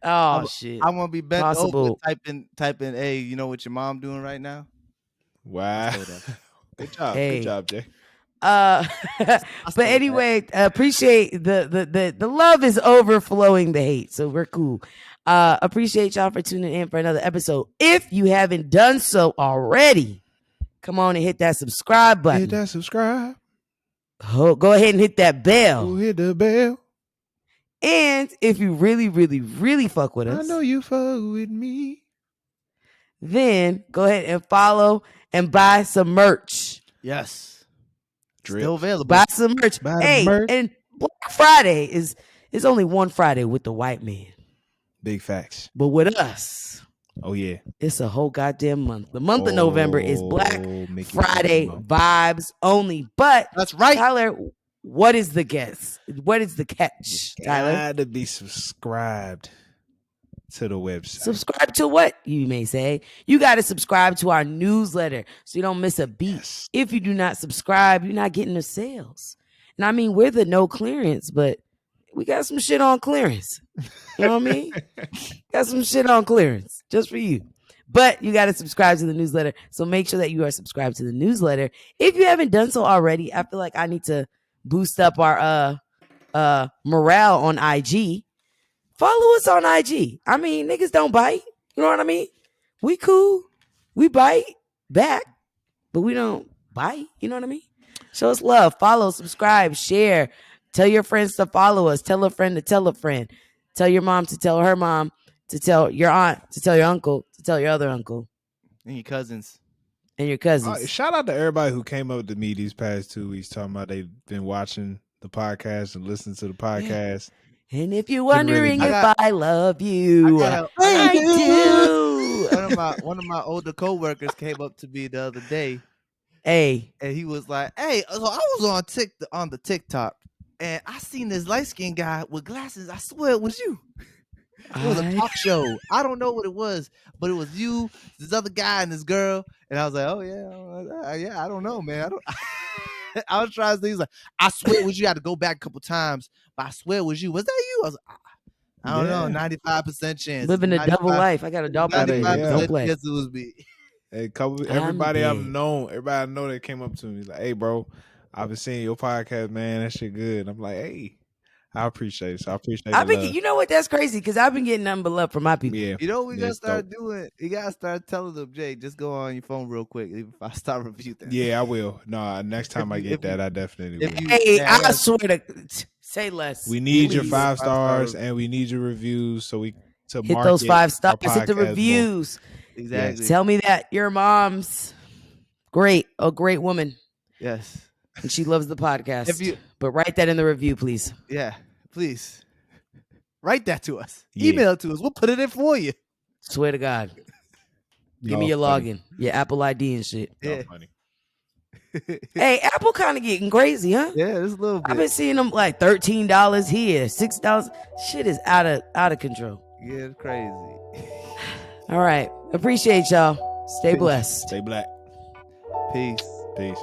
Oh shit! I want to be bent over. Type in. Hey, you know what your mom doing right now? Wow. Good job. Hey. Good job, Jay. But anyway, appreciate the love is overflowing the hate, so we're cool. Appreciate y'all for tuning in for another episode. If you haven't done so already, come on and hit that subscribe button. Hit that subscribe. Go ahead and hit that bell. Go hit the bell. And if you really, really, really fuck with us, I know you fuck with me. Then go ahead and follow and buy some merch. Yes. Drip. Still available. Buy some merch. Merch. And Black Friday is only one Friday with the white man. Big facts. But with us, oh yeah, it's a whole goddamn month. The month of November is Black Friday vibes only. But that's right, Tyler. What is the guess? What is the catch, Tyler? Got to be subscribed to the website. Subscribe to what, you may say? You got to subscribe to our newsletter so you don't miss a beat. Yes. If you do not subscribe, you're not getting the sales. And I mean, we're the no clearance, but we got some shit on clearance. You know what I mean? Got some shit on clearance just for you. But you got to subscribe to the newsletter. So make sure that you are subscribed to the newsletter. If you haven't done so already, I feel like I need to boost up our morale on IG. Follow us on IG. I mean, niggas don't bite. You know what I mean? We cool. We bite back, but we don't bite. You know what I mean? Show us love. Follow, subscribe, share. Tell your friends to follow us. Tell a friend to tell a friend. Tell your mom to tell her mom, to tell your aunt, to tell your uncle, to tell your other uncle. And your cousins. And your cousins. Shout out to everybody who came up to me these past 2 weeks talking about they've been watching the podcast and listening to the podcast. And if you're wondering really if I love you, I do. One of my older coworkers came up to me the other day. Hey. And he was like, hey, so I was on the TikTok and I seen this light-skinned guy with glasses. I swear it was you. It was a talk show. I don't know what it was, but it was you, this other guy, and this girl. And I was like, oh, yeah, I don't know, man. I was trying to say, he's like, I swear it was you. I had to go back a couple times, but I swear it was you. Was that you? I was like, I don't know, 95% chance. Living a double life. I got a double life. Don't play. Yes, it was me. Hey, everybody I've known, everybody I know that came up to me like, hey, bro, I've been seeing your podcast, man. That shit good. I'm like, hey, I appreciate it. So I appreciate it. You know what? That's crazy because I've been getting nothing but love from my people. Yeah. You know what we gotta start doing? You gotta start telling them, Jay, just go on your phone real quick. If I start review that. Yeah, I will. No, next time I get that, I definitely will. Hey, I swear to say less. We need your 5 stars and we need your reviews so we to hit those 5 stars. Hit the reviews. More. Exactly. Yes. Tell me that your mom's a great woman. Yes. And she loves the podcast. But write that in the review, please. Yeah, please. Write that to us. Yeah. Email it to us. We'll put it in for you. Swear to God. Give me your login, your Apple ID and shit. Yeah. Funny. Hey, Apple kind of getting crazy, huh? Yeah, it's a little bit. I've been seeing them like $13 here, $6. Shit is out of control. Yeah, it's crazy. All right. Appreciate y'all. Stay blessed. Stay black. Peace. Peace.